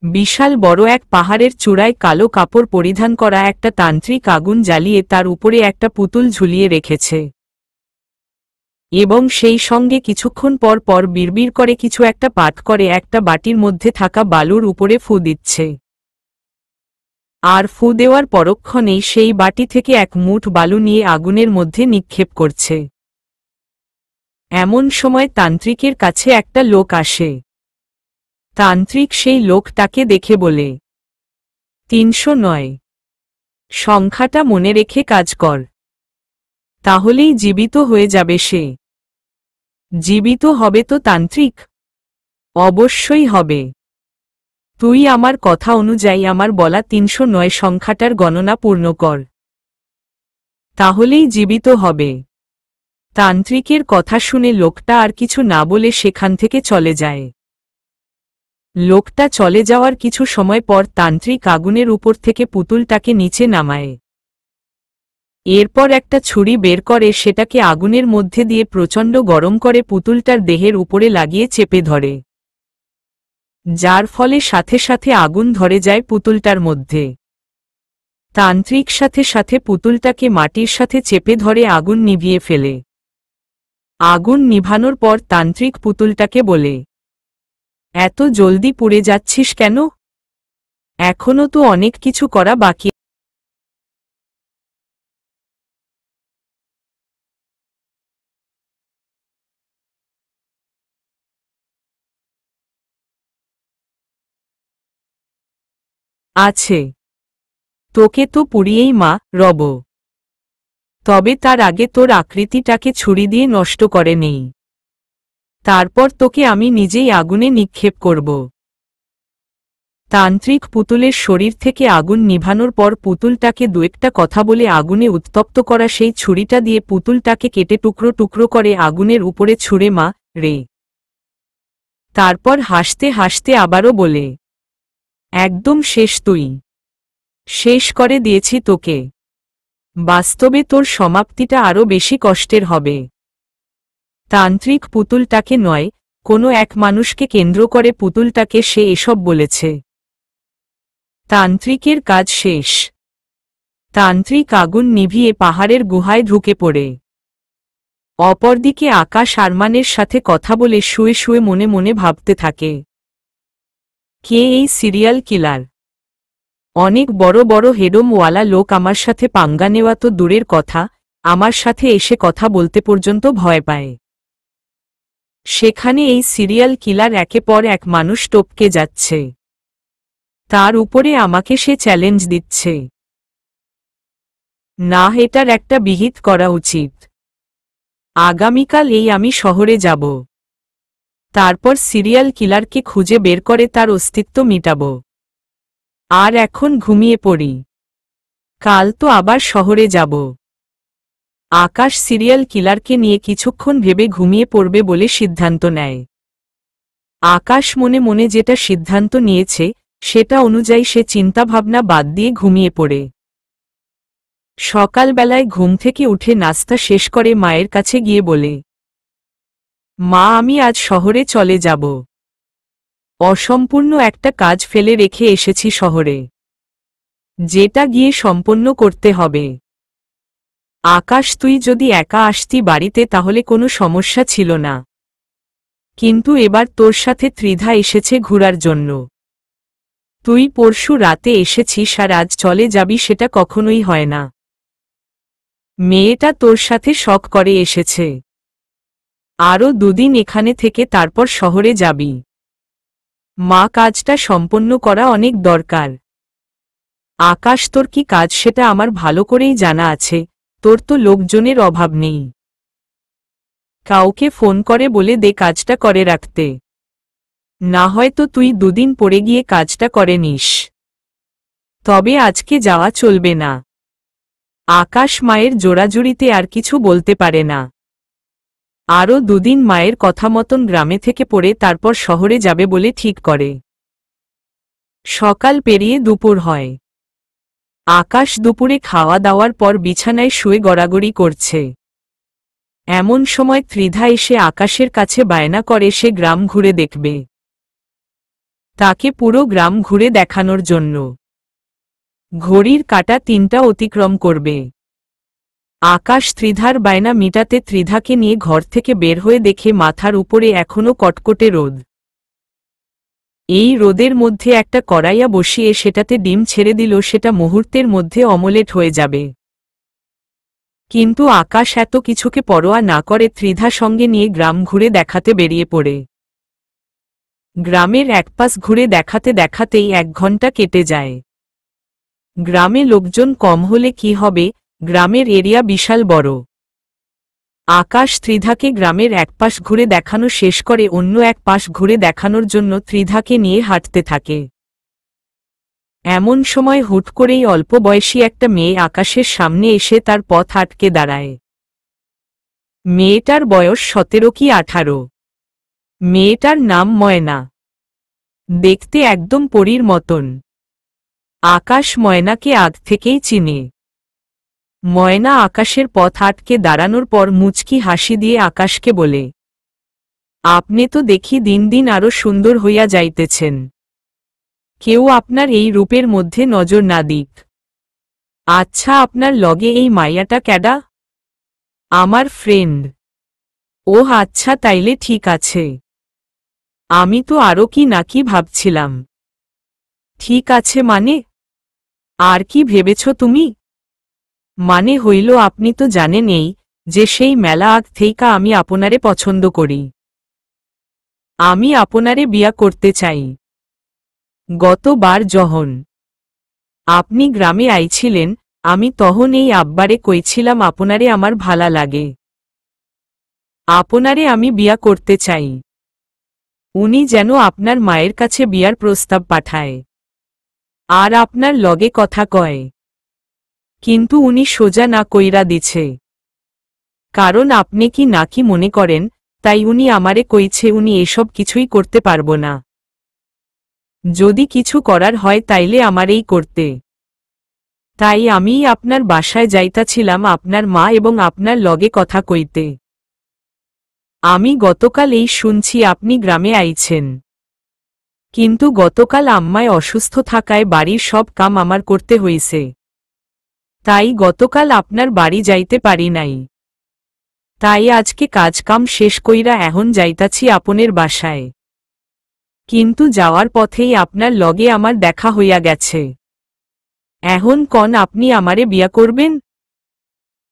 বিশাল বড় এক পাহাড়ের চূড়ায় কালো কাপড় পরিধান করা একটা তান্ত্রিক আগুন জ্বালিয়ে তার উপরে একটা পুতুল ঝুলিয়ে রেখেছে এবং সেই সঙ্গে কিছুক্ষণ পর পর বিড়বিড় করে কিছু একটা পাঠ করে একটা বাটির মধ্যে থাকা বালুর উপরে ফু দিচ্ছে। আর ফু দেওয়ার পরক্ষণেই সেই বাটি থেকে এক মুঠ বালু নিয়ে আগুনের মধ্যে নিক্ষেপ করছে। এমন সময় তান্ত্রিকের কাছে একটা লোক আসে। তান্ত্রিক সেই লোকটাকে দেখে বলে, 309 সংখ্যাটা মনে রেখে কাজ কর, তাহলেই জীবিত হয়ে যাবে সে। জীবিত হবে তো তান্ত্রিক? অবশ্যই হবে। তুই আমার কথা অনুযায়ী আমার বলা 309 সংখ্যাটার গণনা পূর্ণ কর, তাহলেই জীবিত হবে। তান্ত্রিকের কথা শুনে লোকটা আর কিছু না বলে সেখান থেকে চলে যায়। লোকটা চলে যাওয়ার কিছু সময় পর তান্ত্রিক আগুনের উপর থেকে পুতুলটাকে নিচে নামায়। এরপর একটা ছুরি বের করে সেটাকে আগুনের মধ্যে দিয়ে প্রচণ্ড গরম করে পুতুলটার দেহের উপরে লাগিয়ে চেপে ধরে, যার ফলে সাথে সাথে আগুন ধরে যায় পুতুলটার মধ্যে। তান্ত্রিক সাথে সাথে পুতুলটাকে মাটির সাথে চেপে ধরে আগুন নিভিয়ে ফেলে। আগুন নিভানোর পর তান্ত্রিক পুতুলটাকে বলে, এত জলদি পুড়ে যাচ্ছিস কেন? এখনো তো অনেক কিছু করা বাকি আছে। তোকে তো পুড়িয়েই মা রব, তবে তার আগে তোর আকৃতিটাকে ছুরি দিয়ে নষ্ট করে নেই, তারপর তোকে আমি নিজেই আগুনে নিক্ষেপ করব। তান্ত্রিক পুতুলের শরীর থেকে আগুন নিভানোর পর পুতুলটাকে দুয়েকটা কথা বলে আগুনে উত্তপ্ত করা সেই ছুরিটা দিয়ে পুতুলটাকে কেটে টুকরো টুকরো করে আগুনের উপরে ছুঁড়ে মা রে। তারপর হাসতে হাসতে আবারও বলে, একদম শেষ তুই, শেষ করে দিয়েছি তোকে। বাস্তবে তোর সমাপ্তিটা আরও বেশি কষ্টের হবে। তান্ত্রিক পুতুলটাকে নয়, কোনো এক মানুষকে কেন্দ্র করে পুতুলটাকে সে এসব বলেছে। তান্ত্রিকের কাজ শেষ। তান্ত্রিক আগুন নিভিয়ে পাহাড়ের গুহায় ঢুকে পড়ে। অপরদিকে আকাশ আরমানের সাথে কথা বলে শুয়ে শুয়ে মনে মনে ভাবতে থাকে, কে এই সিরিয়াল কিলার? অনেক বড় বড় হেডমওয়ালা লোক আমার সাথে পাঙ্গা নেওয়া তো দূরের কথা, আমার সাথে এসে কথা বলতে পর্যন্ত ভয় পায়। সেখানে এই সিরিয়াল কিলার একে পর এক মানুষ টপকে যাচ্ছে, তার উপরে আমাকে সে চ্যালেঞ্জ দিচ্ছে। না, এটার একটা বিহিত করা উচিত। আগামীকাল আমি শহরে যাব, তারপর সিরিয়াল কিলারকে খুঁজে বের করে তার অস্তিত্ব মিটাব। আর এখন ঘুমিয়ে পড়ি, কাল তো আবার শহরে যাব। আকাশ সিরিয়াল কিলারকে নিয়ে কিছুক্ষণ ভেবে ঘুমিয়ে পড়বে বলে সিদ্ধান্ত নেয়। আকাশ মনে মনে যেটা সিদ্ধান্ত নিয়েছে সেটা অনুযায়ী সে চিন্তাভাবনা বাদ দিয়ে ঘুমিয়ে পড়ে। সকালবেলায় ঘুম থেকে উঠে নাস্তা শেষ করে মায়ের কাছে গিয়ে বলে, মা, আমি আজ শহরে চলে যাব। অসম্পূর্ণ একটা কাজ ফেলে রেখে এসেছি শহরে, যেটা গিয়ে সম্পন্ন করতে হবে। আকাশ, তুই যদি একা আসতি বাড়িতে তাহলে কোনো সমস্যা ছিল না, কিন্তু এবার তোর সাথে ত্রিধা এসেছে ঘোরার জন্য। তুই পরশু রাতে এসেছিস আর আজ চলে যাবি, সেটা কখনোই হয় না। মেয়েটা তোর সাথে শখ করে এসেছে। আরও 2 দিন এখানে থেকে তারপর শহরে যাবি। মা, কাজটা সম্পন্ন করা অনেক দরকার। আকাশ, তোর কি কাজ সেটা আমার ভালো করেই জানা আছে, তোর তো লোকজনের অভাব নেই। কাউকে ফোন করে বলে দে কাজটা করে রাখতে, না হয়তো তুই 2 দিন পরে গিয়ে কাজটা করে নিস। তবে আজকে যাওয়া চলবে না। আকাশ মায়ের জোড়াজুড়িতে আর কিছু বলতে পারে না। আরও 2 দিন মায়ের কথা মতন গ্রামে থেকে পড়ে তারপর শহরে যাবে বলে ঠিক করে। সকাল পেরিয়ে দুপুর হয়। আকাশ দুপুরে খাওয়া দাওয়ার পর বিছানায় শুয়ে গড়াগড়ি করছে। এমন সময় ত্রিধা এসে আকাশের কাছে বায়না করে সে গ্রাম ঘুরে দেখবে। তাকে পুরো গ্রাম ঘুরে দেখানোর জন্য। ঘড়ির কাঁটা 3টা অতিক্রম করবে। আকাশ ত্রিধার বায়না মিটাতে ত্রিধাকে নিয়ে ঘর থেকে বের হয়ে দেখে মাথার উপরে এখনো কটকটে রোদ। এই রোদের মধ্যে একটা কড়াইয়া বসিয়ে সেটাতে ডিম ছেড়ে দিল, সেটা মুহূর্তের মধ্যে অমলেট হয়ে যাবে। কিন্তু আকাশ এত কিছুকে পরোয়া না করে ত্রিধা সঙ্গে নিয়ে গ্রাম ঘুরে দেখাতে বেরিয়ে পড়ে। গ্রামের একপাশ ঘুরে দেখাতে দেখাতেই 1 ঘন্টা কেটে যায়। গ্রামে লোকজন কম হলে কি হবে, গ্রামের এরিয়া বিশাল বড়। আকাশ ত্রিধাকে গ্রামের একপাশ ঘুরে দেখানো শেষ করে অন্য এক পাশ ঘুরে দেখানোর জন্য ত্রিধাকে নিয়ে হাঁটতে থাকে। এমন সময় হুট করেই অল্প বয়সী একটা মেয়ে আকাশের সামনে এসে তার পথ আটকে দাঁড়ায়। মেয়েটার বয়স 17 কি 18। মেয়েটার নাম ময়না। দেখতে একদম পরীর মতন। আকাশ ময়নাকে আগ থেকেই চিনে। ময়না আকাশের পথ আটকে দাঁড়ানোর পর মুচকি হাসি দিয়ে আকাশকে বলে, আপনি তো দেখি দিন দিন আরো সুন্দর হইয়া যাইতেছেন। কেউ আপনার এই রূপের মধ্যে নজর না দিক। আচ্ছা, আপনার লগে এই মাইয়াটা ক্যাডা? আমার ফ্রেন্ড। ওহ আচ্ছা, তাইলে ঠিক আছে। আমি তো আরো কি নাকি ভাবছিলাম। ঠিক আছে মানে? আর কি ভেবেছ তুমি? মানে হইল আপনি তো জানেন এই যে সেই মেলা আগ থেইকা আমি আপনারে পছন্দ করি। আমি আপনারে বিয়া করতে চাই। গতবার যখন আপনি গ্রামে আইছিলেন আমি তখন এই আব্বারে কইছিলাম আপনারে আমার ভালা লাগে। আপনারে আমি বিয়া করতে চাই। উনি যেন আপনার মায়ের কাছে বিয়ার প্রস্তাব পাঠায় আর আপনার লগে কথা কয়। কিন্তু উনি সোজা না কইরা দিছে। কারণ আপনি কি নাকি মনে করেন তাই উনি আমারে কইছে উনি এসব কিছুই করতে পারবো না। যদি কিছু করার হয় তাইলে আমারেই করতে। তাই আমিই আপনার বাসায় যাইতাছিলাম আপনার মা এবং আপনার লগে কথা কইতে। আমি গতকাল এই শুনছি আপনি গ্রামে আইছেন। কিন্তু গতকাল আম্মায় অসুস্থ থাকায় বাড়ির সব কাম আমার করতে হইছে। তাই গতকাল আপনার বাড়ি যাইতে পারি নাই। তাই আজকে কাজকাম শেষ কইরা এখন যাইতাছি আপনের বাসায়। কিন্তু যাওয়ার পথেই আপনার লগে আমার দেখা হইয়া গেছে। এখন কন আপনি আমারে বিয়া করবেন?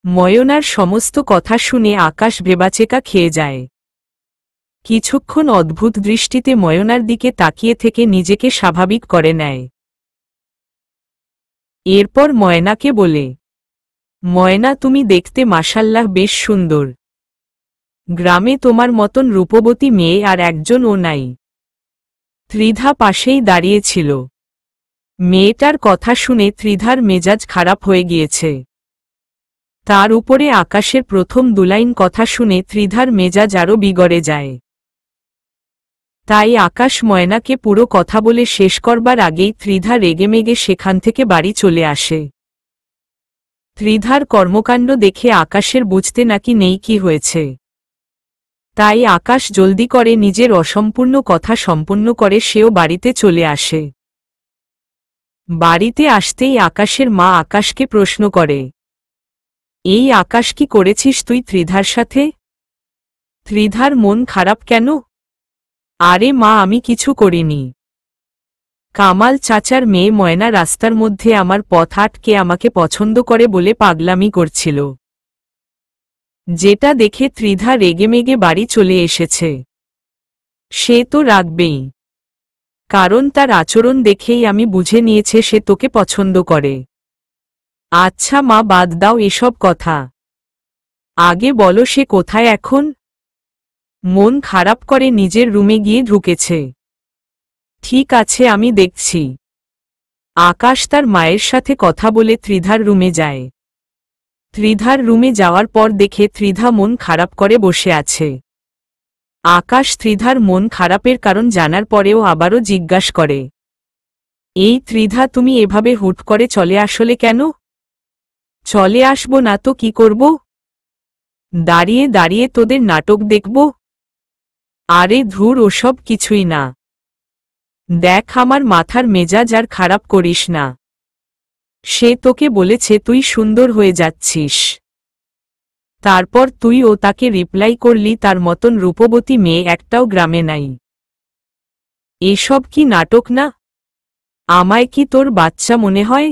ময়নার সমস্ত কথা শুনে আকাশ ভেবাচেকা খেয়ে যায়। কিছুক্ষণ অদ্ভুত দৃষ্টিতে ময়নার দিকে তাকিয়ে থেকে নিজেকে স্বাভাবিক করে নেয়। এরপর ময়নাকে বলে, ময়না তুমি দেখতে মাশাল্লাহ বেশ সুন্দর। গ্রামে তোমার মতন রূপবতী মেয়ে আর একজনও নাই। ত্রিধা পাশেই দাঁড়িয়েছিল। মেয়েটার কথা শুনে ত্রিধার মেজাজ খারাপ হয়ে গিয়েছে। তার উপরে আকাশের প্রথম 2 লাইন কথা শুনে ত্রিধার মেজাজ আরও বিগড়ে যায়। তাই আকাশ ময়নাকে পুরো কথা বলে শেষ করবার আগেই ত্রিধা রেগেমেগে সেখান থেকে বাড়ি চলে আসে। ত্রিধার কর্মকাণ্ড দেখে আকাশের বুঝতে নাকি নেই কি হয়েছে। তাই আকাশ জলদি করে নিজের অসম্পূর্ণ কথা সম্পূর্ণ করে সেও বাড়িতে চলে আসে। বাড়িতে আসতেই আকাশের মা আকাশকে প্রশ্ন করে, এই আকাশ কি করেছিস তুই ত্রিধার সাথে? ত্রিধার মন খারাপ কেন? আরে মা আমি কিছু করিনি। কামাল চাচার মেয়ে ময়না রাস্তার মধ্যে আমার পথ আটকে আমাকে পছন্দ করে বলে পাগলামি করছিল। যেটা দেখে ত্রিধা রেগেমেগে বাড়ি চলে এসেছে। সে তো রাখবেই, কারণ তার আচরণ দেখেই আমি বুঝে নিয়েছে সে তোকে পছন্দ করে। আচ্ছা মা বাদ দাও এসব কথা। আগে বলো সে কোথায় এখন? মন খারাপ করে নিজের রুমে গিয়ে ঢুকেছে। ঠিক আছে আমি দেখছি। আকাশ তার মায়ের সাথে কথা বলে ত্রিধার রুমে যায়। ত্রিধার রুমে যাওয়ার পর দেখে ত্রিধা মন খারাপ করে বসে আছে। আকাশ ত্রিধার মন খারাপের কারণ জানার পরেও আবারও জিজ্ঞাসা করে, এই ত্রিধা তুমি এভাবে হুট করে চলে আসলে কেন? চলে আসবো না তো কি করব? দাঁড়িয়ে দাঁড়িয়ে তোদের নাটক দেখব? আরে ধুর ওসব কিছুই না। দেখ, আমার মাথার মেজাজ আর খারাপ করিস না। সে তোকে বলেছে তুই সুন্দর হয়ে যাচ্ছিস, তারপর তুই ও তাকে রিপ্লাই করলি তার মতন রূপবতী মেয়ে একটাও গ্রামে নাই। এসব কি নাটক না? আমায় কি তোর বাচ্চা মনে হয়?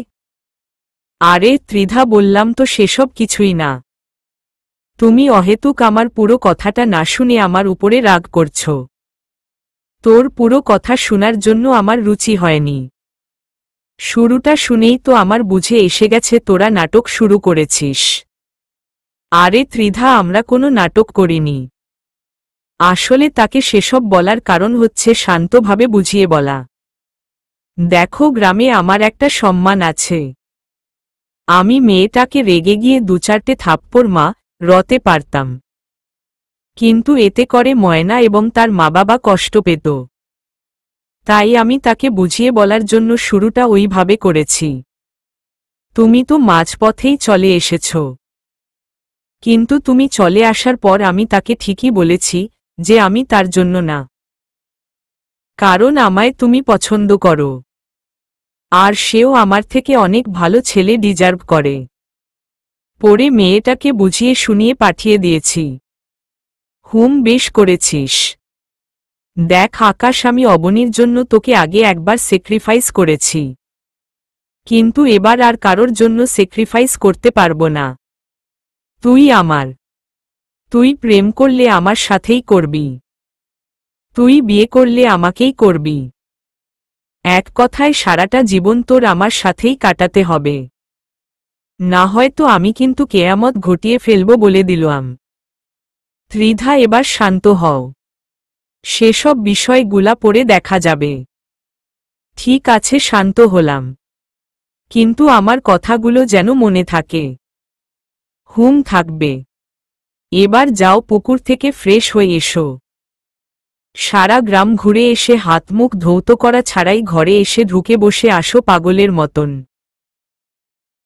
আরে ত্রিধা, বললাম তো সেসব কিছুই না। তুমি অহেতুক আমার পুরো কথাটা না শুনে আমার উপরে রাগ করছ। তোর পুরো কথা শোনার জন্য আমার রুচি হয়নি। শুরুটা শুনেই তো আমার বুঝে এসে গেছে তোরা নাটক শুরু করেছিস। আরে ত্রিধা, আমরা কোনো নাটক করিনি। আসলে তাকে সেসব বলার কারণ হচ্ছে শান্তভাবে বুঝিয়ে বলা। দেখো, গ্রামে আমার একটা সম্মান আছে। আমি মেয়েটাকে রেগে গিয়ে 2-4টে থাপ্পড় রতে পারতাম, কিন্তু এতে করে ময়না এবং তার মা বাবা কষ্ট পেত। তাই আমি তাকে বুঝিয়ে বলার জন্য শুরুটা ওইভাবে করেছি। তুমি তো মাঝপথেই চলে এসেছ, কিন্তু তুমি চলে আসার পর আমি তাকে ঠিকই বলেছি যে আমি তার জন্য না, কারণ আমায় তুমি পছন্দ করো, আর সেও আমার থেকে অনেক ভালো ছেলে ডিজার্ভ করে। পরে মেয়েটাকে বুঝিয়ে শুনিয়ে পাঠিয়ে দিয়েছি। বেশ করেছিস। দেখ আকাশ, আমি অবনীর জন্য তোকে আগে একবার স্যাক্রিফাইস করেছি, কিন্তু এবার আর কারোর জন্য স্যাক্রিফাইস করতে পারবো না। তুই আমার। তুই প্রেম করলে আমার সাথেই করবি, তুই বিয়ে করলে আমাকেই করবি। এক কথায় সারাটা জীবন তোর আমার সাথেই কাটাতে হবে, না হয়তো আমি কিন্তু কেয়ামত ঘটিয়ে ফেলব বলে দিলাম। ত্রিধা, এবার শান্ত হও। সেসব বিষয়গুলা পরে দেখা যাবে। ঠিক আছে, শান্ত হলাম, কিন্তু আমার কথাগুলো যেন মনে থাকে। থাকবে। এবার যাও, পুকুর থেকে ফ্রেশ হয়ে এসো। সারা গ্রাম ঘুরে এসে হাত মুখ ধৌত করা ছাড়াই ঘরে এসে ঢুকে বসে আসো পাগলের মতন।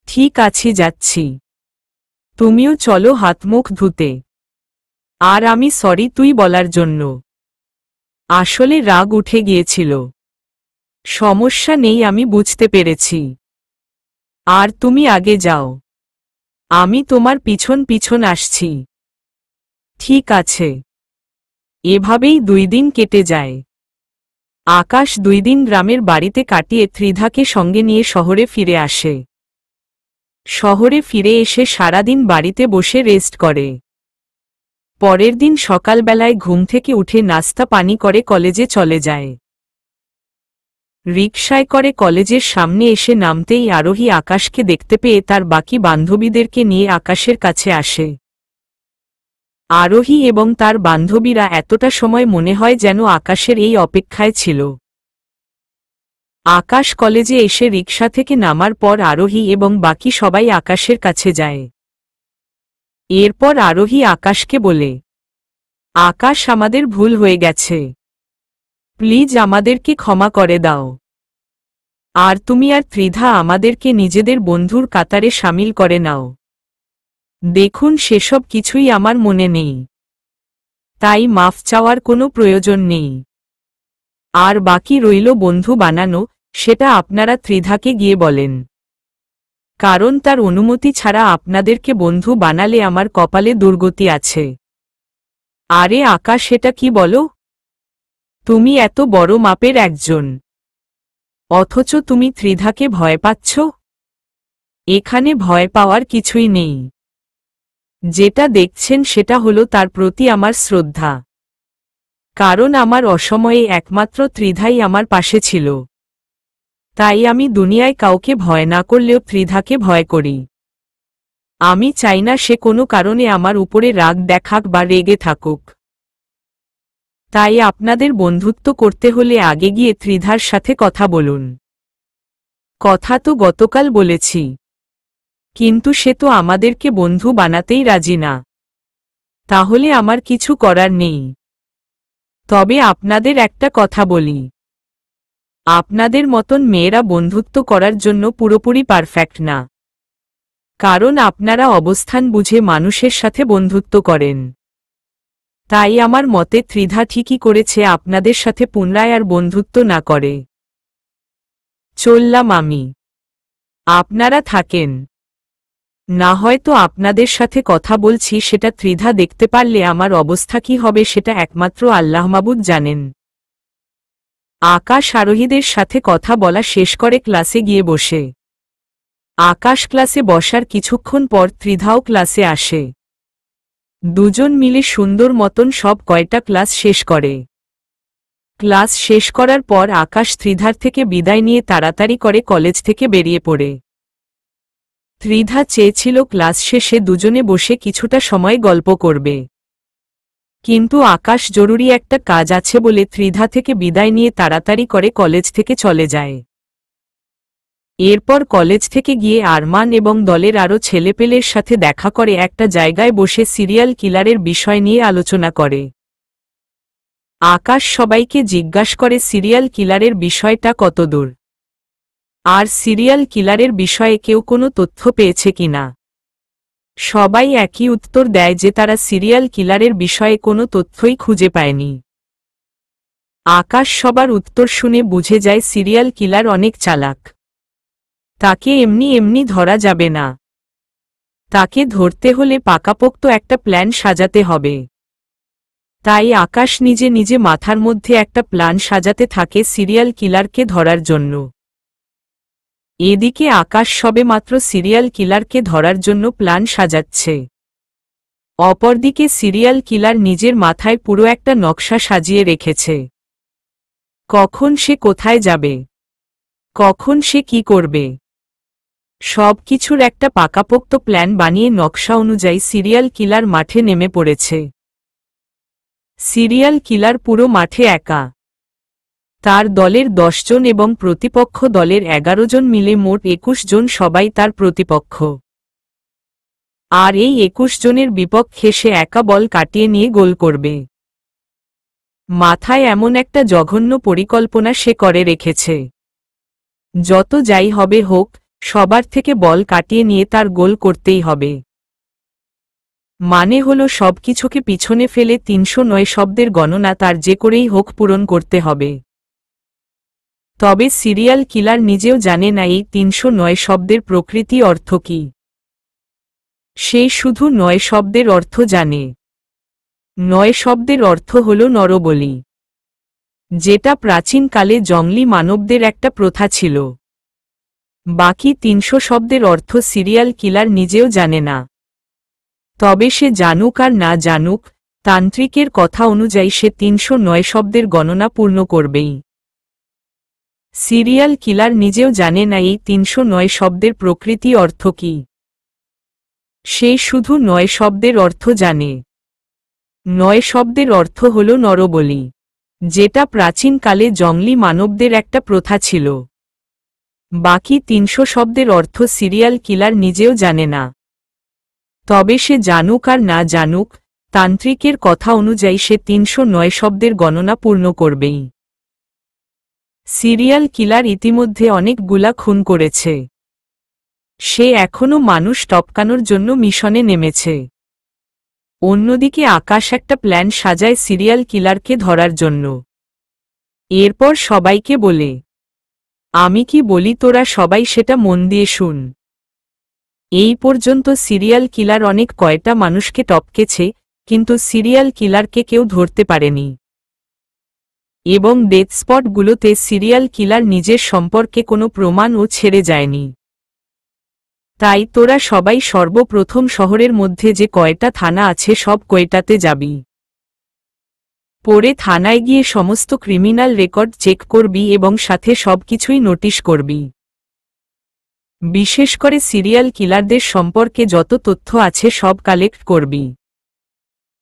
ঠিক আছে, যাচ্ছি। তুমিও চলো হাত মুখ ধুতে। আর আমি সরি তুই বলার জন্য। আসলে রাগ উঠে গিয়েছিল। সমস্যা নেই, আমি বুঝতে পেরেছি। আর তুমি আগে যাও, আমি তোমার পিছন পিছন আসছি। ঠিক আছে। এভাবেই 2 দিন কেটে যায়। আকাশ 2 দিন গ্রামের বাড়িতে কাটিয়ে ত্রিধাকে সঙ্গে নিয়ে শহরে ফিরে আসে। শহরে ফিরে এসে সারাদিন বাড়িতে বসে রেস্ট করে। পরের দিন সকালবেলায় ঘুম থেকে উঠে নাস্তা পানি করে কলেজে চলে যায়। রিকশায় করে কলেজের সামনে এসে নামতেই আরোহী আকাশকে দেখতে পেয়ে তার বাকি বান্ধবীদেরকে নিয়ে আকাশের কাছে আসে। আরোহী এবং তার বান্ধবীরা এতটা সময় মনে হয় যেন আকাশের এই অপেক্ষায় ছিল। আকাশ কলেজে এসে রিকশা থেকে নামার পর আরোহী এবং বাকি সবাই আকাশের কাছে যায়। এরপর আরোহী আকাশকে বলে, আকাশ, আমাদের ভুল হয়ে গেছে, প্লিজ আমাদেরকে ক্ষমা করে দাও। আর তুমি আর ত্রিধা আমাদেরকে নিজেদের বন্ধুর কাতারে শামিল করে নাও। দেখুন, সেসব কিছুই আমার মনে নেই, তাই মাফ চাওয়ার কোনো প্রয়োজন নেই। আর বাকি রইল বন্ধু বানানো, সেটা আপনারা ত্রিধাকে গিয়ে বলেন, কারণ তার অনুমতি ছাড়া আপনাদেরকে বন্ধু বানালে আমার কপালে দুর্গতি আছে। আরে আকাশ, এটা কি বলো? তুমি এত বড় মাপের একজন, অথচ তুমি ত্রিধাকে ভয় পাচ্ছ? এখানে ভয় পাওয়ার কিছুই নেই। যেটা দেখছেন সেটা হলো তার প্রতি আমার শ্রদ্ধা, কারণ আমার অসময়ে একমাত্র ত্রিধাই আমার পাশে ছিল। তাই আমি দুনিয়ায় কাউকে ভয় না করলেও ত্রিধাকে ভয় করি। আমি চাই না সে কোনো কারণে আমার উপরে রাগ দেখাক বা রেগে থাকুক। তাই আপনাদের বন্ধুত্ব করতে হলে আগে গিয়ে ত্রিধার সাথে কথা বলুন। কথা তো গতকাল বলেছি, কিন্তু সে তো আমাদেরকে বন্ধু বানাতেই রাজি না। তাহলে আমার কিছু করার নেই। তবে আপনাদের একটা কথা বলি, আপনাদের মতন মেয়েরা বন্ধুত্ব করার জন্য পুরোপুরি পারফেক্ট না, কারণ আপনারা অবস্থান বুঝে মানুষের সাথে বন্ধুত্ব করেন। তাই আমার মতে ত্রিধা ঠিকই করেছে আপনাদের সাথে পুনরায় আর বন্ধুত্ব না করে। চললাম আমি। আপনারা থাকেন। না হয়তো আপনাদের সাথে কথা বলছি সেটা ত্রিধা দেখতে পারলে আমার অবস্থা কি হবে সেটা একমাত্র আল্লাহ মাবুদ জানেন। আকাশ আরোহীদের সাথে কথা বলা শেষ করে ক্লাসে গিয়ে বসে। আকাশ ক্লাসে বসার কিছুক্ষণ পর ত্রিধাও ক্লাসে আসে। দুজন মিলে সুন্দর মতন সব কয়টা ক্লাস শেষ করে। ক্লাস শেষ করার পর আকাশ ত্রিধার থেকে বিদায় নিয়ে তাড়াতাড়ি করে কলেজ থেকে বেরিয়ে পড়ে। ত্রিধা চেয়েছিল ক্লাস শেষে দুজনে বসে কিছুটা সময় গল্প করবে, কিন্তু আকাশ জরুরি একটা কাজ আছে বলে ত্রিধা থেকে বিদায় নিয়ে তাড়াতাড়ি করে কলেজ থেকে চলে যায়। এরপর কলেজ থেকে গিয়ে আরমান এবং দলের আরও ছেলেপেলের সাথে দেখা করে একটা জায়গায় বসে সিরিয়াল কিলারের বিষয় নিয়ে আলোচনা করে। আকাশ সবাইকে জিজ্ঞাসা করে সিরিয়াল কিলারের বিষয়টা কতদূর, আর সিরিয়াল কিলারের বিষয়ে কেউ কোনো তথ্য পেয়েছে কিনা। সবাই একই উত্তর দেয় যে তারা সিরিয়াল কিলারের বিষয়ে কোনো তথ্যই খুঁজে পায়নি। আকাশ সবার উত্তর শুনে বুঝে যায় সিরিয়াল কিলার অনেক চালাক। তাকে এমনি এমনি ধরা যাবে না, তাকে ধরতে হলে পাকাপোক্ত একটা প্ল্যান সাজাতে হবে। তাই আকাশ নিজে নিজে মাথার মধ্যে একটা প্ল্যান সাজাতে থাকে সিরিয়াল কিলারকে ধরার জন্য। এদিকে আকাশ সবেমাত্র সিরিয়াল কিলারকে ধরার জন্য প্ল্যান সাজাচ্ছে। অপরদিকে সিরিয়াল কিলার নিজের মাথায় পুরো একটা নকশা সাজিয়ে রেখেছে। কখন সে কোথায় যাবে, কখন সে কি করবে, সব কিছুর একটা পাকাপোক্ত প্ল্যান বানিয়ে নকশা অনুযায়ী সিরিয়াল কিলার মাঠে নেমে পড়েছে। সিরিয়াল কিলার পুরো মাঠে একা। তার দলের 10 জন এবং প্রতিপক্ষ দলের 11 জন মিলে মোট 21 জন সবাই তার প্রতিপক্ষ। আর এই 21 জনের বিপক্ষে সে একা বল কাটিয়ে নিয়ে গোল করবে। মাথায় এমন একটা জঘন্য পরিকল্পনা সে করে রেখেছে। যত যাই হবে হোক, সবার থেকে বল কাটিয়ে নিয়ে তার গোল করতেই হবে। মানে হলো সবকিছুকে পিছনে ফেলে 309 শব্দের গণনা তার যে করেই হোক পূরণ করতে হবে। তবে সিরিয়াল কিলার নিজেও জানে না এই 309 শব্দের প্রকৃতি অর্থ কি। সে শুধু 9 শব্দের অর্থ জানে। 9 শব্দের অর্থ হল নরবলি, যেটা প্রাচীনকালে জংলি মানবদের একটা প্রথা ছিল। বাকি 300 শব্দের অর্থ সিরিয়াল কিলার নিজেও জানে না। তবে সে জানুক আর না জানুক, তান্ত্রিকের কথা অনুযায়ী সে 309 শব্দের গণনা পূর্ণ করবেই। সিরিয়াল কিলার নিজেও জানে না এই 309 শব্দের প্রকৃতি অর্থ কি। সে শুধু 9 শব্দের অর্থ জানে। 9 শব্দের অর্থ হল নরবলি, যেটা প্রাচীনকালে জংলি মানবদের একটা প্রথা ছিল। বাকি 300 শব্দের অর্থ সিরিয়াল কিলার নিজেও জানে না। তবে সে জানুক আর না জানুক, তান্ত্রিকের কথা অনুযায়ী সে 309 শব্দের গণনা পূর্ণ করবেই। সিরিয়াল কিলার ইতিমধ্যে অনেকগুলা খুন করেছে। সে এখনও মানুষ টপকানোর জন্য মিশনে নেমেছে। অন্যদিকে আকাশ একটা প্ল্যান সাজায় সিরিয়াল কিলারকে ধরার জন্য। এরপর সবাইকে বলে, আমি কি বলি তোরা সবাই সেটা মন দিয়ে শুন। এই পর্যন্ত সিরিয়াল কিলার অনেক কয়টা মানুষকে টপকেছে, কিন্তু সিরিয়াল কিলারকে কেউ ধরতে পারেনি। এবং ডেথ স্পটগুলোতে সিরিয়াল কিলার নিজের সম্পর্কে কোনো প্রমাণও ছেড়ে যায়নি। তাই তোরা সবাই সর্বপ্রথম শহরের মধ্যে যে কয়টা থানা আছে সব কয়টাতে যাবি। পরে থানায় গিয়ে সমস্ত ক্রিমিনাল রেকর্ড চেক করবি এবং সাথে সবকিছুই নোটিশ করবি। বিশেষ করে সিরিয়াল কিলারদের সম্পর্কে যত তথ্য আছে সব কালেক্ট করবি।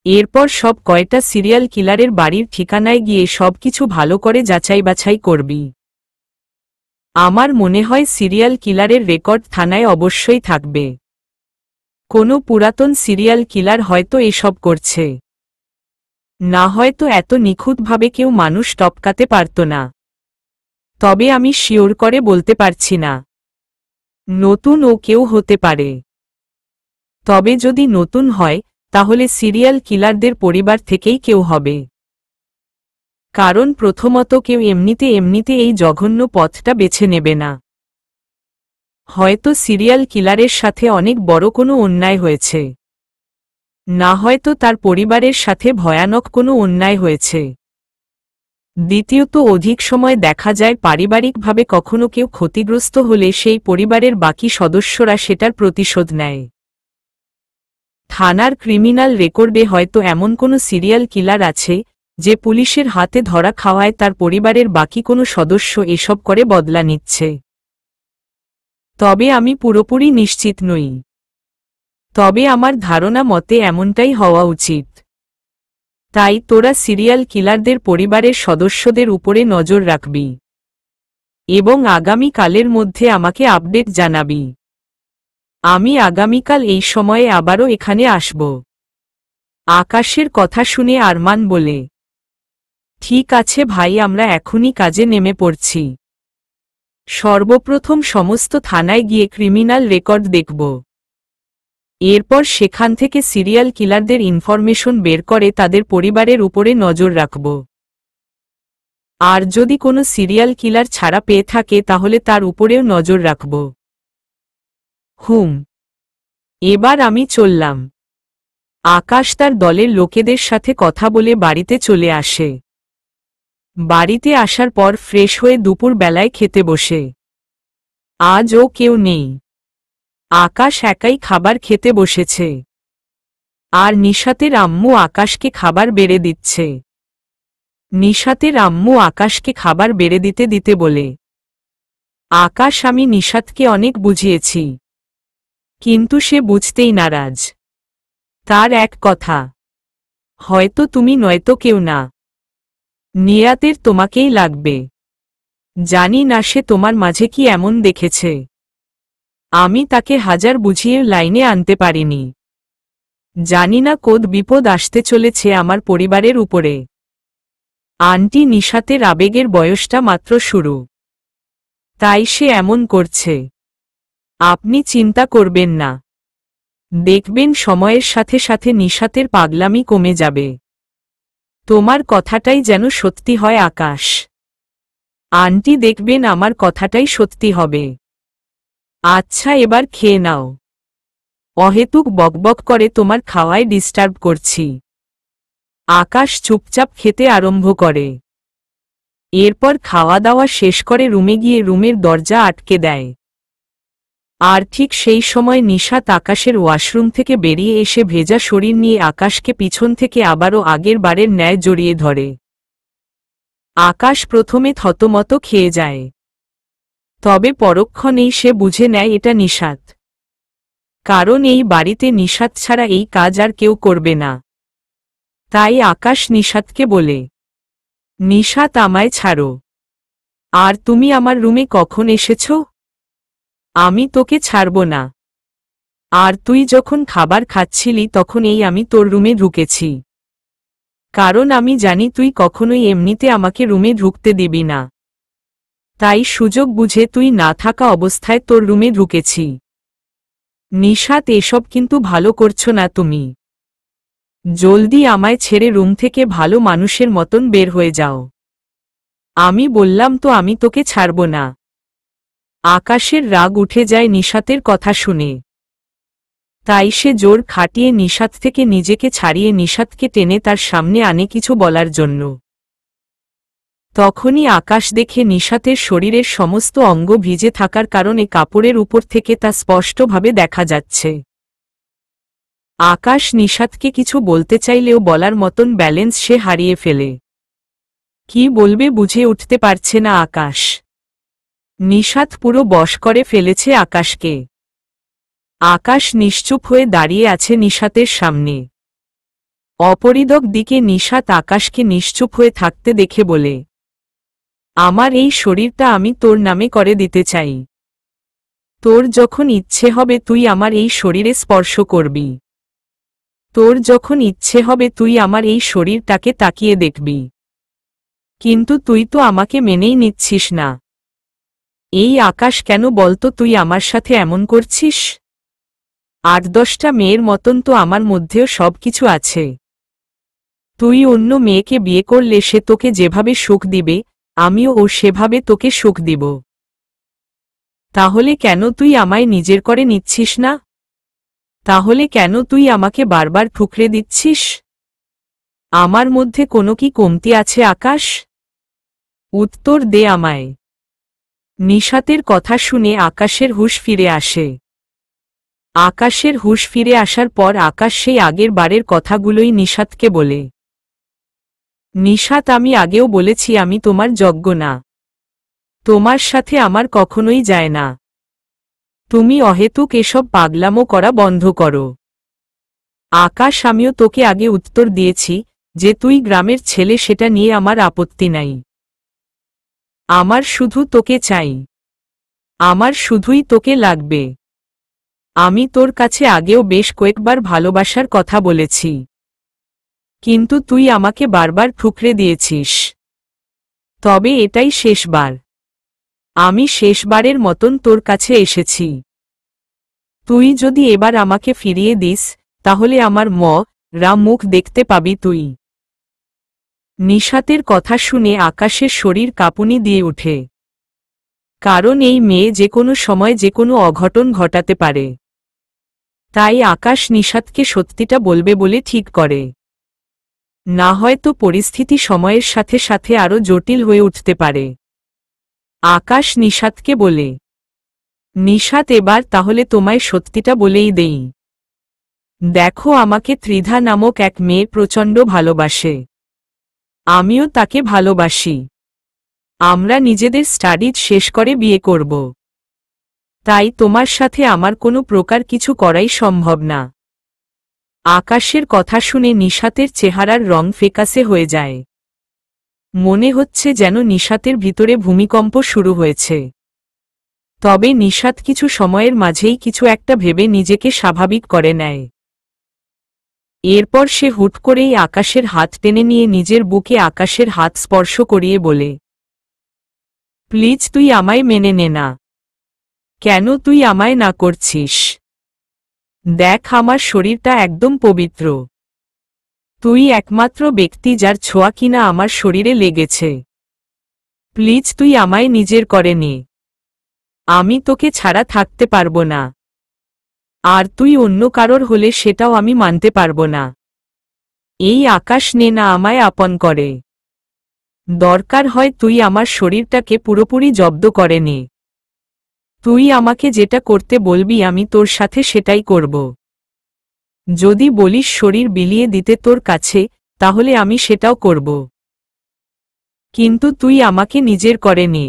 এরপর সব কয়টা সিরিয়াল কিলারের বাড়ির ঠিকানায় গিয়ে সবকিছু ভালো করে যাচাই বাছাই করবি। আমার মনে হয় সিরিয়াল কিলারের রেকর্ড থানায় অবশ্যই থাকবে। কোনো পুরাতন সিরিয়াল কিলার হয়তো এসব করছে, না হয়তো এত নিখুঁতভাবে কেউ মানুষ টপকাতে পারত না। তবে আমি শিওর করে বলতে পারছি না। নতুন ও কেউ হতে পারে। তবে যদি নতুন হয়, তাহলে সিরিয়াল কিলারদের পরিবার থেকেই কেউ হবে। কারণ প্রথমত কেউ এমনিতে এই জঘন্য পথটা বেছে নেবে না। হয়তো সিরিয়াল কিলারের সাথে অনেক বড় কোনো অন্যায় হয়েছে, না হয়তো তার পরিবারের সাথে ভয়ানক কোনো অন্যায় হয়েছে। দ্বিতীয়ত অধিক সময় দেখা যায় পারিবারিকভাবে কখনো কেউ ক্ষতিগ্রস্ত হলে সেই পরিবারের বাকি সদস্যরা সেটার প্রতিশোধ নেয়। থানার ক্রিমিনাল রেকর্ডে হয়তো এমন কোনো সিরিয়াল কিলার আছে যে পুলিশের হাতে ধরা খাওয়ায় তার পরিবারের বাকি কোনো সদস্য এসব করে বদলা নিচ্ছে। তবে আমি পুরোপুরি নিশ্চিত নই। তবে আমার ধারণা মতে এমনটাই হওয়া উচিত। তাই তোরা সিরিয়াল কিলারদের পরিবারের সদস্যদের উপরে নজর রাখবি এবং আগামী কালের মধ্যে আমাকে আপডেট জানাবি। আমি আগামীকাল এই সময়ে আবারও এখানে আসব। আকাশের কথা শুনে আরমান বলে, ঠিক আছে ভাই, আমরা এখনই কাজে নেমে পড়ছি। সর্বপ্রথম সমস্ত থানায় গিয়ে ক্রিমিনাল রেকর্ড দেখব। এরপর সেখান থেকে সিরিয়াল কিলারদের ইনফরমেশন বের করে তাদের পরিবারের উপরে নজর রাখব। আর যদি কোনো সিরিয়াল কিলার ছাড়া পেয়ে থাকে তাহলে তার উপরেও নজর রাখব। এবার আমি চললাম। আকাশ তার দলের লোকেদের সাথে কথা বলে বাড়িতে চলে আসে। বাড়িতে আসার পর ফ্রেশ হয়ে দুপুর বেলায় খেতে বসে। আজ ও কেউ নেই। আকাশ একাই খাবার খেতে বসেছে। আর নিশাতের আম্মু আকাশকে খাবার বেড়ে দিচ্ছে। নিশাতের আম্মু আকাশকে খাবার বেড়ে দিতে দিতে বলে, আকাশ, আমি নিশাতকে অনেক বুঝিয়েছি, কিন্তু সে বুঝতেই নারাজ। তার এক কথা, হয়তো তুমি নয়তো কেউ না, নিয়াতের তোমাকেই লাগবে। জানি না সে তোমার মাঝে কি এমন দেখেছে। আমি তাকে হাজার বুঝিয়ে লাইনে আনতে পারিনি। জানি না কোদ বিপদ আসতে চলেছে আমার পরিবারের উপরে। আন্টি, নিশাতের আবেগের বয়সটা মাত্র শুরু, তাই সে এমন করছে। আপনি চিন্তা করবেন না, দেখবেন সময়ের সাথে সাথে নিশাতের পাগলামি কমে যাবে। তোমার কথাটাই যেন সত্যি হয় আকাশ। আন্টি, দেখবেন আমার কথাটাই সত্যি হবে। আচ্ছা, এবার খেয়ে নাও। অহেতুক বকবক করে তোমার খাওয়ায় ডিস্টার্ব করছি। আকাশ চুপচাপ খেতে আরম্ভ করে। এরপর খাওয়া দাওয়া শেষ করে রুমে গিয়ে রুমের দরজা আটকে দেয়। আর ঠিক সেই সময় নিশাত আকাশের ওয়াশরুম থেকে বেরিয়ে এসে ভেজা শরীর নিয়ে আকাশকে পিছন থেকে আবারও আগের বারের ন্যায় জড়িয়ে ধরে। আকাশ প্রথমে থতমত খেয়ে যায়, তবে পরক্ষণেই সে বুঝে নেয় এটা নিশাত। কারণ এই বাড়িতে নিশাত ছাড়া এই কাজ আর কেউ করবে না। তাই আকাশ নিশাতকে বলে, নিশাত, আমায় ছাড়ো। আর তুমি আমার রুমে কখন এসেছ? আমি তোকে ছাড়ব না। আর তুই যখন খাবার খাচ্ছিলি তখন আমি তোর রুমে ঢুকেছি। কারণ আমি জানি তুই কখনোই এমনিতে আমাকে রুমে ঢুকতে দিবি না। তাই সুযোগ বুঝে তুই না থাকা অবস্থায় তোর রুমে ঢুকেছি। নিশাত, এসব কিন্তু ভালো করছো না তুমি। জলদি আমায় ছেড়ে রুম থেকে ভালো মানুষের মতন বের হয়ে যাও। আমি বললাম তো আমি তোকে ছাড়ব না। আকাশের রাগ উঠে যায় নিশাতের কথা শুনে। তাই সে জোর খাটিয়ে নিশাত থেকে নিজেকে ছাড়িয়ে নিশাতকে টেনে তার সামনে আনে কিছু বলার জন্য। তখনই আকাশ দেখে নিশাতের শরীরের সমস্ত অঙ্গ ভিজে থাকার কারণে কাপড়ের উপর থেকে তা স্পষ্টভাবে দেখা যাচ্ছে। আকাশ নিশাতকে কিছু বলতে চাইলেও বলার মতন ব্যালেন্স সে হারিয়ে ফেলে। কি বলবে বুঝে উঠতে পারছে না আকাশ। নিশাত পুরো বশ করে ফেলেছে আকাশকে। আকাশ নিশ্চুপ হয়ে দাঁড়িয়ে আছে নিশাতের সামনে। অপরিদক দিকে নিশাত আকাশকে নিশ্চুপ হয়ে থাকতে দেখে বলে, আমার এই শরীরটা আমি তোর নামে করে দিতে চাই। তোর যখন ইচ্ছে হবে তুই আমার এই শরীরে স্পর্শ করবি। তোর যখন ইচ্ছে হবে তুই আমার এই শরীরটাকে তাকিয়ে দেখবি। কিন্তু তুই তো আমাকে মেনেই নিচ্ছিস না। এই আকাশ, কেন বলতো তুই আমার সাথে এমন করছিস? 8-10টা মেয়ের মতন তো আমার মধ্যেও সবকিছু আছে। তুই অন্য মেয়েকে বিয়ে করলে সে তোকে যেভাবে সুখ দিবে, আমিও সেভাবে তোকে সুখ দিব। তাহলে কেন তুই আমায় নিজের করে নিচ্ছিস না? তাহলে কেন তুই আমাকে বারবার ঠুকরে দিচ্ছিস? আমার মধ্যে কোনো কি কমতি আছে আকাশ? উত্তর দে আমায়। নিশাতের কথা শুনে আকাশের হুঁশ ফিরে আসে। আকাশের হুঁশ ফিরে আসার পর আকাশ সেই আগের বারের কথাগুলোই নিশাতকে বলে। নিশাত, আমি আগেও বলেছি আমি তোমার যোগ্য না। তোমার সাথে আমার কখনোই যায় না। তুমি অহেতুক এসব পাগলামো করা বন্ধ করো। আকাশ, আমিও তোকে আগে উত্তর দিয়েছি যে তুই গ্রামের ছেলে, সেটা নিয়ে আমার আপত্তি নাই। আমার শুধু তোকে চাই। আমার শুধুই তোকে লাগবে। আমি তোর কাছে আগেও বেশ কয়েকবার ভালোবাসার কথা বলেছি, কিন্তু তুই আমাকে বারবার ঠুকরে দিয়েছিস। তবে এটাই শেষবার। আমি শেষবারের মতন তোর কাছে এসেছি। তুই যদি এবার আমাকে ফিরিয়ে দিস, তাহলে আমার মুখ দেখতে পাবি তুই। নিশাতের কথা শুনে আকাশের শরীর কাঁপুনি দিয়ে ওঠে। কারণ এই মেয়ে যে কোনো সময় যে কোনো অঘটন ঘটাতে পারে। তাই আকাশ নিশাতকে সত্যিটা বলবে বলে ঠিক করে। না হয়তো পরিস্থিতি সময়ের সাথে সাথে আরও জটিল হয়ে উঠতে পারে। আকাশ নিশাতকে বলে, নিশাত, এবার তাহলে তোমায় সত্যিটা বলেই দেই। দেখো, আমাকে ত্রিধা নামক এক মেয়ে প্রচণ্ড ভালোবাসে। আমিও তাকে ভালোবাসি। আমরা নিজেদের স্টাডিজ শেষ করে বিয়ে করব। তাই তোমার সাথে আমার কোনো প্রকার কিছু করাই সম্ভব না। আকাশের কথা শুনে নিশাতের চেহারার রং ফেকাসে হয়ে যায়। মনে হচ্ছে যেন নিশাতের ভিতরে ভূমিকম্প শুরু হয়েছে। তবে নিশাত কিছু সময়ের মাঝেই কিছু একটা ভেবে নিজেকে স্বাভাবিক করে নেয়। এরপর সে হুট করেই আকাশের হাত টেনে নিয়ে নিজের বুকে আকাশের হাত স্পর্শ করিয়ে বলে, প্লিজ তুই আমায় মেনে নে না। কেন তুই আমায় না করছিস? দেখ, আমার শরীরটা একদম পবিত্র। তুই একমাত্র ব্যক্তি যার ছোঁয়া কিনা আমার শরীরে লেগেছে। প্লিজ তুই আমায় নিজের করে নে। আমি তোকে ছাড়া থাকতে পারবো না। আর তুই অন্য কারোর হলে সেটাও আমি মানতে পারবো না। এই আকাশ নে না আমায় আপন করে। দরকার হয় তুই আমার শরীরটাকে পুরোপুরি জব্দ করে নে। তুই আমাকে যেটা করতে বলবি আমি তোর সাথে সেটাই করব। যদি বলিস শরীর বিলিয়ে দিতে তোর কাছে, তাহলে আমি সেটাও করব। কিন্তু তুই আমাকে নিজের করে নে।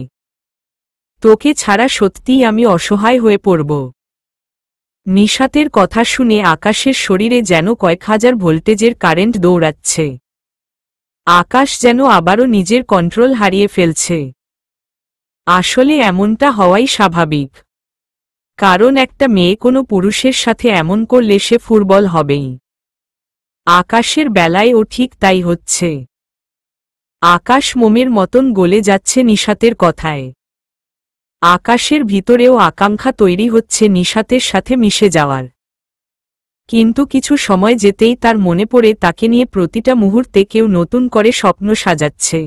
তোকে ছাড়া সত্যিই আমি অসহায় হয়ে পড়ব। নিশাতের কথা শুনে আকাশের শরীরে যেন কয়েক হাজার ভোল্টেজের কারেন্ট দৌড়াচ্ছে। আকাশ যেন আবারও নিজের কন্ট্রোল হারিয়ে ফেলছে। আসলে এমনটা হওয়াই স্বাভাবিক। কারণ একটা মেয়ে কোনো পুরুষের সাথে এমন করলে সে ফুরবল হবেই। আকাশের বেলায় ঠিক তাই হচ্ছে। আকাশ মোমের মতন গলে যাচ্ছে নিশাতের কথায়। আকাশের ভিতরেও আকাঙ্ক্ষা তৈরি হচ্ছে নিশাতের সাথে মিশে যাওয়ার। কিন্তু কিছু সময় যেতেই তার মনে পড়ে তাকে নিয়ে প্রতিটা মুহূর্তে কেউ নতুন করে স্বপ্ন সাজাচ্ছে।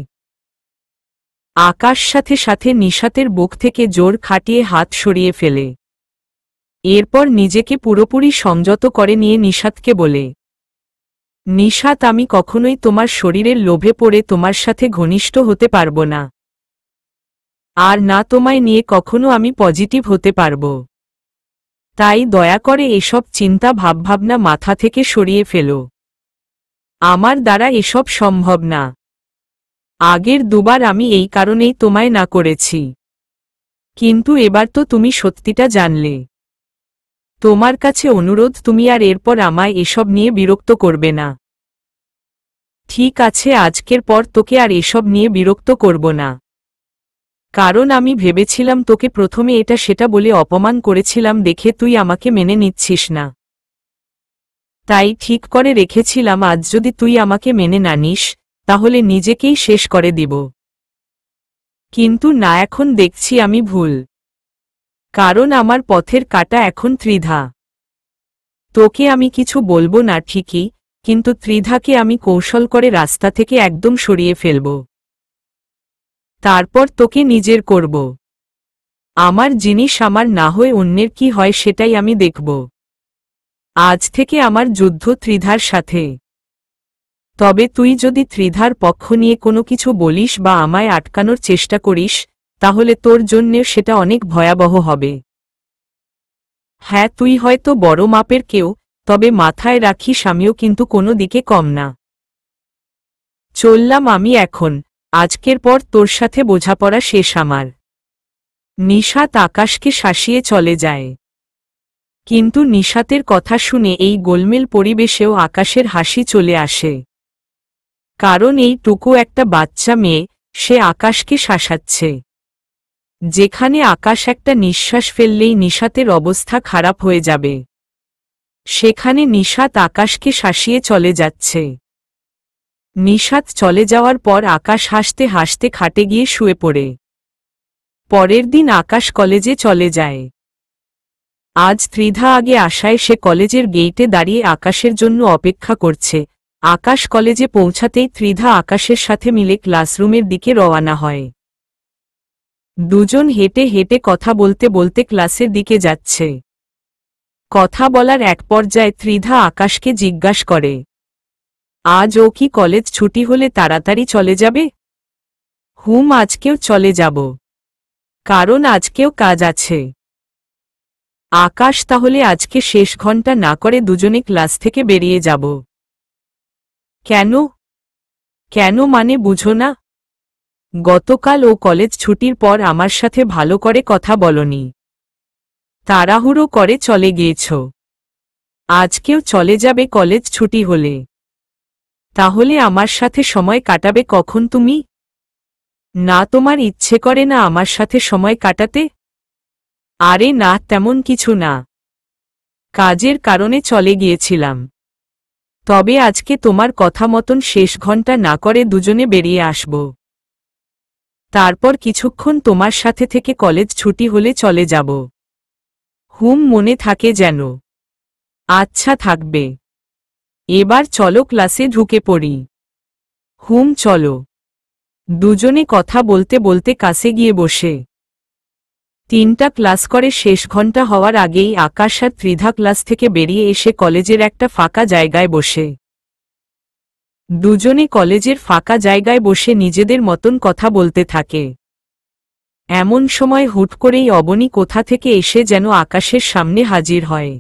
আকাশ সাথে সাথে নিশাতের বুক থেকে জোর খাটিয়ে হাত সরিয়ে ফেলে। এরপর নিজেকে পুরোপুরি সংযত করে নিয়ে নিশাতকে বলে, নিশাত, আমি কখনোই তোমার শরীরের লোভে পড়ে তোমার সাথে ঘনিষ্ঠ হতে পারবো না। আর না তোমায় নিয়ে কখনো আমি পজিটিভ হতে পারবো। তাই দয়া করে এসব চিন্তা ভাবভাবনা মাথা থেকে সরিয়ে ফেলো। আমার দ্বারা এসব সম্ভব না। আগের দুবার আমি এই কারণেই তোমায় না করেছি। কিন্তু এবার তো তুমি সত্যিটা জানলে। তোমার কাছে অনুরোধ, তুমি আর এরপর আমায় এসব নিয়ে বিরক্ত করবে না। ঠিক আছে, আজকের পর তোকে আর এসব নিয়ে বিরক্ত করব না। কারণ আমি ভেবেছিলাম তোকে প্রথমে এটা সেটা বলে অপমান করেছিলাম দেখে তুই আমাকে মেনে নিচ্ছিস না। তাই ঠিক করে রেখেছিলাম আজ যদি তুই আমাকে মেনে না নিস, তাহলে নিজেকেই শেষ করে দিব। কিন্তু না, এখন দেখছি আমি ভুল। কারণ আমার পথের কাঁটা এখন ত্রিধা। তোকে আমি কিছু বলবো না ঠিকই, কিন্তু ত্রিধাকে আমি কৌশল করে রাস্তা থেকে একদম সরিয়ে ফেলব। তারপর তোকে নিজের করব। আমার জিনিস আমার না হয়ে অন্যের কি হয় সেটাই আমি দেখব। আজ থেকে আমার যুদ্ধ ত্রিধার সাথে। তবে তুই যদি ত্রিধার পক্ষ নিয়ে কোনো কিছু বলিস বা আমায় আটকানোর চেষ্টা করিস, তাহলে তোর জন্যে সেটা অনেক ভয়াবহ হবে। হ্যাঁ, তুই হয়তো বড় মাপের কেউ, তবে মাথায় রাখিস আমিও কিন্তু কোনো দিকে কম না। চললাম আমি এখন, আজকের পর তোর সাথে বোঝাপড়া শেষ আমার। নিশাত আকাশকে শাসিয়ে চলে যায়। কিন্তু নিশাতের কথা শুনে এই গোলমেল পরিবেশেও আকাশের হাসি চলে আসে। কারণ এইটুকু একটা বাচ্চা মেয়ে, সে আকাশকে শাসাচ্ছে। যেখানে আকাশ একটা নিঃশ্বাস ফেললেই নিশাতের অবস্থা খারাপ হয়ে যাবে, সেখানে নিশাত আকাশকে শাসিয়ে চলে যাচ্ছে। নিশাত চলে যাওয়ার পর আকাশ হাসতে হাসতে খাটে গিয়ে শুয়ে পড়ে। পরের দিন আকাশ কলেজে চলে যায়। আজ ত্রিধা আগে আসায় সে কলেজের গেইটে দাঁড়িয়ে আকাশের জন্য অপেক্ষা করছে। আকাশ কলেজে পৌঁছাতেই ত্রিধা আকাশের সাথে মিলে ক্লাসরুমের দিকে রওনা হয়। দুজন হেঁটে হেঁটে কথা বলতে বলতে ক্লাসের দিকে যাচ্ছে। কথা বলার এক পর্যায়ে ত্রিধা আকাশকে জিজ্ঞাসা করে, আজ ও কি কলেজ ছুটি হলে তাড়াতাড়ি চলে যাবে? আজকেও চলে যাব, কারণ আজকেও কাজ আছে। আকাশ, তাহলে আজকে শেষ ঘন্টা না করে দুজনে ক্লাস থেকে বেরিয়ে যাব। কেন? কেন মানে বুঝো না? গতকাল ও কলেজ ছুটির পর আমার সাথে ভালো করে কথা বলনি, তাড়াহুড়ো করে চলে গিয়েছ। আজকেও চলে যাবে কলেজ ছুটি হলে? তাহলে আমার সাথে সময় কাটাবে কখন তুমি? না তোমার ইচ্ছে করে না আমার সাথে সময় কাটাতে? আরে না, তেমন কিছু না, কাজের কারণে চলে গিয়েছিলাম। তবে আজকে তোমার কথা মতন শেষ ঘন্টা না করে দুজনে বেরিয়ে আসব। তারপর কিছুক্ষণ তোমার সাথে থেকে কলেজ ছুটি হলে চলে যাব। মনে থাকে যেন। আচ্ছা, থাকবে। এবার চলো ক্লাসে ঢুকে পড়ি। চলো। দুজনে কথা বলতে বলতে কাছে গিয়ে বসে। 3টা ক্লাস করে শেষ ঘন্টা হওয়ার আগেই আকাশ আর ত্রিধা ক্লাস থেকে বেরিয়ে এসে কলেজের একটা ফাঁকা জায়গায় বসে। দুজনে কলেজের ফাঁকা জায়গায় বসে নিজেদের মতন কথা বলতে থাকে। এমন সময় হুট করেই অবনী কোথা থেকে এসে যেন আকাশের সামনে হাজির হয়।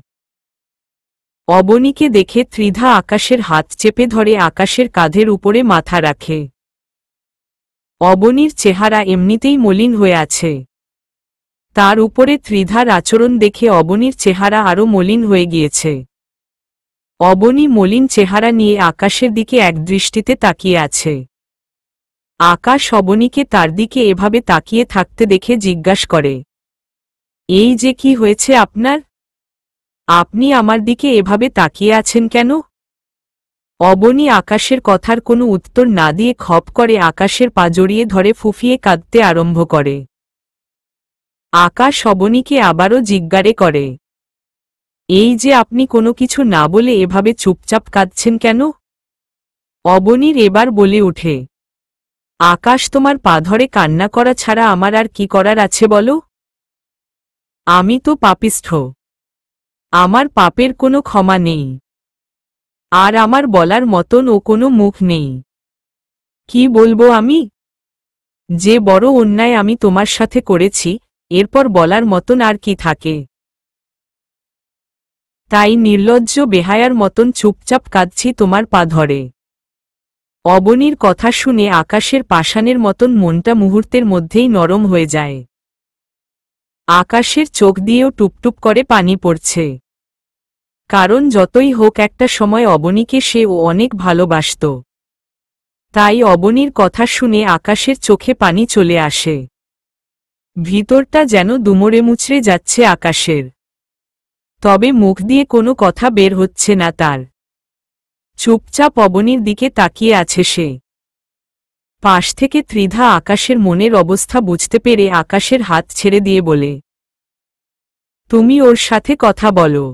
অবনীকে দেখে ত্রিধা আকাশের হাত চেপে ধরে আকাশের কাঁধের উপরে মাথা রাখে। অবনীর চেহারা এমনিতেই মলিন হয়ে আছে, তার উপরে ত্রিধার আচরণ দেখে অবনীর চেহারা আরও মলিন হয়ে গিয়েছে। অবনী মলিন চেহারা নিয়ে আকাশের দিকে একদৃষ্টিতে তাকিয়ে আছে। আকাশ অবনীকে তার দিকে এভাবে তাকিয়ে থাকতে দেখে জিজ্ঞাসা করে, এই যে কি হয়েছে আপনার? আপনি আমার দিকে এভাবে তাকিয়ে আছেন কেন? অবনী আকাশের কথার কোনো উত্তর না দিয়ে খপ করে আকাশের পা জড়িয়ে ধরে ফুঁফিয়ে কাঁদতে আরম্ভ করে। আকাশ অবনীকে আবারও জিজ্ঞাসা করে, এই যে আপনি কোনো কিছু না বলে এভাবে চুপচাপ কাঁদছেন কেন? অবনীর এবার বলে ওঠে, আকাশ, তোমার পা ধরে কান্না করা ছাড়া আমার আর কি করার আছে বলো? আমি তো পাপিষ্ঠ, আমার পাপের কোনো ক্ষমা নেই, আর আমার বলার মতন ও কোনো মুখ নেই। কি বলবো আমি? যে বড় অন্যায় আমি তোমার সাথে করেছি, এরপর বলার মতন আর কি থাকে? তাই নির্লজ্জ বেহায়ার মতন চুপচাপ কাঁদছি তোমার পা ধরে। অবনীর কথা শুনে আকাশের পাষাণের মতন মনটা মুহূর্তের মধ্যেই নরম হয়ে যায়। আকাশের চোখ দিয়েও টুপটুপ করে পানি পড়ছে। কারণ যতই হোক একটা সময় অবনীকে সে অনেক ভালোবাসত। তাই অবনীর কথা শুনে আকাশের চোখে পানি চলে আসে। ভিতরটা যেন দুমড়ে মুচড়ে যাচ্ছে আকাশের। তবে মুখ দিয়ে কোনো কথা বের হচ্ছে না তার। চুপচাপ অবনীর দিকে তাকিয়ে আছে সে। পাশ থেকে ত্রিধা আকাশের মনের অবস্থা বুঝতে পেরে আকাশের হাত ছেড়ে দিয়ে বলে, তুমি ওর সাথে কথা বলো।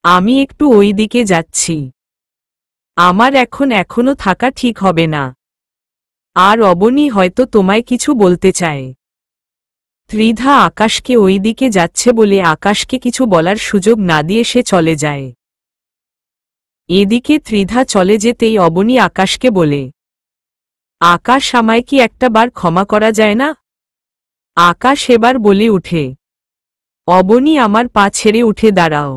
আমি একটু ওই দিকে যাচ্ছি। আমার এখনো থাকা ঠিক হবে না। আর অবনী হয়তো তোমায় কিছু বলতে চায়। ত্রিধা আকাশকে ওই দিকে যাচ্ছে বলে আকাশকে কিছু বলার সুযোগ না দিয়ে সে চলে যায়। এদিকে ত্রিধা চলে যেতেই অবনী আকাশকে বলে, আকাশ, আমায় কি একটা বার ক্ষমা করা যায় না? আকাশ এবার বলে উঠে, অবনী, আমার পা ছেড়ে উঠে দাঁড়াও।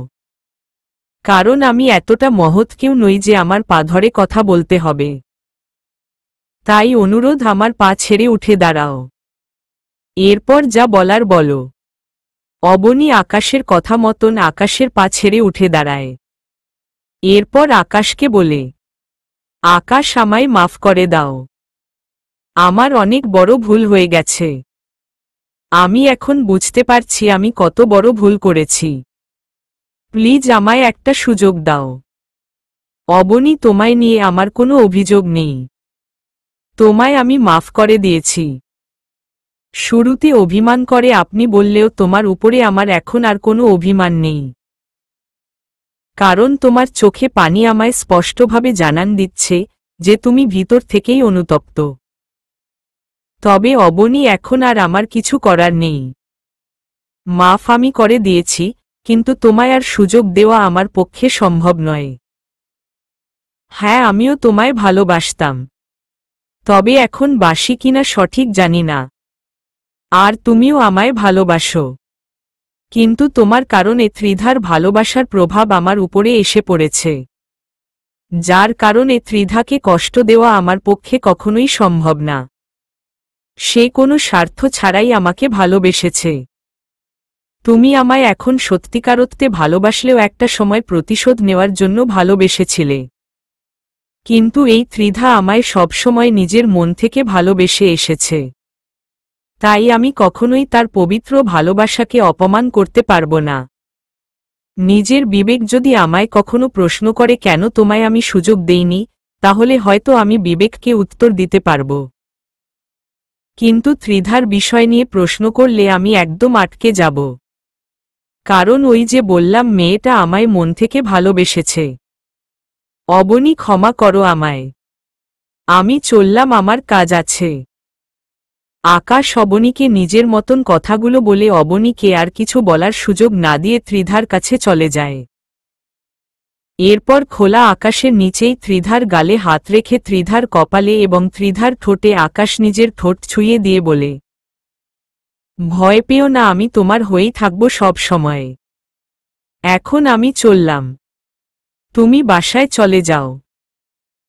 কারণ আমি এতটা মহৎ কেউ নই যে আমার পা ধরে কথা বলতে হবে। তাই অনুরোধ, আমার পা ছেড়ে উঠে দাঁড়াও। এরপর যা বলার বলো। অবনী আকাশের কথা মতন আকাশের পা ছেড়ে উঠে দাঁড়ায়। এরপর আকাশকে বলে, আকাশ, আমায় মাফ করে দাও। আমার অনেক বড় ভুল হয়ে গেছে। আমি এখন বুঝতে পারছি আমি কত বড় ভুল করেছি। প্লিজ আমায় একটা সুযোগ দাও। অবনী, তোমায় নিয়ে আমার কোনো অভিযোগ নেই। তোমায় আমি মাফ করে দিয়েছি। শুরুতে অভিমান করে আপনি বললেও তোমার উপরে আমার এখন আর কোনো অভিমান নেই। কারণ তোমার চোখে পানি আমায় স্পষ্টভাবে জানান দিচ্ছে যে তুমি ভিতর থেকেই অনুতপ্ত। তবে অবনী, এখন আর আমার কিছু করার নেই। মাফ আমি করে দিয়েছি, কিন্তু তোমায় আর সুযোগ দেওয়া আমার পক্ষে সম্ভব নয়। হ্যাঁ, আমিও তোমায় ভালোবাসতাম। তবে এখন বাসি কিনা সঠিক জানি না। আর তুমিও আমায় ভালোবাসো। কিন্তু তোমার কারণে ত্রিধার ভালোবাসার প্রভাব আমার উপরে এসে পড়েছে, যার কারণে ত্রিধাকে কষ্ট দেওয়া আমার পক্ষে কখনোই সম্ভব না। সে কোনো স্বার্থ ছাড়াই আমাকে ভালোবেসেছে। তুমি আমায় এখন সত্যিকারত্বে ভালোবাসলেও একটা সময় প্রতিশোধ নেওয়ার জন্য ভালোবেসেছিলে। কিন্তু এই ত্রিধা আমায় সবসময় নিজের মন থেকে ভালোবেসে এসেছে। তাই আমি কখনোই তার পবিত্র ভালোবাসাকে অপমান করতে পারব না। নিজের বিবেক যদি আমায় কখনো প্রশ্ন করে কেন তোমায় আমি সুযোগ দেইনি, তাহলে হয়তো আমি বিবেককে উত্তর দিতে পারব। কিন্তু ত্রিধার বিষয় নিয়ে প্রশ্ন করলে আমি একদম আটকে যাব। কারণ ওই যে বললাম, মেয়েটা আমায় মন থেকে ভালোবেসেছে। অবনী, ক্ষমা করো আমায়। আমি চললাম, আমার কাজ আছে। আকাশ অবনীকে নিজের মতন কথাগুলো বলে অবনীকে আর কিছু বলার সুযোগ না দিয়ে ত্রিধার কাছে চলে যায়। এরপর খোলা আকাশের নিচেই ত্রিধার গালে হাত রেখে ত্রিধার কপালে এবং ত্রিধার ঠোঁটে আকাশ নিজের ঠোঁট ছুঁয়ে দিয়ে বলে, ভয় পেও না, আমি তোমার হয়েই থাকব সব সময়ে। এখন আমি চললাম। তুমি বাসায় চলে যাও।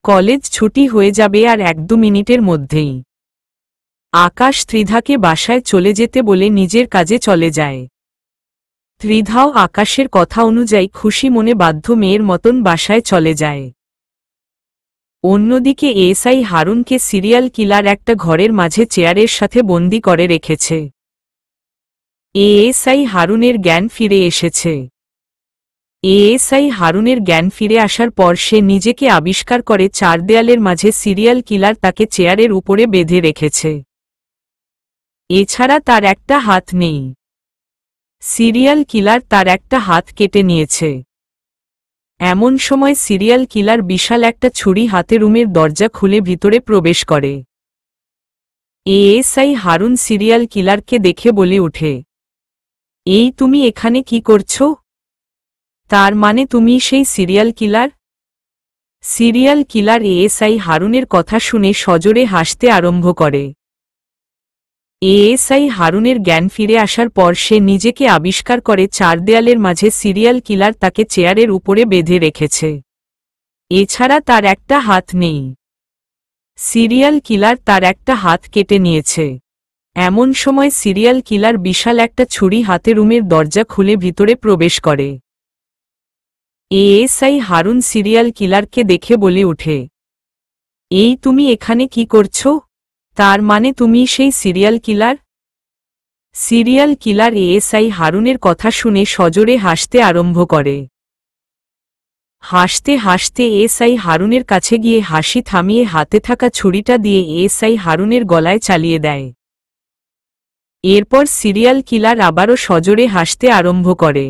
কলেজ ছুটি হয়ে যাবে আর 1-2 মিনিটের মধ্যেই। আকাশ ত্রিধাকে বাসায় চলে যেতে বলে নিজের কাজে চলে যায়। ত্রিধাও আকাশের কথা অনুযায়ী খুশি মনে বাধ্য মেয়ের মতন বাসায় চলে যায়। অন্যদিকে এসআই হারুনকে সিরিয়াল কিলার একটা ঘরের মাঝে চেয়ারের সাথে বন্দি করে রেখেছে। এএসআই হারুনের জ্ঞান ফিরে এসেছে। এএসআই হারুনের জ্ঞান ফিরে আসার পর সে নিজেকে আবিষ্কার করে 4 দেয়ালের মাঝে সিরিয়াল কিলার তাকে চেয়ারের উপরে বেঁধে রেখেছে। এছাড়া তার একটা হাত নেই। সিরিয়াল কিলার তার একটা হাত কেটে নিয়েছে। এমন সময় সিরিয়াল কিলার বিশাল একটা ছুরি হাতে রুমের দরজা খুলে ভিতরে প্রবেশ করে। এএসআই হারুন সিরিয়াল কিলারকে দেখে বলে উঠে, এই তুমি এখানে কি করছো? তার মানে তুমি সেই serial killer? Serial killer ASI হারুনের কথা শুনে সজোরে হাসতে আরম্ভ করে। এএসআই হারুনের জ্ঞান ফিরে আসার পর সে নিজেকে আবিষ্কার করে 4 দেয়ালের মাঝে সিরিয়াল কিলার তাকে চেয়ারের উপরে বেঁধে রেখেছে। এছাড়া তার একটা হাত নেই। সিরিয়াল কিলার তার একটা হাত কেটে নিয়েছে। এমন সময় সিরিয়াল কিলার বিশাল একটা ছুরি হাতে রুমের দরজা খুলে ভিতরে প্রবেশ করে। এএসআই হারুন সিরিয়াল কিলারকে দেখে বলে উঠে, এই তুমি এখানে কি করছো? তার মানে তুমি সেই serial killer? Serial killer ASI হারুনের কথা শুনে সজোরে হাসতে আরম্ভ করে। হাসতে হাসতে এএসআই হারুনের কাছে গিয়ে হাসি থামিয়ে হাতে থাকা ছুরিটা দিয়ে এএসআই হারুনের গলায় চালিয়ে দেয়। এরপর সিরিয়াল কিলার আবারও সজোরে হাসতে আরম্ভ করে।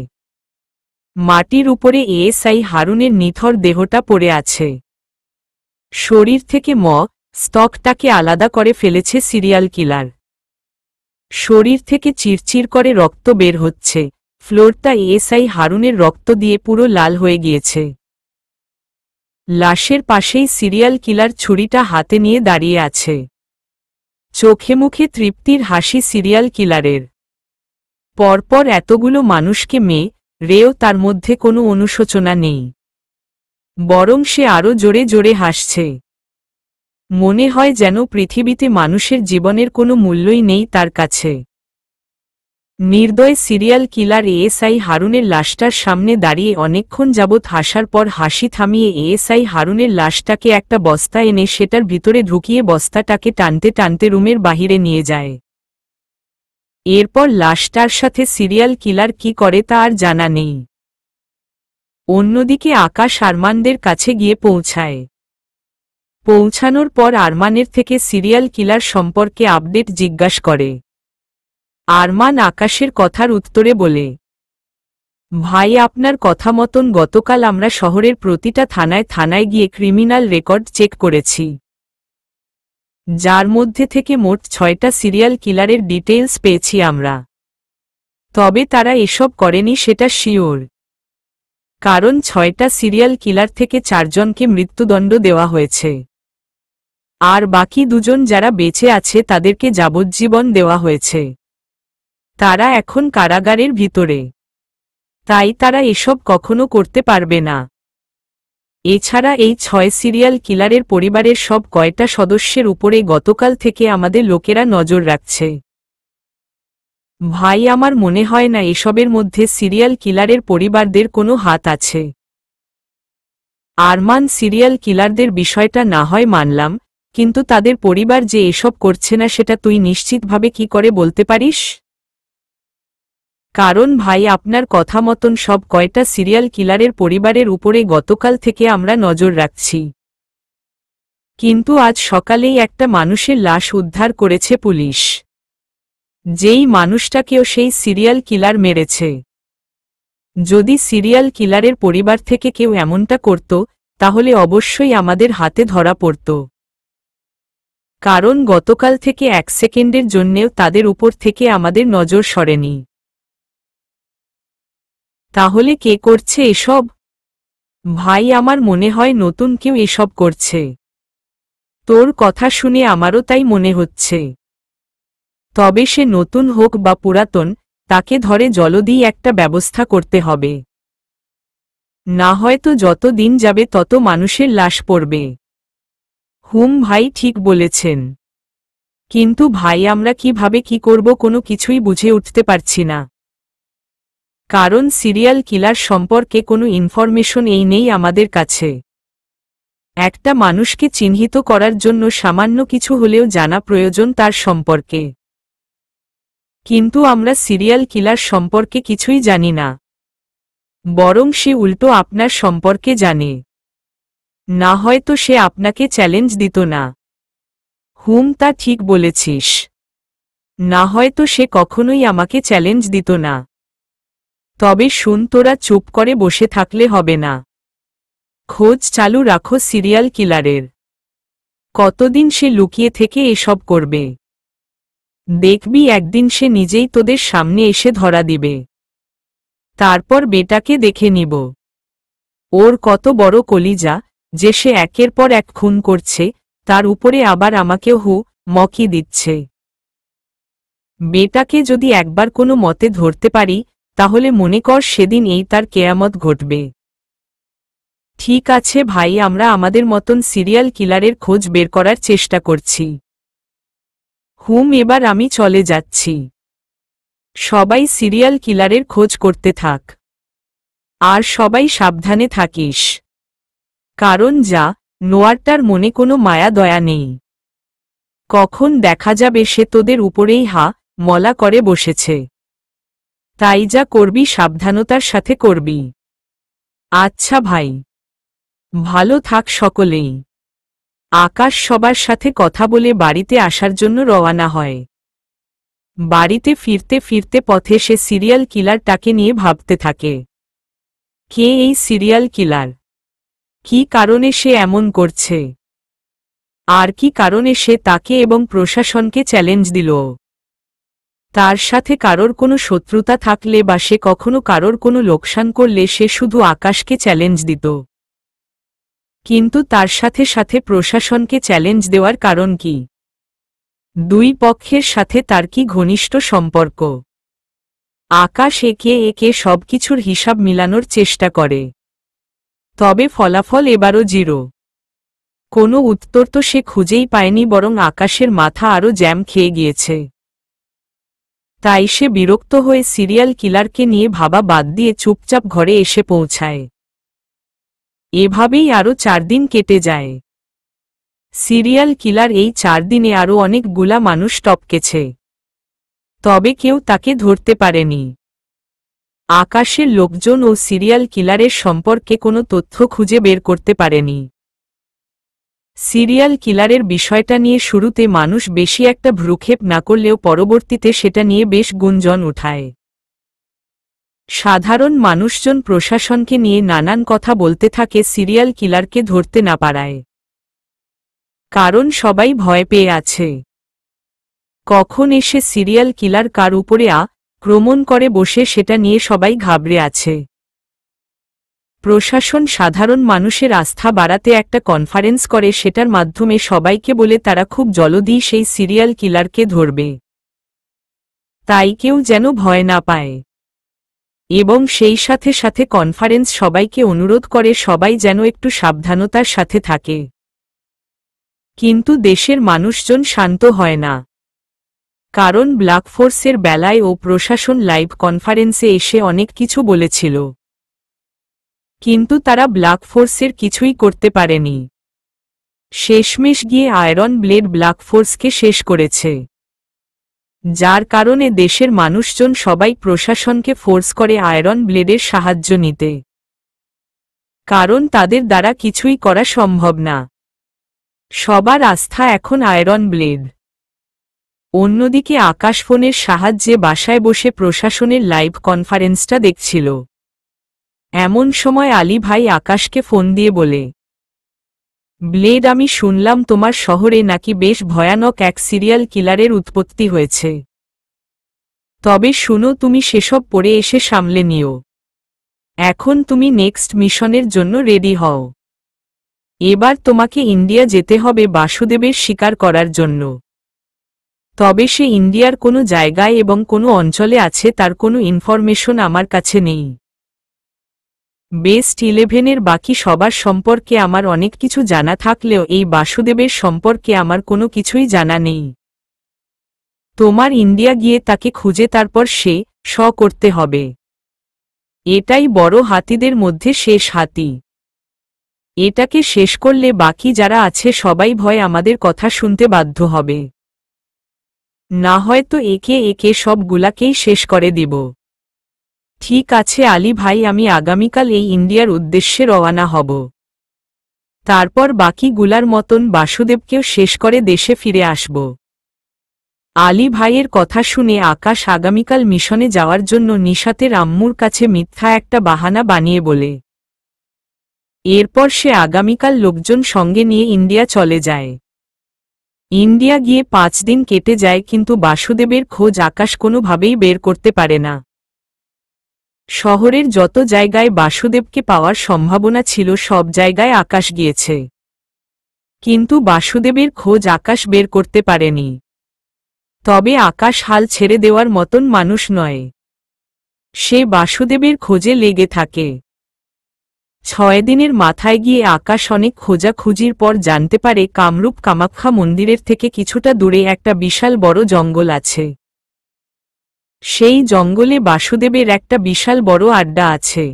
মাটির উপরে এএসআই হারুনের নিথর দেহটা পড়ে আছে। শরীর থেকে স্তকটাকে আলাদা করে ফেলেছে সিরিয়াল কিলার। শরীর থেকে চিরচির করে রক্ত বের হচ্ছে। ফ্লোরটা এএসআই হারুনের রক্ত দিয়ে পুরো লাল হয়ে গিয়েছে। লাশের পাশেই সিরিয়াল কিলার ছুরিটা হাতে নিয়ে দাঁড়িয়ে আছে। চোখে মুখে তৃপ্তির হাসি সিরিয়াল কিলারের। পরপর এতগুলো মানুষকে রেও তার মধ্যে কোনো অনুশোচনা নেই, বরং সে আরও জোরে জোরে হাসছে। মনে হয় যেন পৃথিবীতে মানুষের জীবনের কোনো মূল্যই নেই তার কাছে। নির্দয় সিরিয়াল কিলার এএসআই হারুনের লাশটার সামনে দাঁড়িয়ে অনেকক্ষণ যাবৎ হাসার পর হাসি থামিয়ে এএসআই হারুনের লাশটাকে একটা বস্তা এনে সেটার ভিতরে ঢুকিয়ে বস্তাটাকে টানতে টানতে রুমের বাহিরে নিয়ে যায়। এরপর লাশটার সাথে সিরিয়াল কিলার কি করে তা আর জানা নেই। অন্যদিকে আকাশ আরমানদের কাছে গিয়ে পৌঁছায়। পৌঁছানোর পর আরমানের থেকে সিরিয়াল কিলার সম্পর্কে আপডেট জিজ্ঞাসা করে। আরমান আকাশের কথার উত্তরে বলে, ভাই আপনার কথা মতন গতকাল আমরা শহরের প্রতিটা থানায় গিয়ে ক্রিমিনাল রেকর্ড চেক করেছি, যার মধ্যে থেকে মোট 6টা সিরিয়াল কিলারের ডিটেইলস পেয়েছি আমরা। তবে তারা এসব করেনি সেটা শিওর, কারণ 6টা সিরিয়াল কিলার থেকে 4 জনকে মৃত্যুদণ্ড দেওয়া হয়েছে, আর বাকি 2 জন যারা বেঁচে আছে তাদেরকে যাবজ্জীবন দেওয়া হয়েছে। তারা এখন কারাগারের ভিতরে, তাই তারা এসব কখনো করতে পারবে না। এছাড়া এই 6 সিরিয়াল কিলারের পরিবারের সব কয়টা সদস্যের উপরে গতকাল থেকে আমাদের লোকেরা নজর রাখছে। ভাই আমার মনে হয় না এসবের মধ্যে সিরিয়াল কিলারের পরিবারদের কোনো হাত আছে। আরমান সিরিয়াল কিলারদের বিষয়টা না হয় মানলাম, কিন্তু তাদের পরিবার যে এসব করছে না সেটা তুই নিশ্চিতভাবে কি করে বলতে পারিস? কারণ ভাই আপনার কথা মতন সব কয়টা সিরিয়াল কিলারের পরিবারের উপরে গতকাল থেকে আমরা নজর রাখছি, কিন্তু আজ সকালেই একটা মানুষের লাশ উদ্ধার করেছে পুলিশ, যেই মানুষটাকেও সেই সিরিয়াল কিলার মেরেছে। যদি সিরিয়াল কিলারের পরিবার থেকে কেউ এমনটা করত, তাহলে অবশ্যই আমাদের হাতে ধরা পড়ত, কারণ গতকাল থেকে 1 সেকেন্ডের জন্যেও তাদের উপর থেকে আমাদের নজর সরেনি। তাহলে কে করছে এসব? ভাই আমার মনে হয় নতুন কেউ এসব করছে। তোর কথা শুনে আমারও তাই মনে হচ্ছে। তবে সে নতুন হোক বা পুরাতন, তাকে ধরে জলদি একটা ব্যবস্থা করতে হবে, না হয়তো যত দিন যাবে তত মানুষের লাশ পড়বে। ভাই ঠিক বলেছেন, কিন্তু ভাই আমরা কিভাবে কি করব কোনো কিছুই বুঝে উঠতে পারছি না, কারণ সিরিয়াল কিলার সম্পর্কে কোনো ইনফরমেশন নেই আমাদের কাছে। একটা মানুষকে চিহ্নিত করার জন্য সামান্য কিছু হলেও জানা প্রয়োজন তার সম্পর্কে, কিন্তু আমরা সিরিয়াল কিলার সম্পর্কে কিছুই জানি না, বরং সে উল্টো আপনার সম্পর্কে জানে। না হয়তো সে আপনাকে চ্যালেঞ্জ দিত না। তা ঠিক বলেছিস, না হয়তো সে কখনোই আমাকে চ্যালেঞ্জ দিত না। তবে শুন, তোরা চুপ করে বসে থাকলে হবে না, খোঁজ চালু রাখো সিরিয়াল কিলারের। কতদিন সে লুকিয়ে থেকে এসব করবে? দেখবি একদিন সে নিজেই তোদের সামনে এসে ধরা দিবে, তারপর বেটাকে দেখে নিব। ওর কত বড় কলিজা যে সে একের পর এক খুন করছে, তার উপরে আবার আমাকেও মকি দিচ্ছে। বেটাকে যদি একবার কোনো মতে ধরতে পারি, তাহলে মনে কর সেদিন তার কেয়ামত ঘটবে। ঠিক আছে ভাই, আমরা আমাদের মতন সিরিয়াল কিলারের খোঁজ বের করার চেষ্টা করছি। এবার আমি চলে যাচ্ছি। সবাই সিরিয়াল কিলারের খোঁজ করতে থাক, আর সবাই সাবধানে থাকিস, কারণ নোয়ারটার মনে কোনো মায়া দয়া নেই। কখন দেখা যাবে সে তোদের উপরেই মলা করে বসেছে। তাই যা করবি সাবধানতার সাথে করবি। আচ্ছা ভাই, ভালো থাক সকলেই। আকাশ সবার সাথে কথা বলে বাড়িতে আসার জন্য রওনা হয়। বাড়িতে ফিরতে ফিরতে পথে সে সিরিয়াল কিলারটাকে নিয়ে ভাবতে থাকে। কে এই সিরিয়াল কিলার? কি কারণে সে এমন করছে? আর কি কারণে সে তাকে এবং প্রশাসনকে চ্যালেঞ্জ দিল? তার সাথে কারোর কোনো শত্রুতা থাকলে বা সে কখনো কারোর কোনো লোকসান করলে সে শুধু আকাশকে চ্যালেঞ্জ দিত। কিন্তু তার সাথে সাথে প্রশাসনকে চ্যালেঞ্জ দেওয়ার কারণ কি? দুই পক্ষের সাথে তার কি ঘনিষ্ঠ সম্পর্ক? আকাশ একে একে সবকিছুর হিসাব মিলানোর চেষ্টা করে, তবে ফলাফল এবারও জিরো। কোনো উত্তর তো সে খুঁজেই পায়নি, বরং আকাশের মাথা আরও জ্যাম খেয়ে গিয়েছে। তাই সে বিরক্ত হয়ে সিরিয়াল কিলারকে নিয়ে ভাবা বাদ দিয়ে চুপচাপ ঘরে এসে পৌঁছায়। এভাবেই আরও 4 দিন কেটে যায়। সিরিয়াল কিলার এই 4 দিনে আরও অনেকগুলা মানুষ টপকেছে, তবে কেউ তাকে ধরতে পারেনি। আকাশের লোকজন ও সিরিয়াল কিলারের সম্পর্কে কোনো তথ্য খুঁজে বের করতে পারেনি। সিরিয়াল কিলারের বিষয়টা নিয়ে শুরুতে মানুষ বেশি একটা ভ্রুক্ষেপ না করলেও পরবর্তীতে সেটা নিয়ে বেশ গুঞ্জন উঠায়। সাধারণ মানুষজন প্রশাসনকে নিয়ে নানান কথা বলতে থাকে সিরিয়াল কিলারকে ধরতে না পারায়। কারণ সবাই ভয় পেয়ে আছে, কখন এসে সিরিয়াল কিলার কার উপরে আক্রমণ করে বসে সেটা নিয়ে সবাই ঘাবড়ে আছে। প্রশাসন সাধারণ মানুষের আস্থা বাড়াতে একটা কনফারেন্স করে, সেটার মাধ্যমে সবাইকে বলে তারা খুব জলদি সেই সিরিয়াল কিলারকে ধরবে, তাই কেউ যেন ভয় না পায়। এবং সেই সাথে সাথে কনফারেন্স সবাইকে অনুরোধ করে সবাই যেন একটু সাবধানতার সাথে থাকে। কিন্তু দেশের মানুষজন শান্ত হয় না, কারণ ব্ল্যাক ফোর্সের বেলায় ও প্রশাসন লাইভ কনফারেন্সে এসে অনেক কিছু বলেছিল, কিন্তু তারা ব্ল্যাক ফোর্সের কিছুই করতে পারেনি। শেষমেশ গিয়ে আয়রন ব্লেড ব্ল্যাক ফোর্সকে শেষ করেছে, যার কারণে দেশের মানুষজন সবাই প্রশাসনকে ফোর্স করে আয়রন ব্লেডের সাহায্য নিতে, কারণ তাদের দ্বারা কিছুই করা সম্ভব না। সবার আস্থা এখন আয়রন ব্লেড। অন্যদিকে আকাশ ফোনের সাহায্যে বাসায় বসে প্রশাসনের লাইভ কনফারেন্সটা দেখছিল। এমন সময় আলী ভাই আকাশকে ফোন দিয়ে বলে, ব্লেড, আমি শুনলাম তোমার শহরে নাকি বেশ ভয়ানক এক সিরিয়াল কিলারের উৎপত্তি হয়েছে। তবে শুনো, তুমি সেসব পড়ে এসে সামলে নিও। এখন তুমি নেক্সট মিশনের জন্য রেডি হও। এবার তোমাকে ইন্ডিয়া যেতে হবে বাসুদেবের শিকার করার জন্য। তবে সে ইন্ডিয়ার কোনো জায়গায় এবং কোনো অঞ্চলে আছে তার কোনো ইনফরমেশন আমার কাছে নেই। বেস্ট 11-এর বাকি সবার সম্পর্কে আমার অনেক কিছু জানা থাকলেও এই বাসুদেবের সম্পর্কে আমার কোনো কিছুই জানা নেই। তোমার ইন্ডিয়া গিয়ে তাকে খুঁজে তারপর করতে হবে। এটাই বড় হাতিদের মধ্যে শেষ হাতি। এটাকে শেষ করলে বাকি যারা আছে সবাই ভয় আমাদের কথা শুনতে বাধ্য হবে, না হয়তো একে একে সবগুলাকেই শেষ করে দিব। ঠিক আছে আলী ভাই, আমি আগামীকাল এই ইন্ডিয়ার উদ্দেশ্যে রওনা হব। তারপর বাকিগুলার মতন বাসুদেবকেও শেষ করে দেশে ফিরে আসব। আলী ভাইয়ের কথা শুনে আকাশ আগামীকাল মিশনে যাওয়ার জন্য নিশাতের আম্মুর কাছে মিথ্যা একটা বাহানা বানিয়ে বলে। এরপর সে আগামীকাল লোকজন সঙ্গে নিয়ে ইন্ডিয়া চলে যায়। ইন্ডিয়া গিয়ে 5 দিন কেটে যায়, কিন্তু বাসুদেবের খোঁজ আকাশ কোনোভাবেই বের করতে পারে না। শহরের যত জায়গায় বাসুদেবকে পাওয়ার সম্ভাবনা ছিল সব জায়গায় আকাশ গিয়েছে, কিন্তু বাসুদেবের খোঁজ আকাশ বের করতে পারেনি। তবে আকাশ হাল ছেড়ে দেওয়ার মতন মানুষ নয়, সে বাসুদেবের খোঁজে লেগে থাকে। 6 দিনের মাথায় গিয়ে আকাশ অনেক খোঁজাখুঁজির পর জানতে পারে কামরূপ কামাখ্যা মন্দিরের থেকে কিছুটা দূরে একটা বিশাল বড় জঙ্গল আছে। সেই জঙ্গলে বাসুদেবের একটা বিশাল বড় আড্ডা আছে।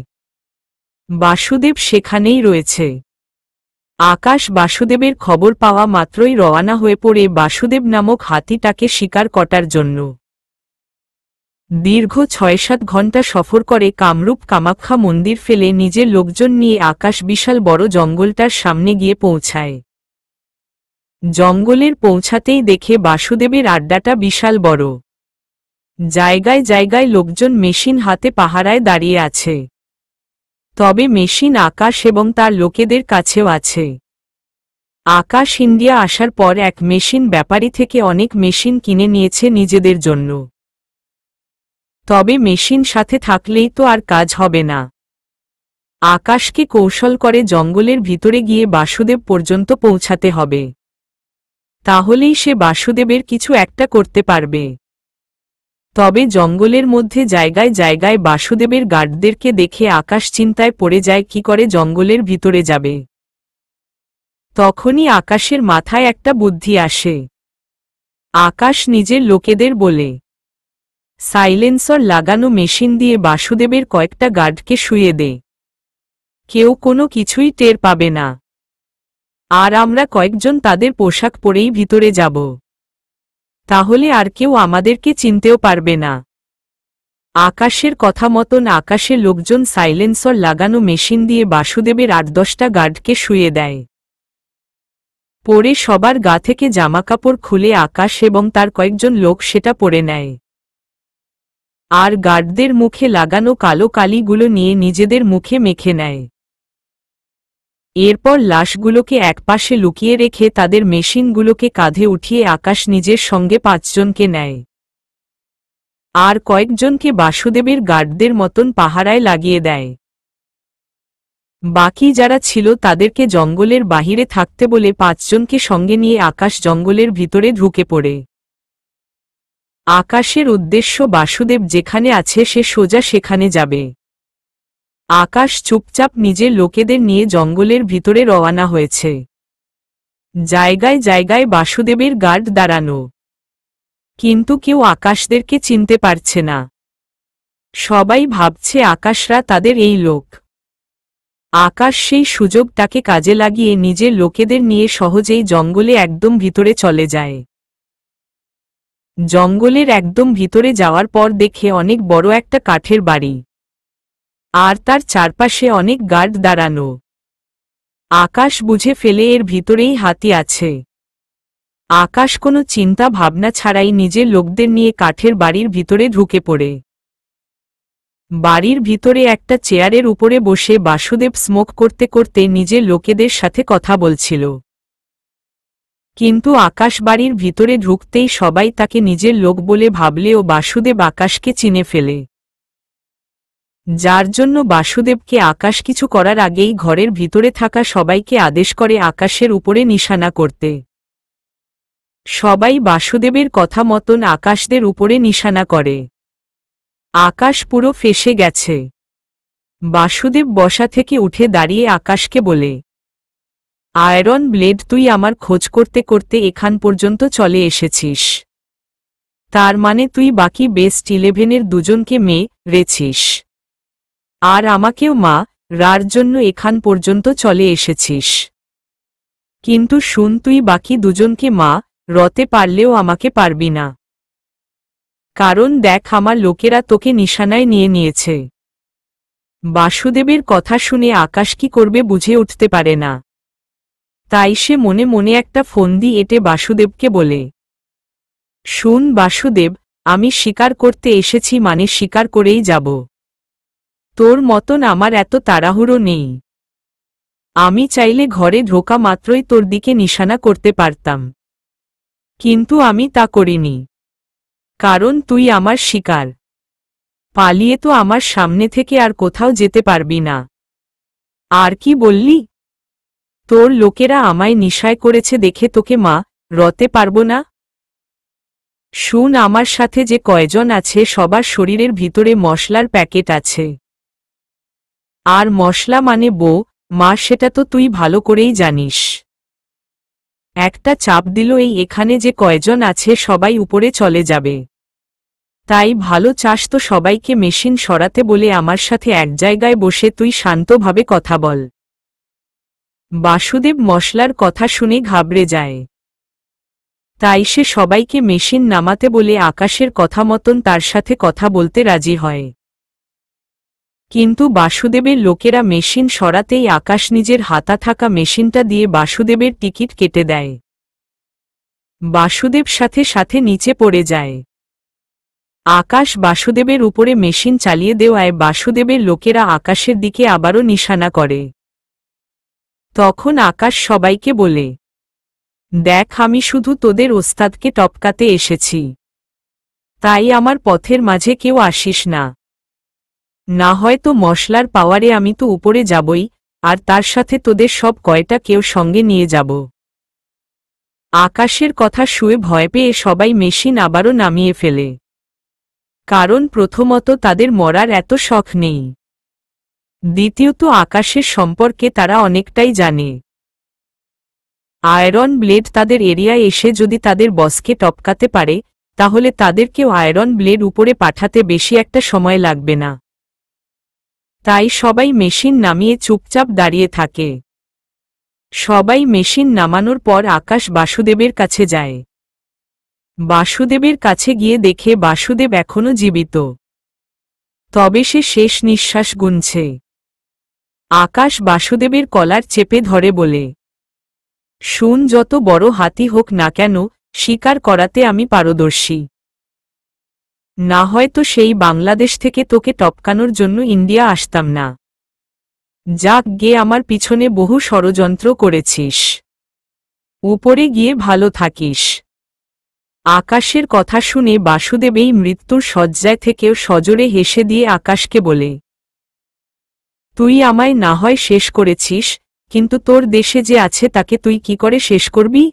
বাসুদেব সেখানেই রয়েছে। আকাশ বাসুদেবের খবর পাওয়া মাত্রই রওনা হয়ে পড়ে বাসুদেব নামক হাতিটাকে শিকার করার জন্য। দীর্ঘ 6-7 ঘন্টা সফর করে কামরূপ কামাখ্যা মন্দির ফেলে নিজের লোকজন নিয়ে আকাশ বিশাল বড় জঙ্গলটার সামনে গিয়ে পৌঁছায়। জঙ্গলের পৌঁছাতেই দেখে বাসুদেবের আড্ডাটা বিশাল বড়। জায়গায় জায়গায় লোকজন মেশিন হাতে পাহারায় দাঁড়িয়ে আছে। তবে মেশিন আকাশ এবং তার লোকেদের কাছেও আছে। আকাশ ইন্ডিয়া আসার পর এক মেশিন ব্যাপারী থেকে অনেক মেশিন কিনে নিয়েছে নিজেদের জন্য। তবে মেশিন সাথে থাকলেই তো আর কাজ হবে না। আকাশকে কৌশল করে জঙ্গলের ভিতরে গিয়ে বাসুদেব পর্যন্ত পৌঁছাতে হবে। তাহলেই সে বাসুদেবের কিছু একটা করতে পারবে। তবে জঙ্গলের মধ্যে জায়গায় জায়গায় বাসুদেবের গার্ডদেরকে দেখে আকাশ চিন্তায় পড়ে যায় কি করে জঙ্গলের ভিতরে যাবে। তখনই আকাশের মাথায় একটা বুদ্ধি আসে। আকাশ নিজের লোকেদের বলে, সাইলেন্সর লাগানো মেশিন দিয়ে বাসুদেবের কয়েকটা গার্ডকে শুইয়ে দে। কেউ কোনো কিছুই টের পাবে না। আর আমরা কয়েকজন তাদের পোশাক পরেই ভিতরে যাব। তাহলে আর কেউ আমাদেরকে চিনতেও পারবে না। আকাশের কথা মতন আকাশের লোকজন সাইলেন্সর লাগানো মেশিন দিয়ে বাসুদেবের ৮-১০টা গার্ডকে শুইয়ে দেয়। পরে সবার গা থেকে জামাকাপড় খুলে আকাশ এবং তার কয়েকজন লোক সেটা পরে নেয়। আর গার্ডদের মুখে লাগানো কালো কালিগুলো নিয়ে নিজেদের মুখে মেখে নেয়। এরপর লাশগুলোকে একপাশে লুকিয়ে রেখে তাদের মেশিনগুলোকে কাঁধে উঠিয়ে আকাশ নিজের সঙ্গে ৫ জনকে নেয়। আর কয়েকজনকে বাসুদেবের গার্ডদের মতন পাহারায় লাগিয়ে দেয়। বাকি যারা ছিল তাদেরকে জঙ্গলের বাহিরে থাকতে বলে ৫ জনকে সঙ্গে নিয়ে আকাশ জঙ্গলের ভিতরে ঢুকে পড়ে। আকাশের উদ্দেশ্য বাসুদেব যেখানে আছে সে সোজা সেখানে যাবে। আকাশ চুপচাপ নিজের লোকেদের নিয়ে জঙ্গলের ভিতরে রওনা হয়েছে। জায়গায় জায়গায় বাসুদেবের গার্ড দাঁড়ানো, কিন্তু কেউ আকাশদেরকে চিনতে পারছে না। সবাই ভাবছে আকাশরা তাদের এই লোক। আকাশ সেই সুযোগটাকে কাজে লাগিয়ে নিজের লোকেদের নিয়ে সহজেই জঙ্গলে একদম ভিতরে চলে যায়। জঙ্গলের একদম ভিতরে যাওয়ার পর দেখে অনেক বড় একটা কাঠের বাড়ি, আর তার চারপাশে অনেক গার্ড দাঁড়ানো। আকাশ বুঝে ফেলে এর ভিতরেই হাতি আছে। আকাশ কোনো চিন্তা ভাবনা ছাড়াই নিজের লোকদের নিয়ে কাঠের বাড়ির ভিতরে ঢুকে পড়ে। বাড়ির ভিতরে একটা চেয়ারের উপরে বসে বাসুদেব স্মোক করতে করতে নিজের লোকেদের সাথে কথা বলছিল। কিন্তু আকাশ বাড়ির ভিতরে ঢুকতেই সবাই তাকে নিজের লোক বলে ভাবলেও বাসুদেব আকাশকে চিনে ফেলে। যার জন্য বাসুদেবকে আকাশ কিছু করার আগেই ঘরের ভিতরে থাকা সবাইকে আদেশ করে আকাশের উপরে নিশানা করতে। সবাই বাসুদেবের কথা মতন আকাশদের উপরে নিশানা করে। আকাশ পুরো ফেঁসে গেছে। বাসুদেব বসা থেকে উঠে দাঁড়িয়ে আকাশকে বলে, আয়রন ব্লেড, তুই আমার খোঁজ করতে করতে এখান পর্যন্ত চলে এসেছিস। তার মানে তুই বাকি বেস্ট 11-এর 2 জনকে মেরেছিস, আর আমাকেও মারার জন্য এখান পর্যন্ত চলে এসেছিস। কিন্তু শুন, তুই বাকি 2 জনকে মারতে পারলেও আমাকে পারবি না। কারণ দেখ, আমার লোকেরা তোকে নিশানায় নিয়ে নিয়েছে। বাসুদেবের কথা শুনে আকাশ কি করবে বুঝে উঠতে পারে না। তাই সে মনে মনে একটা ফন্দি এঁটে বাসুদেবকে বলে, শুন বাসুদেব, আমি শিকার করতে এসেছি মানে শিকার করেই যাব। তোর মতন আমার এত তাড়াহুড়ো নেই। আমি চাইলে ঘরে ঢোকা মাত্রই তোর দিকে নিশানা করতে পারতাম, কিন্তু আমি তা করিনি। কারণ তুই আমার শিকার। পালিয়ে তো আমার সামনে থেকে আর কোথাও যেতে পারবি না। আর কি বললি? তোর লোকেরা আমায় নিশায় করেছে দেখে তোকে মারতে পারবো না? শুন, আমার সাথে যে কয়জন আছে সবার শরীরের ভিতরে মশলার প্যাকেট আছে। আর মশলা মানে মা, সেটা তো তুই ভালো করেই জানিস। একটা চাপ দিল এই এখানে যে কয়জন আছে সবাই উপরে চলে যাবে। তাই ভালো চাস তো সবাইকে মেশিন সরাতে বলে আমার সাথে এক জায়গায় বসে তুই শান্তভাবে কথা বল। বাসুদেব মশলার কথা শুনে ঘাবড়ে যায়। তাই সে সবাইকে মেশিন নামাতে বলে আকাশের কথা মতন তার সাথে কথা বলতে রাজি হয়। কিন্তু বাসুদেবের লোকেরা মেশিন সরাতেই আকাশ নিজের হাতা থাকা মেশিনটা দিয়ে বাসুদেবের টিকিট কেটে দেয়। বাসুদেব সাথে সাথে নিচে পড়ে যায়। আকাশ বাসুদেবের উপরে মেশিন চালিয়ে দেওয়ায় বাসুদেবের লোকেরা আকাশের দিকে আবারও নিশানা করে। তখন আকাশ সবাইকে বলে, দেখ, আমি শুধু তোদের ওস্তাদকে টপকাতে এসেছি, তাই আমার পথের মাঝে কেউ আসিস না, না হয়তো মশলার পাওয়ারে আমি তো উপরে যাবই, আর তার সাথে তোদের সব কয়টা কেউ সঙ্গে নিয়ে যাব। আকাশের কথা শুয়ে ভয় পেয়ে সবাই মেশিন আবারও নামিয়ে ফেলে, কারণ প্রথমত তাদের মরার এত শখ নেই, দ্বিতীয়ত আকাশের সম্পর্কে তারা অনেকটাই জানে। আয়রন ব্লেড তাদের এরিয়ায় এসে যদি তাদের বসকে টপকাতে পারে, তাহলে তাদেরকেও আয়রন ব্লেড উপরে পাঠাতে বেশি একটা সময় লাগবে না। তাই সবাই মেশিন নামিয়ে চুপচাপ দাঁড়িয়ে থাকে। সবাই মেশিন নামানোর পর আকাশ বাসুদেবের কাছে যায়। বাসুদেবের কাছে গিয়ে দেখে বাসুদেব এখনো জীবিত, তবে সে শেষ নিঃশ্বাস গুনছে। আকাশ বাসুদেবের কলার চেপে ধরে বলে, শুন, যত বড় হাতি হোক না কেন, শিকার করাতে আমি পারদর্শী, না হয়তো সেই বাংলাদেশ থেকে তোকে টপকানোর জন্য ইন্ডিয়া আসতাম না। যাক গে, আমার পিছনে বহু ষড়যন্ত্র করেছিস, উপরে গিয়ে ভালো থাকিস। আকাশের কথা শুনে বাসুদেব এই মৃত্যুর শয্যায় থেকেও সজোরে হেসে দিয়ে আকাশকে বলে, তুই আমায় না হয় শেষ করেছিস, কিন্তু তোর দেশে যে আছে তাকে তুই কি করে শেষ করবি?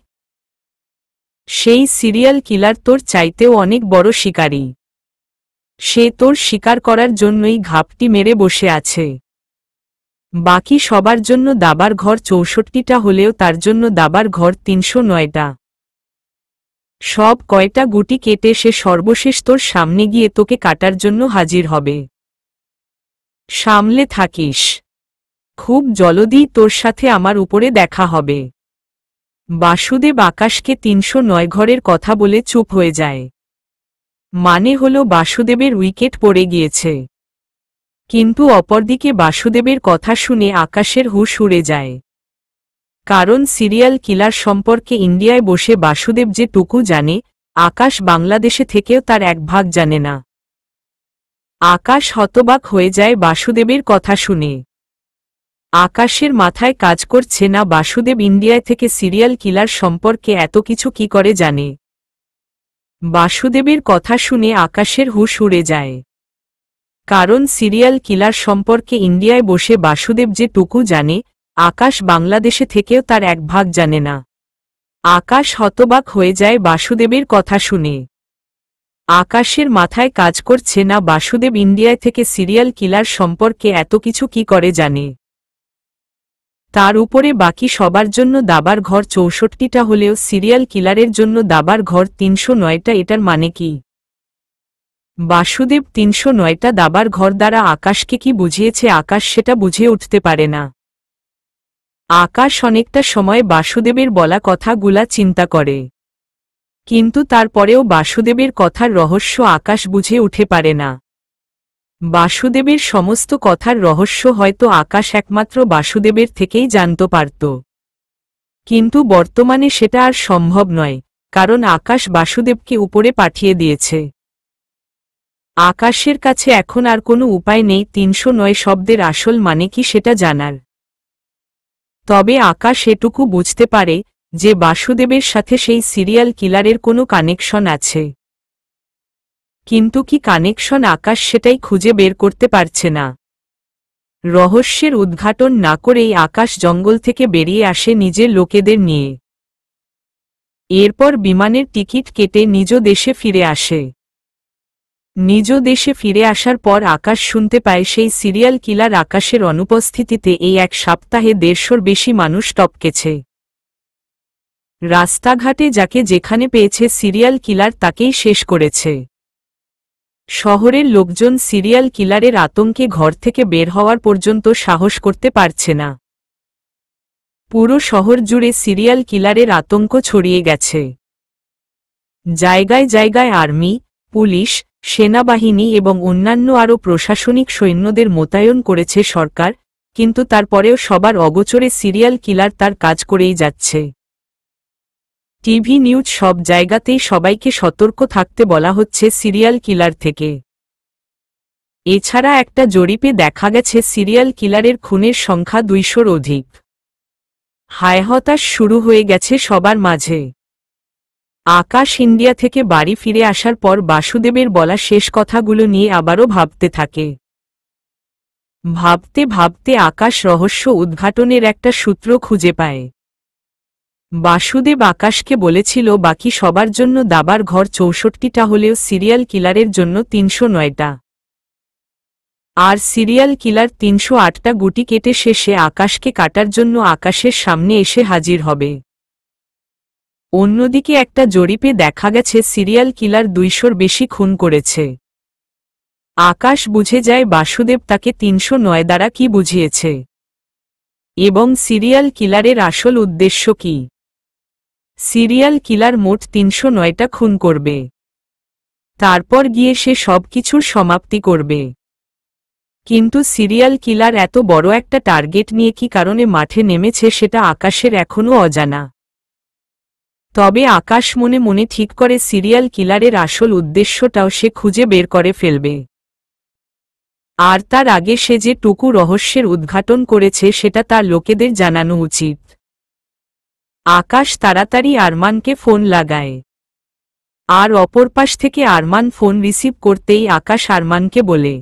সেই সিরিয়াল কিলার তোর চাইতেও অনেক বড় শিকারী, সে তোর শিকার করার জন্যই ঘাপটি মেরে বসে আছে। বাকি সবার জন্য দাবার ঘর ৬৪টা হলেও তার জন্য দাবার ঘর ৩০৯টা। সব কয়টা গুটি কেটে সে সর্বশেষ তোর সামনে গিয়ে তোকে কাটার জন্য হাজির হবে। সামলে থাকিস, খুব জলদি তোর সাথে আমার উপরে দেখা হবে। বাসুদেব আকাশকে ৩০৯ ঘরের কথা বলে চুপ হয়ে যায়। মানে হল বাসুদেবের উইকেট পড়ে গিয়েছে। কিন্তু অপরদিকে বাসুদেবের কথা শুনে আকাশের হুঁশ উড়ে যায়, কারণ সিরিয়াল কিলার সম্পর্কে ইন্ডিয়ায় বসে বাসুদেব যে টুকু জানে, আকাশ বাংলাদেশে থেকেও তার এক ভাগ জানে না। আকাশ হতবাক হয়ে যায় বাসুদেবের কথা শুনে। আকাশের মাথায় কাজ করছে না বাসুদেব ইন্ডিয়ায় থেকে সিরিয়াল কিলার সম্পর্কে এত কিছু কি করে জানে। বাসুদেবের কথা শুনে আকাশের হুঁশ উড়ে যায়, কারণ সিরিয়াল কিলার সম্পর্কে ইন্ডিয়ায় বসে বাসুদেব যে টুকু জানে, আকাশ বাংলাদেশে থেকেও তার এক ভাগ জানে না। আকাশ হতবাক হয়ে যায় বাসুদেবের কথা শুনে। আকাশের মাথায় কাজ করছে না বাসুদেব ইন্ডিয়ায় থেকে সিরিয়াল কিলার সম্পর্কে এত কিছু কি করে জানে। তার উপরে বাকি সবার জন্য দাবার ঘর ৬৪টা হলেও সিরিয়াল কিলারের জন্য দাবার ঘর ৩০৯টা। এটার মানে কি? বাসুদেব ৩০৯টা দাবার ঘর দ্বারা আকাশকে কি বুঝিয়েছে আকাশ সেটা বুঝে উঠতে পারে না। আকাশ অনেকটা সময় বাসুদেবের বলা কথাগুলা চিন্তা করে, কিন্তু তারপরেও বাসুদেবের কথার রহস্য আকাশ বুঝে উঠে পারে না। বাসুদেবের সমস্ত কথার রহস্য হয়তো আকাশ একমাত্র বাসুদেবের থেকেই জানতে পারত, কিন্তু বর্তমানে সেটা আর সম্ভব নয়, কারণ আকাশ বাসুদেবকে উপরে পাঠিয়ে দিয়েছে। আকাশের কাছে এখন আর কোনো উপায় নেই ৩০৯ শব্দের আসল মানে কি সেটা জানার। তবে আকাশ এটুকু বুঝতে পারে যে বাসুদেবের সাথে সেই সিরিয়াল কিলারের কোনো কানেকশন আছে, কিন্তু কি কানেকশন আকাশ সেটাই খুঁজে বের করতে পারছে না। রহস্যের উদ্ঘাটন না করেই আকাশ জঙ্গল থেকে বেরিয়ে আসে নিজের লোকেদের নিয়ে। এরপর বিমানের টিকিট কেটে নিজ দেশে ফিরে আসে। নিজ দেশে ফিরে আসার পর আকাশ শুনতে পায় সেই সিরিয়াল কিলার আকাশের অনুপস্থিতিতে এই এক সপ্তাহে ১৫০র বেশি মানুষ টপকেছে। রাস্তাঘাটে যাকে যেখানে পেয়েছে সিরিয়াল কিলার তাকেই শেষ করেছে। শহরের লোকজন সিরিয়াল কিলারের আতঙ্কে ঘর থেকে বের হওয়ার পর্যন্ত সাহস করতে পারছে না। পুরো শহর জুড়ে সিরিয়াল কিলারের আতঙ্ক ছড়িয়ে গেছে। জায়গায় জায়গায় আর্মি, পুলিশ, সেনাবাহিনী এবং অন্যান্য আরও প্রশাসনিক সৈন্যদের মোতায়েন করেছে সরকার, কিন্তু তারপরেও সবার অগোচরে সিরিয়াল কিলার তার কাজ করেই যাচ্ছে। টিভি নিউজ সব জায়গাতেই সবাইকে সতর্ক থাকতে বলা হচ্ছে সিরিয়াল কিলার থেকে। এছাড়া একটা জরিপে দেখা গেছে সিরিয়াল কিলারের খুনের সংখ্যা 200-র অধিক। হায় হতাশ শুরু হয়ে গেছে সবার মাঝে। আকাশ ইন্ডিয়া থেকে বাড়ি ফিরে আসার পর বাসুদেবের বলা শেষ কথাগুলো নিয়ে আবারও ভাবতে থাকে। ভাবতে ভাবতে আকাশ রহস্য উদ্ঘাটনের একটা সূত্র খুঁজে পায়। বাসুদেব আকাশকে বলেছিল বাকি সবার জন্য দাবার ঘর 64টা হলেও সিরিয়াল কিলারের জন্য 309টা। আর সিরিয়াল কিলার 308টা গুটি কেটে শেষে আকাশকে কাটার জন্য আকাশের সামনে এসে হাজির হবে। অন্যদিকে একটা জরিপে দেখা গেছে সিরিয়াল কিলার 200-র বেশি খুন করেছে। আকাশ বুঝে যায় বাসুদেব তাকে 309 দ্বারা কি বুঝিয়েছে এবং সিরিয়াল কিলারের আসল উদ্দেশ্য কি। সিরিয়াল কিলার মোট 309টা খুন করবে, তারপর গিয়ে সে সবকিছুর সমাপ্তি করবে। কিন্তু সিরিয়াল কিলার এত বড় একটা টার্গেট নিয়ে কি কারণে মাঠে নেমেছে সেটা আকাশের এখনও অজানা। তবে আকাশ মনে মনে ঠিক করে সিরিয়াল কিলারের আসল উদ্দেশ্যটাও সে খুঁজে বের করে ফেলবে। আর তার আগে সে যে টুকু রহস্যের উদ্ঘাটন করেছে সেটা তার লোকেদের জানানো উচিত। আকাশ তাড়াতাড়ি আরমানকে ফোন লাগায়। আর অপর পাশ থেকে আরমান ফোন রিসিভ করতেই আকাশ আরমানকে বলে,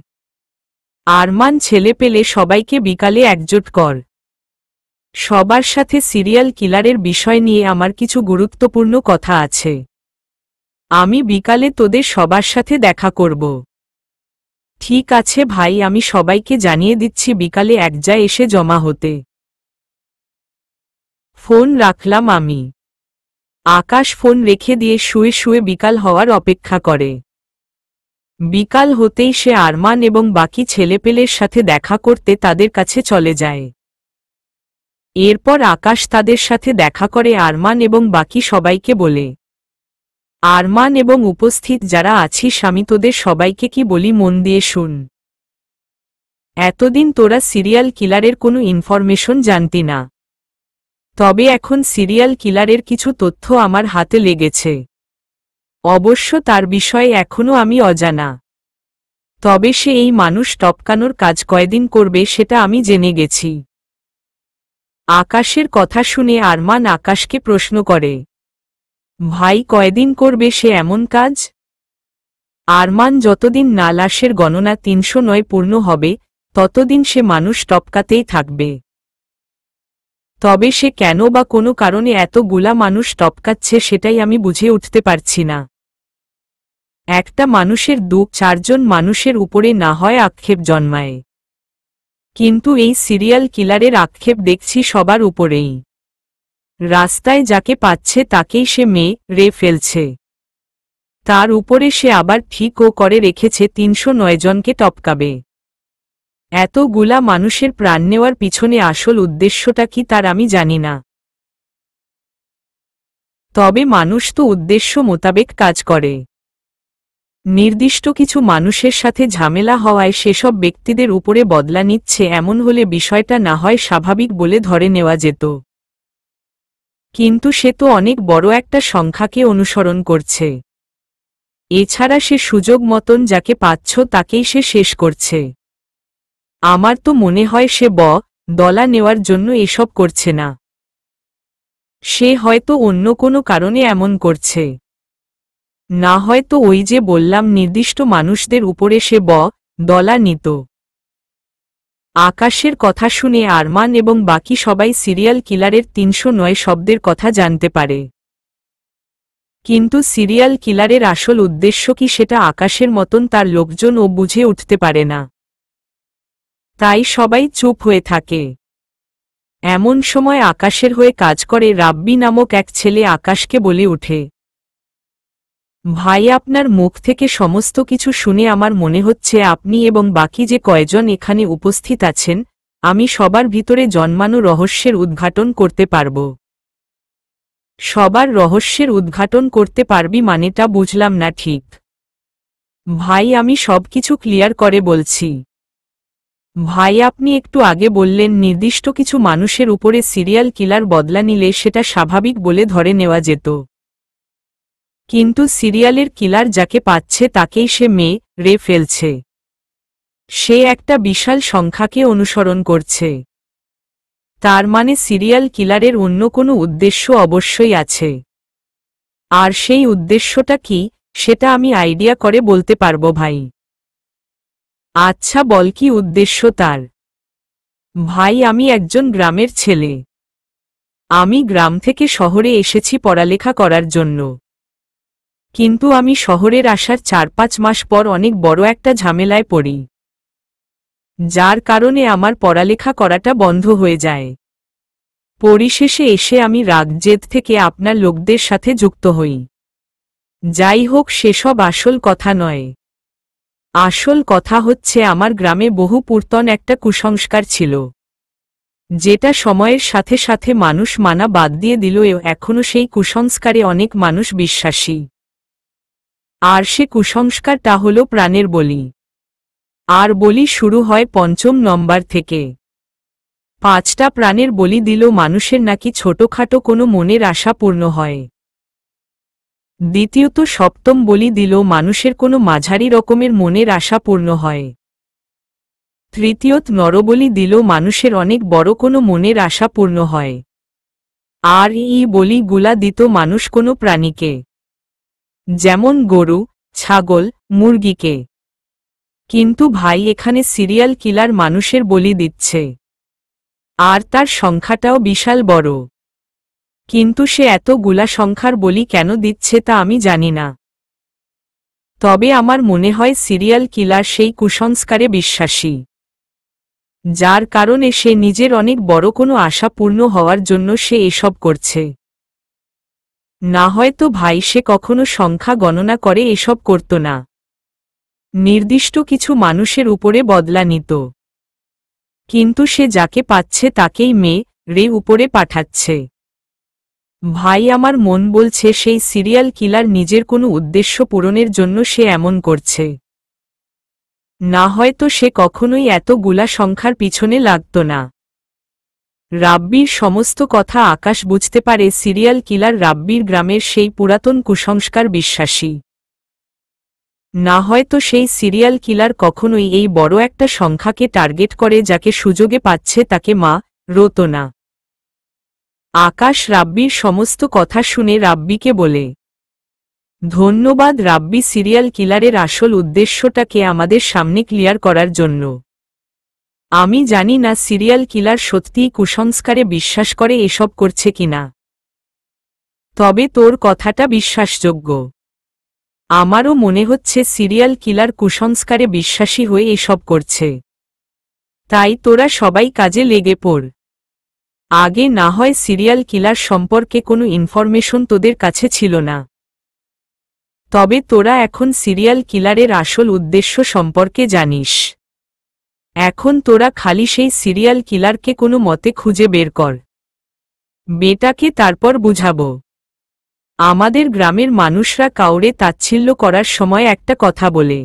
আরমান ছেলে পেলে সবাইকে বিকালে একজোট কর। সবার সাথে সিরিয়াল কিলারের বিষয় নিয়ে আমার কিছু গুরুত্বপূর্ণ কথা আছে। আমি বিকালে তোদের সবার সাথে দেখা করব। ঠিক আছে ভাই, আমি সবাইকে জানিয়ে দিচ্ছি বিকালে একজায় এসে জমা হতে। ফোন রাখলাম আমি। আকাশ ফোন রেখে দিয়ে শুয়ে শুয়ে বিকাল হওয়ার অপেক্ষা করে। বিকাল হতেই সে আরমান এবং বাকি ছেলেপেলের সাথে দেখা করতে তাদের কাছে চলে যায়। এরপর আকাশ তাদের সাথে দেখা করে আরমান এবং বাকি সবাইকে বলে, আরমান এবং উপস্থিত যারা আছিস আমি তোদের সবাইকে কি বলি মন দিয়ে শুন। এতদিন তোরা সিরিয়াল কিলারের কোনো ইনফরমেশন জানতি না, তবে এখন সিরিয়াল কিলারের কিছু তথ্য আমার হাতে লেগেছে। অবশ্য তার বিষয়ে এখনও আমি অজানা, তবে সে এই মানুষ টপকানোর কাজ কয়দিন করবে সেটা আমি জেনে গেছি। আকাশের কথা শুনে আরমান আকাশকে প্রশ্ন করে, ভাই কয়দিন করবে সে এমন কাজ? আরমান যতদিন না লাশের গণনা 309 পূর্ণ হবে ততদিন সে মানুষ টপকাতেই থাকবে। তবে সে কেন বা কোনো কারণে এতগুলা মানুষ টপকাচ্ছে সেটাই আমি বুঝে উঠতে পারছি না। একটা মানুষের 2-4 জন মানুষের উপরে না হয় আক্ষেপ জন্মায়, কিন্তু এই সিরিয়াল কিলারের আক্ষেপ দেখছি সবার উপরেই। রাস্তায় যাকে পাচ্ছে তাকেই সে মেরে ফেলছে। তার উপরে সে আবার ঠিকও করে রেখেছে 309 জনকে টপকাবে। এতগুলা মানুষের প্রাণ নেওয়ার পিছনে আসল উদ্দেশ্যটা কি তার আমি জানি না। তবে মানুষ তো উদ্দেশ্য মোতাবেক কাজ করে। নির্দিষ্ট কিছু মানুষের সাথে ঝামেলা হওয়ায় সেসব ব্যক্তিদের উপরে বদলা নিচ্ছে, এমন হলে বিষয়টা না হয় স্বাভাবিক বলে ধরে নেওয়া যেত। কিন্তু সে তো অনেক বড় একটা সংখ্যাকে অনুসরণ করছে। এছাড়া সে সুযোগ মতন যাকে পাচ্ছ তাকেই সে শেষ করছে। আমার তো মনে হয় সে দলা নেওয়ার জন্য এসব করছে না। সে হয়তো অন্য কোনো কারণে এমন করছে, না হয়তো ওই যে বললাম নির্দিষ্ট মানুষদের উপরে সে দলা নিত। আকাশের কথা শুনে আরমান এবং বাকি সবাই সিরিয়াল কিলারের 309 শব্দের কথা জানতে পারে। কিন্তু সিরিয়াল কিলারের আসল উদ্দেশ্য কি সেটা আকাশের মতন তার লোকজনও বুঝে উঠতে পারে না। তাই সবাই চুপ হয়ে থাকে। এমন সময় আকাশের হয়ে কাজ করে রাব্বি নামক এক ছেলে আকাশকে বলে ওঠে, ভাই আপনার মুখ থেকে সমস্ত কিছু শুনে আমার মনে হচ্ছে আপনি এবং বাকি যে কয়জন এখানে উপস্থিত আছেন আমি সবার ভিতরে জন্মানো রহস্যের উদ্ঘাটন করতে পারব। সবার রহস্যের উদ্ঘাটন করতে পারবি মানেটা বুঝলাম না ঠিক। ভাই আমি সবকিছু ক্লিয়ার করে বলছি। ভাই আপনি একটু আগে বললেন নির্দিষ্ট কিছু মানুষের উপরে সিরিয়াল কিলার বদলা নিলে সেটা স্বাভাবিক বলে ধরে নেওয়া যেত। কিন্তু সিরিয়ালের কিলার যাকে পাচ্ছে তাকেই সে মেরে ফেলছে। সে একটা বিশাল সংখ্যাকে অনুসরণ করছে। তার মানে সিরিয়াল কিলারের অন্য কোনো উদ্দেশ্য অবশ্যই আছে। আর সেই উদ্দেশ্যটা কি সেটা আমি আইডিয়া করে বলতে পারবো ভাই। আচ্ছা বল কি উদ্দেশ্য তার? ভাই আমি একজন গ্রামের ছেলে। আমি গ্রাম থেকে শহরে এসেছি পড়ালেখা করার জন্য। কিন্তু আমি শহরের আসার 4-5 মাস পর অনেক বড় একটা ঝামেলায় পড়ি, যার কারণে আমার পড়ালেখা করাটা বন্ধ হয়ে যায়। পরিশেষে এসে আমি রাগ জেদ থেকে আপনার লোকদের সাথে যুক্ত হই। যাই হোক সেসব আসল কথা নয়। আসল কথা হচ্ছে আমার গ্রামে বহু পুরাতন একটা কুসংস্কার ছিল, যেটা সময়ের সাথে সাথে মানুষ মানা বাদ দিয়ে দিল। এখনো সেই কুসংস্কারে অনেক মানুষ বিশ্বাসী। আর সে কুসংস্কারটা হল প্রাণের বলি। আর বলি শুরু হয় ৫ম নম্বর থেকে। 5টা প্রাণের বলি দিল মানুষের নাকি ছোটখাটো কোনো মনের আশা পূর্ণ হয়। দ্বিতীয়ত 7ম বলি দিল মানুষের কোনো মাঝারি রকমের মনের আশা পূর্ণ হয়। তৃতীয়ত নরবলি দিল মানুষের অনেক বড় কোনো মনের আশা পূর্ণ হয়। আর এই বলিগুলা দিত মানুষ কোনো প্রাণীকে, যেমন গরু, ছাগল, মুরগিকে। কিন্তু ভাই এখানে সিরিয়াল কিলার মানুষের বলি দিচ্ছে, আর তার সংখ্যাটাও বিশাল বড়। কিন্তু সে এতগুলা সংখ্যার বলি কেন দিচ্ছে তা আমি জানি না। তবে আমার মনে হয় সিরিয়াল কিলার সেই কুসংস্কারে বিশ্বাসী, যার কারণে সে নিজের অনেক বড় কোনো আশা পূর্ণ হওয়ার জন্য সে এসব করছে। না হয়তো ভাই সে কখনো সংখ্যা গণনা করে এসব করত না। নির্দিষ্ট কিছু মানুষের উপরে বদলা নিত, কিন্তু সে যাকে পাচ্ছে তাকেই মেরে উপরে পাঠাচ্ছে। ভাই আমার মন বলছে সেই সিরিয়াল কিলার নিজের কোনো উদ্দেশ্য পূরণের জন্য সে এমন করছে। না হয়তো সে কখনোই এতগুলা সংখ্যার পিছনে লাগত না। রাব্বির সমস্ত কথা আকাশ বুঝতে পারে সিরিয়াল কিলার রাব্বির গ্রামের সেই পুরাতন কুসংস্কার বিশ্বাসী। না হয়তো সেই সিরিয়াল কিলার কখনোই এই বড় একটা সংখ্যাকে টার্গেট করে যাকে সুযোগে পাচ্ছে তাকে মারত না। আকাশ রাব্বির সমস্ত কথা শুনে রাব্বিকে বলে, ধন্যবাদ রাব্বি সিরিয়াল কিলারের আসল উদ্দেশ্যটাকে আমাদের সামনে ক্লিয়ার করার জন্য। আমি জানি না সিরিয়াল কিলার সত্যিই কুসংস্কারে বিশ্বাস করে এসব করছে কিনা, তবে তোর কথাটা বিশ্বাসযোগ্য। আমারও মনে হচ্ছে সিরিয়াল কিলার কুসংস্কারে বিশ্বাসী হয়ে এসব করছে। তাই তোরা সবাই কাজে লেগে পড়। আগে না হয় সিরিয়াল কিলার সম্পর্কে কোনো ইনফরমেশন তোদের কাছে ছিল না, তবে তোরা এখন সিরিয়াল কিলারের আসল উদ্দেশ্য সম্পর্কে জানিস। এখন তোরা খালি সেই সিরিয়াল কিলারকে কোনো মতে খুঁজে বের কর, বেটাকে তারপর বুঝাবো। আমাদের গ্রামের মানুষরা কাউরে তাচ্ছিল্য করার সময় একটা কথা বলে,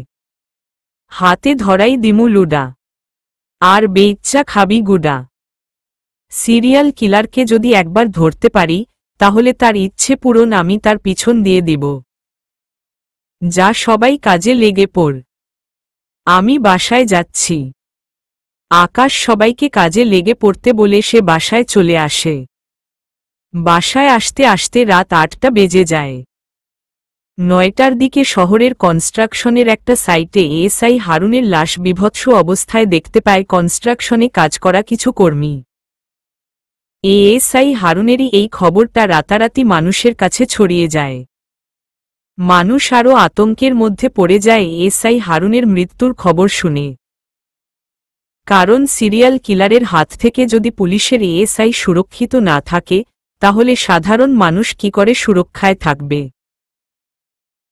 হাতে ধরাই দিমু লুডা, আর বেইচ্চা খাবি গুডা। সিরিয়াল কিলারকে যদি একবার ধরতে পারি তাহলে তার ইচ্ছে পূরণ আমি তার পিছন দিয়ে দিব। যা সবাই কাজে লেগে পড়, আমি বাসায় যাচ্ছি। আকাশ সবাইকে কাজে লেগে পড়তে বলে সে বাসায় চলে আসে। বাসায় আসতে আসতে রাত 8টা বেজে যায়। 9টার দিকে শহরের কনস্ট্রাকশনের একটা সাইটে এএসআই হারুনের লাশ বিভৎস অবস্থায় দেখতে পায় কনস্ট্রাকশনে কাজ করা কিছু কর্মী। এএসআই হারুনেরই এই খবরটা রাতারাতি মানুষের কাছে ছড়িয়ে যায়। মানুষ আরও আতঙ্কের মধ্যে পড়ে যায় এএসআই হারুনের মৃত্যুর খবর শুনে। কারণ সিরিয়াল কিলারের হাত থেকে যদি পুলিশের এএসআই সুরক্ষিত না থাকে তাহলে সাধারণ মানুষ কি করে সুরক্ষায় থাকবে?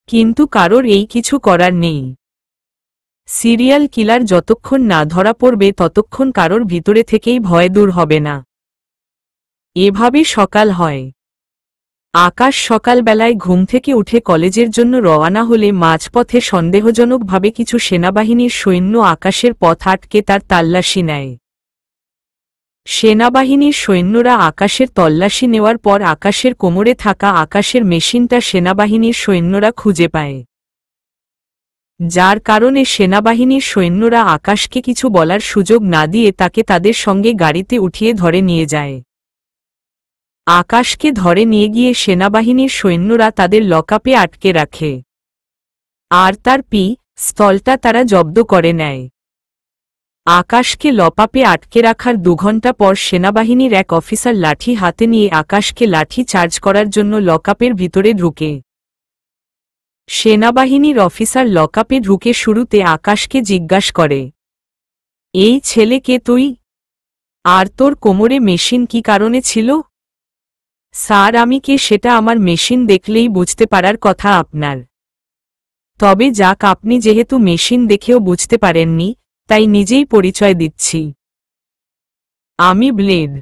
কিন্তু কারোর এই কিছু করার নেই। সিরিয়াল কিলার যতক্ষণ না ধরা পড়বে ততক্ষণ কারোর ভিতরে থেকেই ভয় দূর হবে না। এভাবে সকাল হয়। আকাশ সকালবেলায় ঘুম থেকে উঠে কলেজের জন্য রওনা হলে মাঝপথে সন্দেহজনকভাবে কিছু সেনাবাহিনীর সৈন্য আকাশের পথ আটকে তার তাল্লাশি নেয়। সেনাবাহিনীর সৈন্যরা আকাশের তল্লাশি নেওয়ার পর আকাশের কোমরে থাকা আকাশের মেশিনটা সেনাবাহিনীর সৈন্যরা খুঁজে পায়, যার কারণে সেনাবাহিনীর সৈন্যরা আকাশকে কিছু বলার সুযোগ না দিয়ে তাকে তাদের সঙ্গে গাড়িতে উঠিয়ে ধরে নিয়ে যায়। আকাশকে ধরে নিয়ে গিয়ে সেনাবাহিনীর সৈন্যরা তাদের লকআপে আটকে রাখে, আর তার পিস্তলটা তারা জব্দ করে নেয়। আকাশকে লকআপে আটকে রাখার 2 ঘণ্টা পর সেনাবাহিনীর এক অফিসার লাঠি হাতে নিয়ে আকাশকে লাঠি চার্জ করার জন্য লকআপের ভিতরে ঢুকে। সেনাবাহিনীর অফিসার লকআপে ঢুকে শুরুতে আকাশকে জিজ্ঞাসা করে, এই ছেলে কে তুই, আর তোর কোমরে মেশিন কি কারণে ছিল? স্যার, আমি কে সেটা আমার মেশিন দেখলেই বুঝতে পারার কথা আপনার। তবে যাক, আপনি যেহেতু মেশিন দেখেও বুঝতে পারেননি, তাই নিজেই পরিচয় দিচ্ছি। আমি ব্লেড।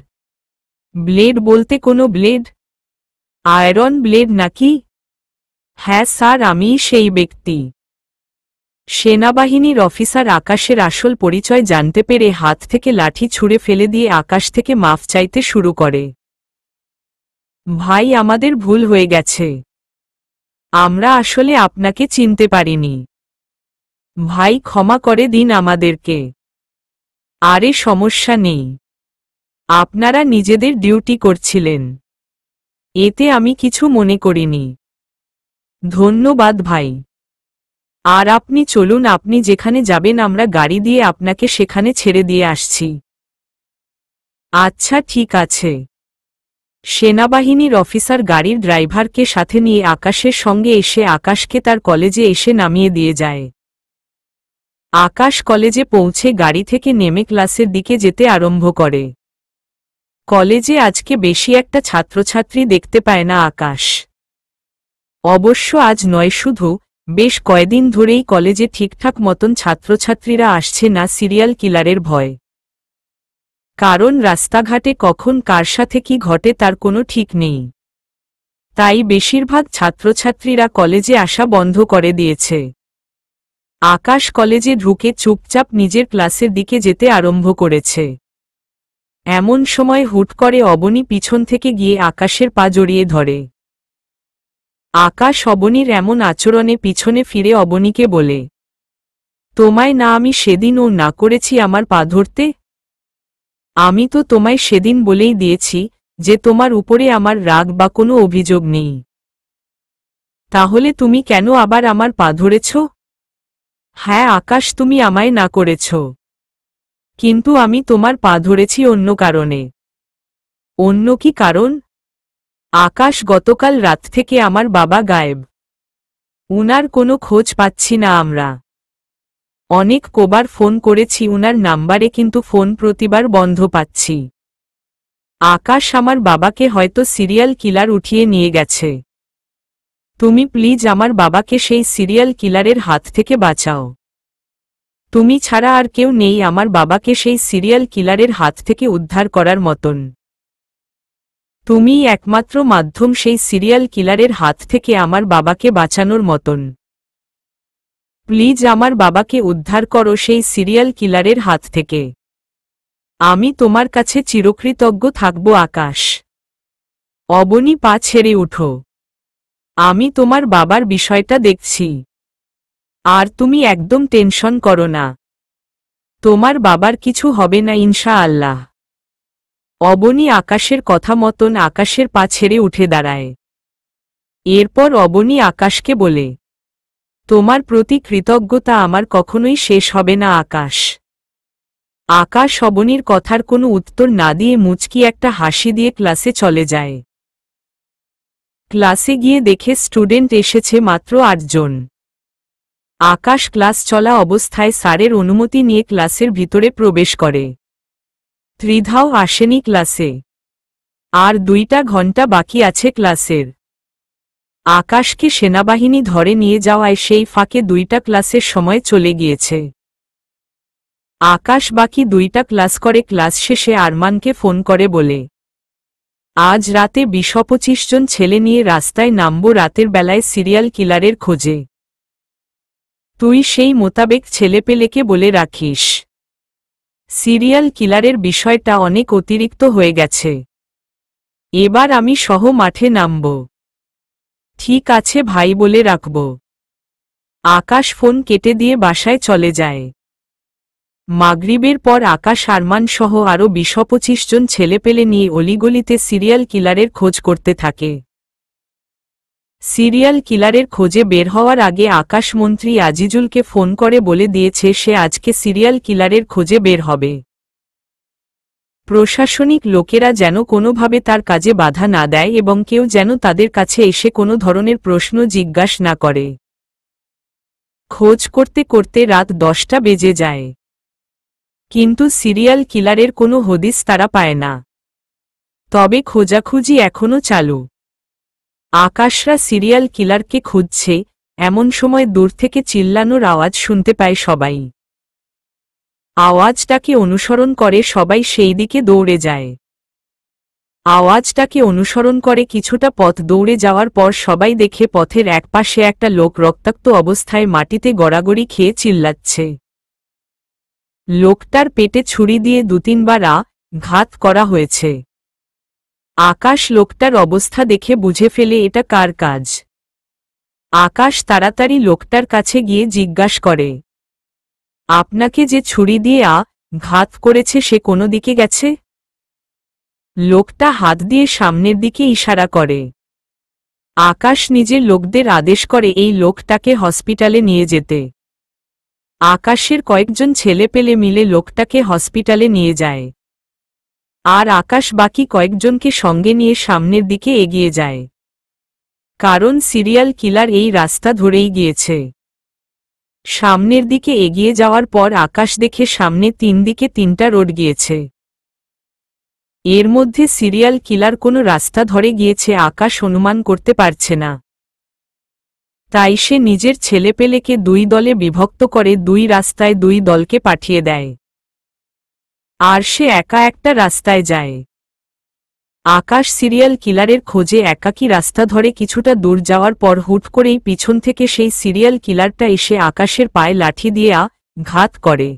ব্লেড বলতে কোনো ব্লেড? আয়রন ব্লেড নাকি? হ্যাঁ স্যার, আমিই সেই ব্যক্তি। সেনাবাহিনীর অফিসার আকাশের আসল পরিচয় জানতে পেরে হাত থেকে লাঠি ছুঁড়ে ফেলে দিয়ে আকাশ থেকে মাফ চাইতে শুরু করে। ভাই, আমাদের ভুল হয়ে গেছে, আমরা আসলে আপনাকে চিনতে পারিনি। ভাই, ক্ষমা করে দিন আমাদেরকে। আরে সমস্যা নেই, আপনারা নিজেদের ডিউটি করছিলেন, এতে আমি কিছু মনে করিনি। ধন্যবাদ ভাই। আর আপনি চলুন, আপনি যেখানে যাবেন আমরা গাড়ি দিয়ে আপনাকে সেখানে ছেড়ে দিয়ে আসছি। আচ্ছা ঠিক আছে। সেনাবাহিনীর অফিসার গাড়ির ড্রাইভারকে সাথে নিয়ে আকাশের সঙ্গে এসে আকাশকে তার কলেজে এসে নামিয়ে দিয়ে যায়। আকাশ কলেজে পৌঁছে গাড়ি থেকে নেমে ক্লাসের দিকে যেতে আরম্ভ করে। কলেজে আজকে বেশি একটা ছাত্রছাত্রী দেখতে পায় না আকাশ। অবশ্য আজ নয়, শুধু বেশ কয়েকদিন ধরেই কলেজে ঠিকঠাক মতন ছাত্রছাত্রীরা আসছে না সিরিয়াল কিলারের ভয়। কারণ রাস্তাঘাটে কখন কার সাথে কি ঘটে তার কোনো ঠিক নেই। তাই বেশিরভাগ ছাত্রছাত্রীরা কলেজে আসা বন্ধ করে দিয়েছে। আকাশ কলেজে ঢুকে চুপচাপ নিজের ক্লাসের দিকে যেতে আরম্ভ করেছে। এমন সময় হুট করে অবনী পিছন থেকে গিয়ে আকাশের পা জড়িয়ে ধরে। আকাশ অবনীর এমন আচরণে পিছনে ফিরে অবনীকে বলে, তোমায় না আমি সেদিন ও না করেছি আমার পা ধরতে? আমি তো তোমায় সেদিন বলেই দিয়েছি যে তোমার উপরে আমার রাগ বা কোনো অভিযোগ নেই। তাহলে তুমি কেন আবার আমার পা ধরেছ? হ্যাঁ আকাশ, তুমি আমায় না করেছ, কিন্তু আমি তোমার পা ধরেছি অন্য কারণে। অন্য কি কারণ? আকাশ, গতকাল রাত থেকে আমার বাবা গায়েব। উনার কোনো খোঁজ পাচ্ছি না আমরা। অনেক কবার ফোন করেছি উনার নাম্বারে, কিন্তু ফোন প্রতিবার বন্ধ পাচ্ছি। আকাশ, আমার বাবাকে হয়তো সিরিয়াল কিলার উঠিয়ে নিয়ে গেছে। তুমি প্লিজ আমার বাবাকে সেই সিরিয়াল কিলারের হাত থেকে বাঁচাও। তুমি ছাড়া আর কেউ নেই আমার বাবাকে সেই সিরিয়াল কিলারের হাত থেকে উদ্ধার করার মতন। তুমিই একমাত্র মাধ্যম সেই সিরিয়াল কিলারের হাত থেকে আমার বাবাকে বাঁচানোর মতন। প্লিজ আমার বাবাকে উদ্ধার করো সেই সিরিয়াল কিলারের হাত থেকে। আমি তোমার কাছে চিরকৃতজ্ঞ থাকব আকাশ। অবনী, পা ছেড়ে উঠো, আমি তোমার বাবার বিষয়টা দেখছি। আর তুমি একদম টেনশন করো না, তোমার বাবার কিছু হবে না ইনশাআল্লাহ। অবনী আকাশের কথা মতন আকাশের পা ছেড়ে উঠে দাঁড়ায়। এরপর অবনী আকাশকে বলে, তোমার প্রতি কৃতজ্ঞতা আমার কখনোই শেষ হবে না আকাশ। আকাশ অবনীর কথার কোনো উত্তর না দিয়ে মুচকি একটা হাসি দিয়ে ক্লাসে চলে যায়। ক্লাসে গিয়ে দেখে স্টুডেন্ট এসেছে মাত্র 8 জন। আকাশ ক্লাস চলা অবস্থায় স্যারের অনুমতি নিয়ে ক্লাসের ভিতরে প্রবেশ করে। ত্রিধাও আসেনি ক্লাসে, আর 2টা ঘন্টা বাকি আছে ক্লাসের। আকাশকে সেনাবাহিনী ধরে নিয়ে যাওয়ায় সেই ফাঁকে 2টা ক্লাসের সময় চলে গিয়েছে। আকাশ বাকি 2টা ক্লাস করে ক্লাস শেষে আরমানকে ফোন করে বলে, আজ রাতে 20-25 জন ছেলে নিয়ে রাস্তায় নামব রাতের বেলায় সিরিয়াল কিলারের খোঁজে। তুই সেই মোতাবেক ছেলেপেলেকে বলে রাখিস। সিরিয়াল কিলারের বিষয়টা অনেক অতিরিক্ত হয়ে গেছে। এবার আমি সহ মাঠে নামব। ঠিক আছে ভাই বলে রাখব। আকাশ ফোন কেটে দিয়ে বাসায় চলে যায়। মাগরিবের পর আকাশ আরমান সহ আরও ২০-২৫ জন ছেলেপেলে নিয়ে অলিগলিতে সিরিয়াল কিলারের খোঁজ করতে থাকে। সিরিয়াল কিলারের খোঁজে বের হওয়ার আগে আকাশ মন্ত্রী আজিজুলকে ফোন করে বলে দিয়েছে সে আজকে সিরিয়াল কিলারের খোঁজে বের হবে। প্রশাসনিক লোকেরা যেন কোনোভাবে তার কাজে বাধা না দেয় এবং কেউ যেন তাদের কাছে এসে কোনো ধরনের প্রশ্ন জিজ্ঞাসা না করে। খোঁজ করতে করতে রাত ১০টা বেজে যায়, কিন্তু সিরিয়াল কিলারের কোনো হদিস তারা পায় না। তবে খোঁজাখুঁজি এখনও চালু। আকাশরা সিরিয়াল কিলারকে খুঁজছে, এমন সময় দূর থেকে চিল্লানোর আওয়াজ শুনতে পায় সবাই। আওয়াজটাকে অনুসরণ করে সবাই সেই দিকে দৌড়ে যায়। আওয়াজটাকে অনুসরণ করে কিছুটা পথ দৌড়ে যাওয়ার পর সবাই দেখে পথের একপাশে একটা লোক রক্তাক্ত অবস্থায় মাটিতে গড়াগড়ি খেয়ে চিল্লাচ্ছে। লোকটার পেটে ছুরি দিয়ে ২-৩ বার ঘাত করা হয়েছে। আকাশ লোকটার অবস্থা দেখে বুঝে ফেলে এটা কার কাজ। আকাশ তাড়াতাড়ি লোকটার কাছে গিয়ে জিজ্ঞাসা করে, আপনাকে যে ছুরি দিয়ে ঘাত করেছে সে কোনো দিকে গেছে? লোকটা হাত দিয়ে সামনের দিকে ইশারা করে। আকাশ নিজের লোকদের আদেশ করে এই লোকটাকে হসপিটালে নিয়ে যেতে। আকাশের কয়েকজন ছেলেপেলে মিলে লোকটাকে হসপিটালে নিয়ে যায়, আর আকাশ বাকি কয়েকজনকে সঙ্গে নিয়ে সামনের দিকে এগিয়ে যায়। কারণ সিরিয়াল কিলার এই রাস্তা ধরেই গিয়েছে। সামনের দিকে এগিয়ে যাওয়ার পর আকাশ দেখে সামনে ৩ দিকে ৩টা রোড গিয়েছে। এর মধ্যে সিরিয়াল কিলার কোনো রাস্তা ধরে গিয়েছে আকাশ অনুমান করতে পারছে না। তাই সে নিজের ছেলেপেলেকে ২ দলে বিভক্ত করে ২ রাস্তায় ২ দলকে পাঠিয়ে দেয়, আর সে একা একটা রাস্তায় যায়। আকাশ সিরিয়াল কিলারের খোঁজে একাকী রাস্তা ধরে কিছুটা দূর যাওয়ার পর হুট করেই পিছন থেকে সেই সিরিয়াল কিলারটা এসে আকাশের পায়ে লাঠি দিয়ে ঘাত করে,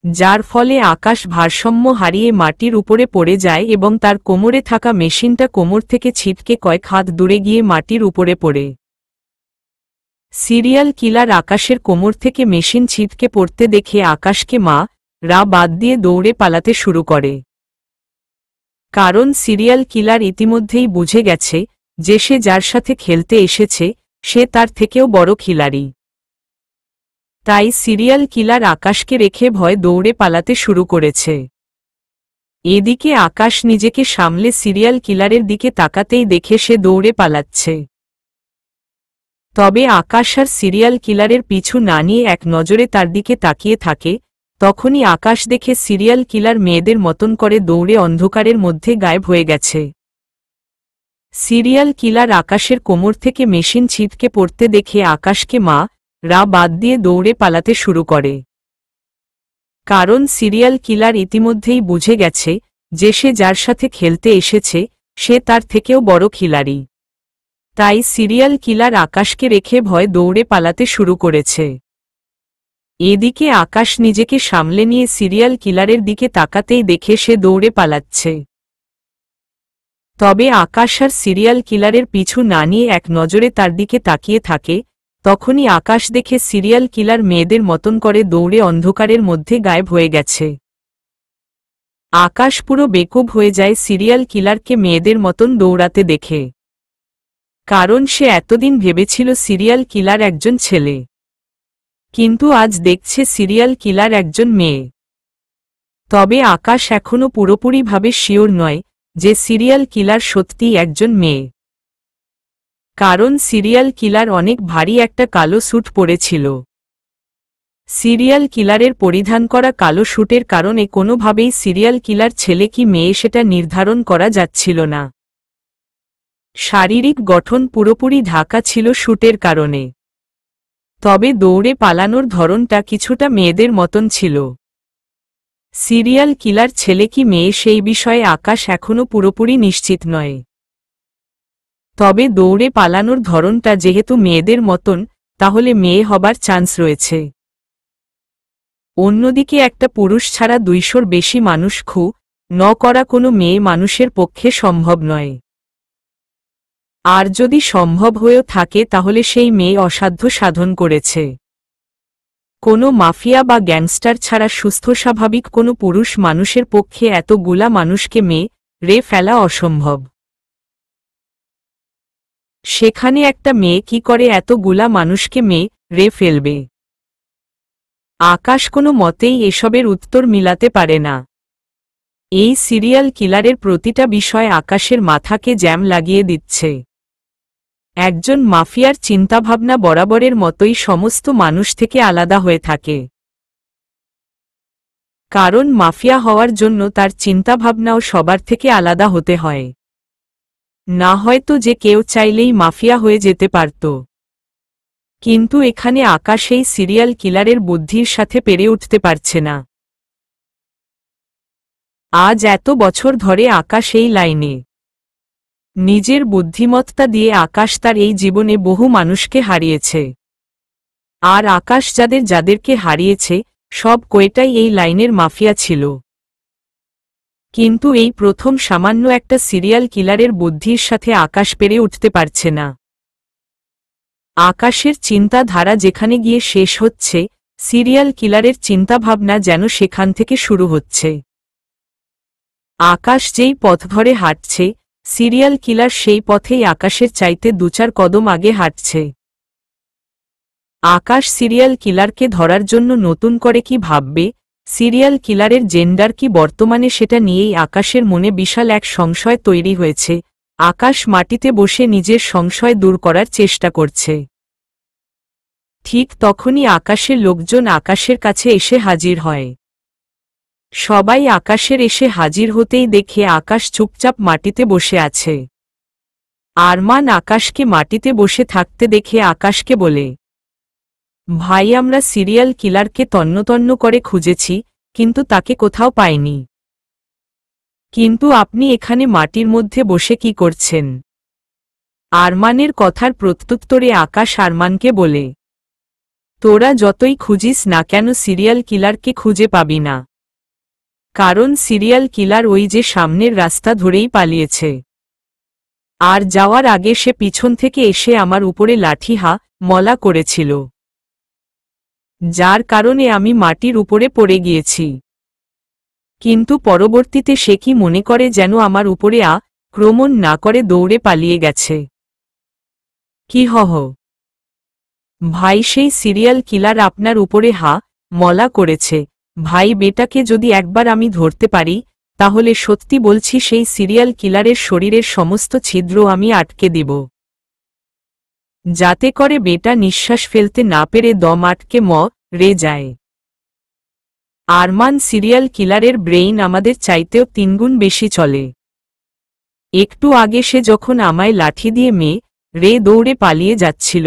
যার ফলে আকাশ ভারসাম্য হারিয়ে মাটির উপরে পড়ে যায় এবং তার কোমরে থাকা মেশিনটা কোমর থেকে ছিটকে কয়েক হাত দূরে গিয়ে মাটির উপরে পড়ে। সিরিয়াল কিলার আকাশের কোমর থেকে মেশিন ছিটকে পড়তে দেখে আকাশকে রা বাদ দিয়ে দৌড়ে পালাতে শুরু করে। কারণ সিরিয়াল কিলার ইতিমধ্যেই বুঝে গেছে যে সে যার সাথে খেলতে এসেছে সে তার থেকেও বড় খিলাড়ি। তাই সিরিয়াল কিলার আকাশকে রেখে ভয় দৌড়ে পালাতে শুরু করেছে। এদিকে আকাশ নিজেকে সামলে সিরিয়াল কিলারের দিকে তাকাতেই দেখে সে দৌড়ে পালাচ্ছে। তবে আকাশ আর সিরিয়াল কিলারের পিছু না নিয়ে এক নজরে তার দিকে তাকিয়ে থাকে। তখনই আকাশ দেখে সিরিয়াল কিলার মেয়েদের মতন করে দৌড়ে অন্ধকারের মধ্যে গায়েব হয়ে গেছে। সিরিয়াল কিলার আকাশের কোমর থেকে মেশিন ছিটকে পড়তে দেখে আকাশকে রা বাদ দিয়ে দৌড়ে পালাতে শুরু করে। কারণ সিরিয়াল কিলার ইতিমধ্যেই বুঝে গেছে যে সে যার সাথে খেলতে এসেছে সে তার থেকেও বড় খিলাড়ি। তাই সিরিয়াল কিলার আকাশকে রেখে ভয় দৌড়ে পালাতে শুরু করেছে। এদিকে আকাশ নিজেকে সামলে নিয়ে সিরিয়াল কিলারের দিকে তাকাতেই দেখে সে দৌড়ে পালাচ্ছে। তবে আকাশ আর সিরিয়াল কিলারের পিছু না নিয়ে এক নজরে তার দিকে তাকিয়ে থাকে। তখনই আকাশ দেখে সিরিয়াল কিলার মেয়েদের মতন করে দৌড়ে অন্ধকারের মধ্যে গায়েব হয়ে গেছে। আকাশ পুরো বেকুব হয়ে যায় সিরিয়াল কিলারকে মেয়েদের মতন দৌড়াতে দেখে। কারণ সে এতদিন ভেবেছিল সিরিয়াল কিলার একজন ছেলে, কিন্তু আজ দেখছে সিরিয়াল কিলার একজন মেয়ে। তবে আকাশ এখনও পুরোপুরিভাবে শিওর নয় যে সিরিয়াল কিলার সত্যিই একজন মেয়ে। কারণ সিরিয়াল কিলার অনেক ভারী একটা কালো স্যুট পরেছিল। সিরিয়াল কিলারের পরিধান করা কালো স্যুটের কারণে কোনোভাবেই সিরিয়াল কিলার ছেলে কি মেয়ে সেটা নির্ধারণ করা যাচ্ছিল না। শারীরিক গঠন পুরোপুরি ঢাকা ছিল স্যুটের কারণে। তবে দৌড়ে পালানোর ধরনটা কিছুটা মেয়েদের মতন ছিল। সিরিয়াল কিলার ছেলে কি মেয়ে সেই বিষয়ে আকাশ এখনও পুরোপুরি নিশ্চিত নয়। তবে দৌড়ে পালানোর ধরনটা যেহেতু মেয়েদের মতন, তাহলে মেয়ে হবার চান্স রয়েছে। অন্যদিকে একটা পুরুষ ছাড়া 200-র বেশি মানুষ ন করা কোনো মেয়ে মানুষের পক্ষে সম্ভব নয়। আর যদি সম্ভব হয়েও থাকে তাহলে সেই মেয়ে অসাধ্য সাধন করেছে। কোনো মাফিয়া বা গ্যাংস্টার ছাড়া সুস্থ স্বাভাবিক কোনো পুরুষ মানুষের পক্ষে এতগুলা মানুষকে মেরে ফেলা অসম্ভব। সেখানে একটা মেয়ে কি করে এতগুলা মানুষকে মেরে ফেলবে? আকাশ কোনো মতেই এসবের উত্তর মিলাতে পারে না। এই সিরিয়াল কিলারের প্রতিটা বিষয় আকাশের মাথাকে জ্যাম লাগিয়ে দিচ্ছে। একজন মাফিয়ার চিন্তাভাবনা বরাবরের মতোই সমস্ত মানুষ থেকে আলাদা হয়ে থাকে। কারণ মাফিয়া হওয়ার জন্য তার চিন্তাভাবনাও সবার থেকে আলাদা হতে হয়। না হয়তো যে কেউ চাইলেই মাফিয়া হয়ে যেতে পারত। কিন্তু এখানে আকাশ এই সিরিয়াল কিলারের বুদ্ধির সাথে পেরে উঠতে পারছে না। আজ এত বছর ধরে আকাশ এই লাইনে। নিজের বুদ্ধিমত্তা দিয়ে আকাশ তার এই জীবনে বহু মানুষকে হারিয়েছে। আর আকাশ যাদেরকে হারিয়েছে সব কয়টাই এই লাইনের মাফিয়া ছিল। কিন্তু এই প্রথম সামান্য একটা সিরিয়াল কিলারের বুদ্ধির সাথে আকাশ পেরে উঠতে পারছে না। আকাশের চিন্তাধারা যেখানে গিয়ে শেষ হচ্ছে, সিরিয়াল কিলারের চিন্তাভাবনা যেন সেখান থেকে শুরু হচ্ছে। আকাশ যেই পথ ধরে হাঁটছে, সিরিয়াল কিলার সেই পথেই আকাশের চাইতে 2-4 কদম আগে হাঁটছে। আকাশ সিরিয়াল কিলারকে ধরার জন্য নতুন করে কি ভাববে, সিরিয়াল কিলারের জেন্ডার কি বর্তমানে, সেটা নিয়েই আকাশের মনে বিশাল এক সংশয় তৈরি হয়েছে। আকাশ মাটিতে বসে নিজের সংশয় দূর করার চেষ্টা করছে। ঠিক তখনই আকাশের লোকজন আকাশের কাছে এসে হাজির হয়। সবাই আকাশের এসে হাজির হতেই দেখে আকাশ চুপচাপ মাটিতে বসে আছে। আরমান আকাশকে মাটিতে বসে থাকতে দেখে আকাশকে বলে, ভাই, আমরা সিরিয়াল কিলারকে তন্ন করে খুঁজেছি, কিন্তু তাকে কোথাও পাইনি। কিন্তু আপনি এখানে মাটির মধ্যে বসে কি করছেন? আরমানের কথার প্রত্যুত্তরে আকাশ আরমানকে বলে, তোরা যতই খুঁজিস না কেন সিরিয়াল কিলারকে খুঁজে পাবি না। কারণ সিরিয়াল কিলার ওই যে সামনের রাস্তা ধরেই পালিয়েছে। আর যাওয়ার আগে সে পিছন থেকে এসে আমার উপরে লাঠি হামলা করেছিল, যার কারণে আমি মাটির উপরে পড়ে গিয়েছি। কিন্তু পরবর্তীতে সে কি মনে করে যেন আমার উপরে আক্রমণ না করে দৌড়ে পালিয়ে গেছে। কি ভাই, সেই সিরিয়াল কিলার আপনার উপরে হামলা করেছে। ভাই বেটাকে যদি একবার আমি ধরতে পারি, তাহলে সত্যি বলছি সেই সিরিয়াল কিলারের শরীরের সমস্ত ছিদ্র আমি আটকে দিব, যাতে করে বেটা নিঃশ্বাস ফেলতে না পেরে দম আটকে মরে যায়। আরমান, সিরিয়াল কিলারের ব্রেইন আমাদের চাইতেও 3 গুণ বেশি চলে। একটু আগে সে যখন আমায় লাঠি দিয়ে মেরে দৌড়ে পালিয়ে যাচ্ছিল,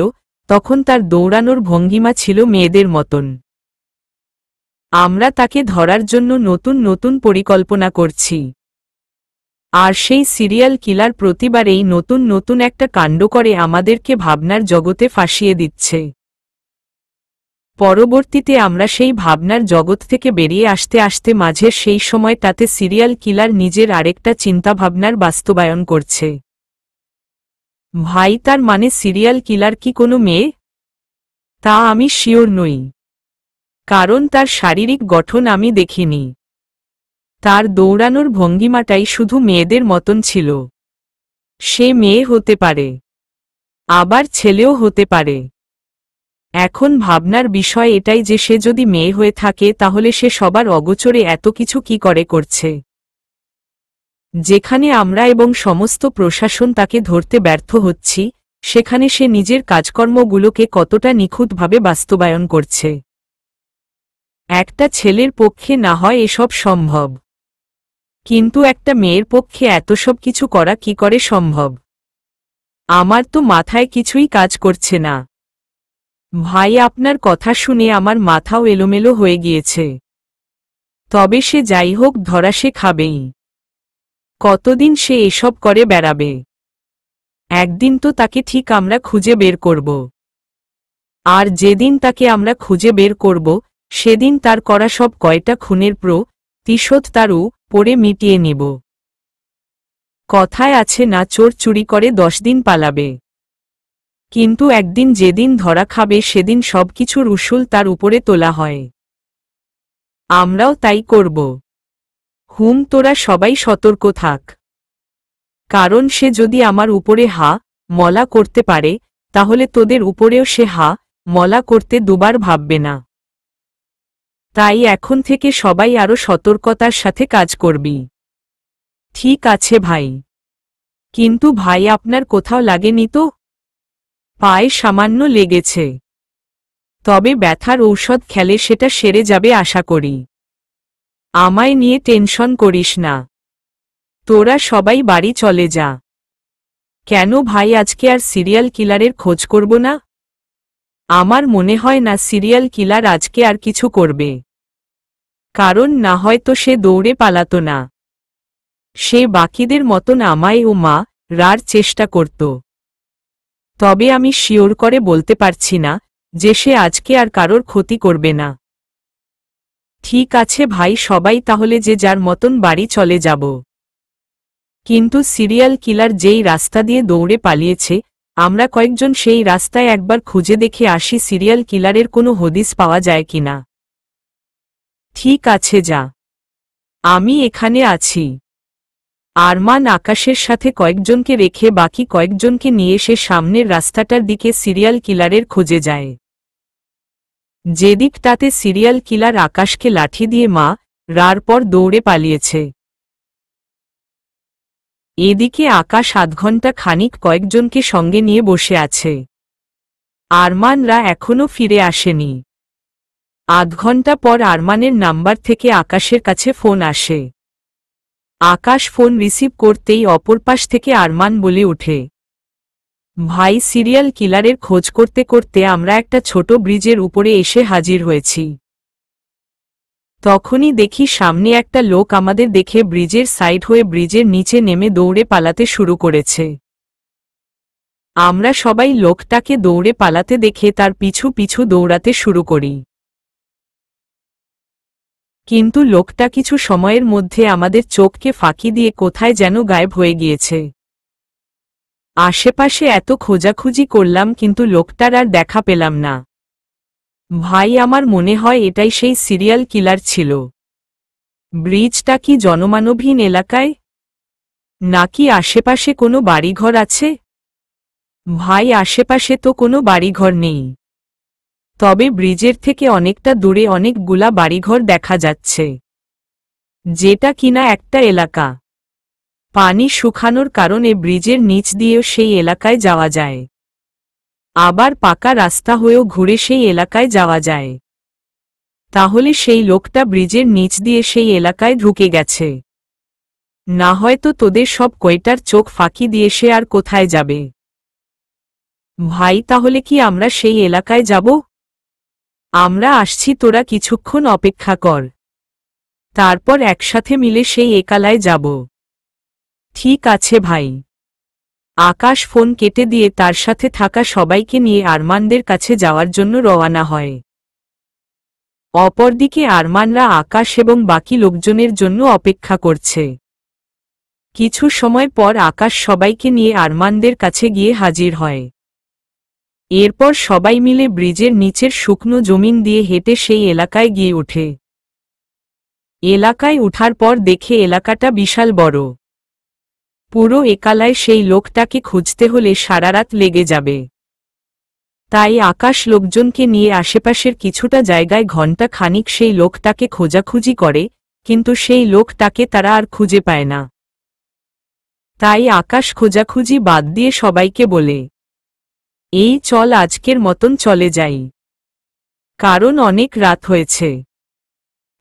তখন তার দৌড়ানোর ভঙ্গিমা ছিল মেয়েদের মতন। আমরা তাকে ধরার জন্য নতুন পরিকল্পনা করছি। আর সেই সিরিয়াল কিলার প্রতিবারেই নতুন একটা কাণ্ড করে আমাদেরকে ভাবনার জগতে ফাঁসিয়ে দিচ্ছে। পরবর্তীতে আমরা সেই ভাবনার জগৎ থেকে বেরিয়ে আসতে মাঝের সেই সময়টাতে সিরিয়াল কিলার নিজের আরেকটা চিন্তাভাবনার বাস্তবায়ন করছে। ভাই, তার মানে সিরিয়াল কিলার কি কোনো মেয়ে? তা আমি শিওর নই, কারণ তার শারীরিক গঠন আমি দেখিনি। তার দৌড়ানোর ভঙ্গিমাটাই শুধু মেয়েদের মতন ছিল। সে মেয়ে হতে পারে, আবার ছেলেও হতে পারে। এখন ভাবনার বিষয় এটাই যে সে যদি মেয়ে হয়ে থাকে তাহলে সে সবার অগোচরে এত কিছু কি করে করছে, যেখানে আমরা এবং সমস্ত প্রশাসন তাকে ধরতে ব্যর্থ হচ্ছি, সেখানে সে নিজের কাজকর্মগুলোকে কতটা নিখুঁতভাবে বাস্তবায়ন করছে। একটা ছেলের পক্ষে না হয় এসব সম্ভব, কিন্তু একটা মেয়ের পক্ষে এত সব কিছু করা কি করে সম্ভব? আমার তো মাথায় কিছুই কাজ করছে না। ভাই, আপনার কথা শুনে আমার মাথাও এলোমেলো হয়ে গিয়েছে। তবে সে যাই হোক, ধরা সে খাবেই। কতদিন সে এসব করে বেড়াবে? একদিন তো তাকে ঠিক আমরা খুঁজে বের করব। আর যেদিন তাকে আমরা খুঁজে বের করব, সেদিন তার করা সব কয়টা খুনের প্রতিশোধ তার উপরে মিটিয়ে নিব। কথায় আছে না, চোর চুরি করে 10 দিন পালাবে, কিন্তু একদিন যেদিন ধরা খাবে সেদিন সবকিছুর উসুল তার উপরে তোলা হয়। আমরাও তাই করব। তোরা সবাই সতর্ক থাক, কারণ সে যদি আমার উপরে মলা করতে পারে তাহলে তোদের উপরেও সে মলা করতে দুবার ভাববে না। তাই এখন থেকে সবাই আরো সতর্কতার সাথে কাজ করবি। ঠিক আছে ভাই। কিন্তু ভাই, আপনার কোথাও লাগেনি তো? পায়ে সামান্য লেগেছে, তবে ব্যথার ঔষধ খেলে সেটা সেরে যাবে আশা করি। আমায় নিয়ে টেনশন করিস না, তোরা সবাই বাড়ি চলে যা। কেন ভাই, আজকে আর সিরিয়াল কিলারের খোঁজ করব না? আমার মনে হয় না সিরিয়াল কিলার আজকে আর কিছু করবে, কারণ না হয়তো সে দৌড়ে পালাতো না, সে বাকিদের মতন আমায় ও রার চেষ্টা করত। তবে আমি শিওর করে বলতে পারছি না যে সে আজকে আর কারোর ক্ষতি করবে না। ঠিক আছে ভাই, সবাই তাহলে যে যার মতন বাড়ি চলে যাব। কিন্তু সিরিয়াল কিলার যেই রাস্তা দিয়ে দৌড়ে পালিয়েছে, আমরা কয়েকজন সেই রাস্তায় একবার খুঁজে দেখে আসি সিরিয়াল কিলারের কোনো হদিস পাওয়া যায় কিনা। ঠিক আছে, যা, আমি এখানে আছি। আরমান আকাশের সাথে কয়েকজনকে রেখে বাকি কয়েকজনকে নিয়ে সে সামনের রাস্তাটার দিকে সিরিয়াল কিলারের খোঁজে যায়, যেদিকটাতে সিরিয়াল কিলার আকাশকে লাঠি দিয়ে রার পর দৌড়ে পালিয়েছে। এদিকে আকাশ 8 ঘন্টা খানিক কয়েকজনকে সঙ্গে নিয়ে বসে আছে। আরমানরা এখনো ফিরে আসেনি। 8 ঘন্টা পর আরমানের নাম্বার থেকে আকাশের কাছে ফোন আসে। আকাশ ফোন রিসিভ করতেই অপর পাশ থেকে আরমান বলে ওঠে, ভাই, সিরিয়াল কিলারের খোঁজ করতে করতে আমরা একটা ছোট ব্রিজের উপরে এসে হাজির হয়েছি। তখনই দেখি সামনে একটা লোক আমাদের দেখে ব্রিজের সাইড হয়ে ব্রিজের নিচে নেমে দৌড়ে পালাতে শুরু করেছে। আমরা সবাই লোকটাকে দৌড়ে পালাতে দেখে তার পিছু পিছু দৌড়াতে শুরু করি, কিন্তু লোকটা কিছু সময়ের মধ্যে আমাদের চোখকে ফাঁকি দিয়ে কোথায় যেন গায়েব হয়ে গিয়েছে। আশেপাশে এত খোঁজাখুঁজি করলাম কিন্তু লোকটার আর দেখা পেলাম না। ভাই, আমার মনে হয় এটাই সেই সিরিয়াল কিলার ছিল। ব্রিজটা কি জনমানবহীন এলাকায়, নাকি আশেপাশে কোনো বাড়িঘর আছে? ভাই, আশেপাশে তো কোনো বাড়িঘর নেই, তবে ব্রিজের থেকে অনেকটা দূরে অনেকগুলা বাড়িঘর দেখা যাচ্ছে, যেটা কিনা একটা এলাকা। পানি শুকানোর কারণে ব্রিজের নিচ দিয়েও সেই এলাকায় যাওয়া যায়, আবার পাকা রাস্তা হয়েও ঘুরে সেই এলাকায় যাওয়া যায়। তাহলে সেই লোকটা ব্রিজের নিচ দিয়ে সেই এলাকায় ঢুকে গেছে, না হয়তো তোদের সব কয়টার চোখ ফাঁকি দিয়ে সে আর কোথায় যাবে। ভাই, তাহলে কি আমরা সেই এলাকায় যাব? আমরা আসছি, তোরা কিছুক্ষণ অপেক্ষা কর, তারপর একসাথে মিলে সেই একালায় যাব। ঠিক আছে ভাই। আকাশ ফোন কেটে দিয়ে তার সাথে থাকা সবাইকে নিয়ে আরমানদের কাছে যাওয়ার জন্য রওনা হয়। অপরদিকে আরমানরা আকাশ এবং বাকি লোকজনের জন্য অপেক্ষা করছে। কিছু সময় পর আকাশ সবাইকে নিয়ে আরমানদের কাছে গিয়ে হাজির হয়। এরপর সবাই মিলে ব্রিজের নিচের শুকনো জমিন দিয়ে হেঁটে সেই এলাকায় গিয়ে ওঠে। এলাকায় ওঠার পর দেখে এলাকাটা বিশাল বড়। পুরো একালায় সেই লোকটাকে খুঁজতে হলে সারারাত লেগে যাবে। তাই আকাশ লোকজনকে নিয়ে আশেপাশের কিছুটা জায়গায় ঘণ্টা খানিক সেই লোকটাকে খোঁজাখুঁজি করে, কিন্তু সেই লোকটাকে তারা আর খুঁজে পায় না। তাই আকাশ খোঁজাখুঁজি বাদ দিয়ে সবাইকে বলে, এই চল, আজকের মতন চলে যাই, কারণ অনেক রাত হয়েছে।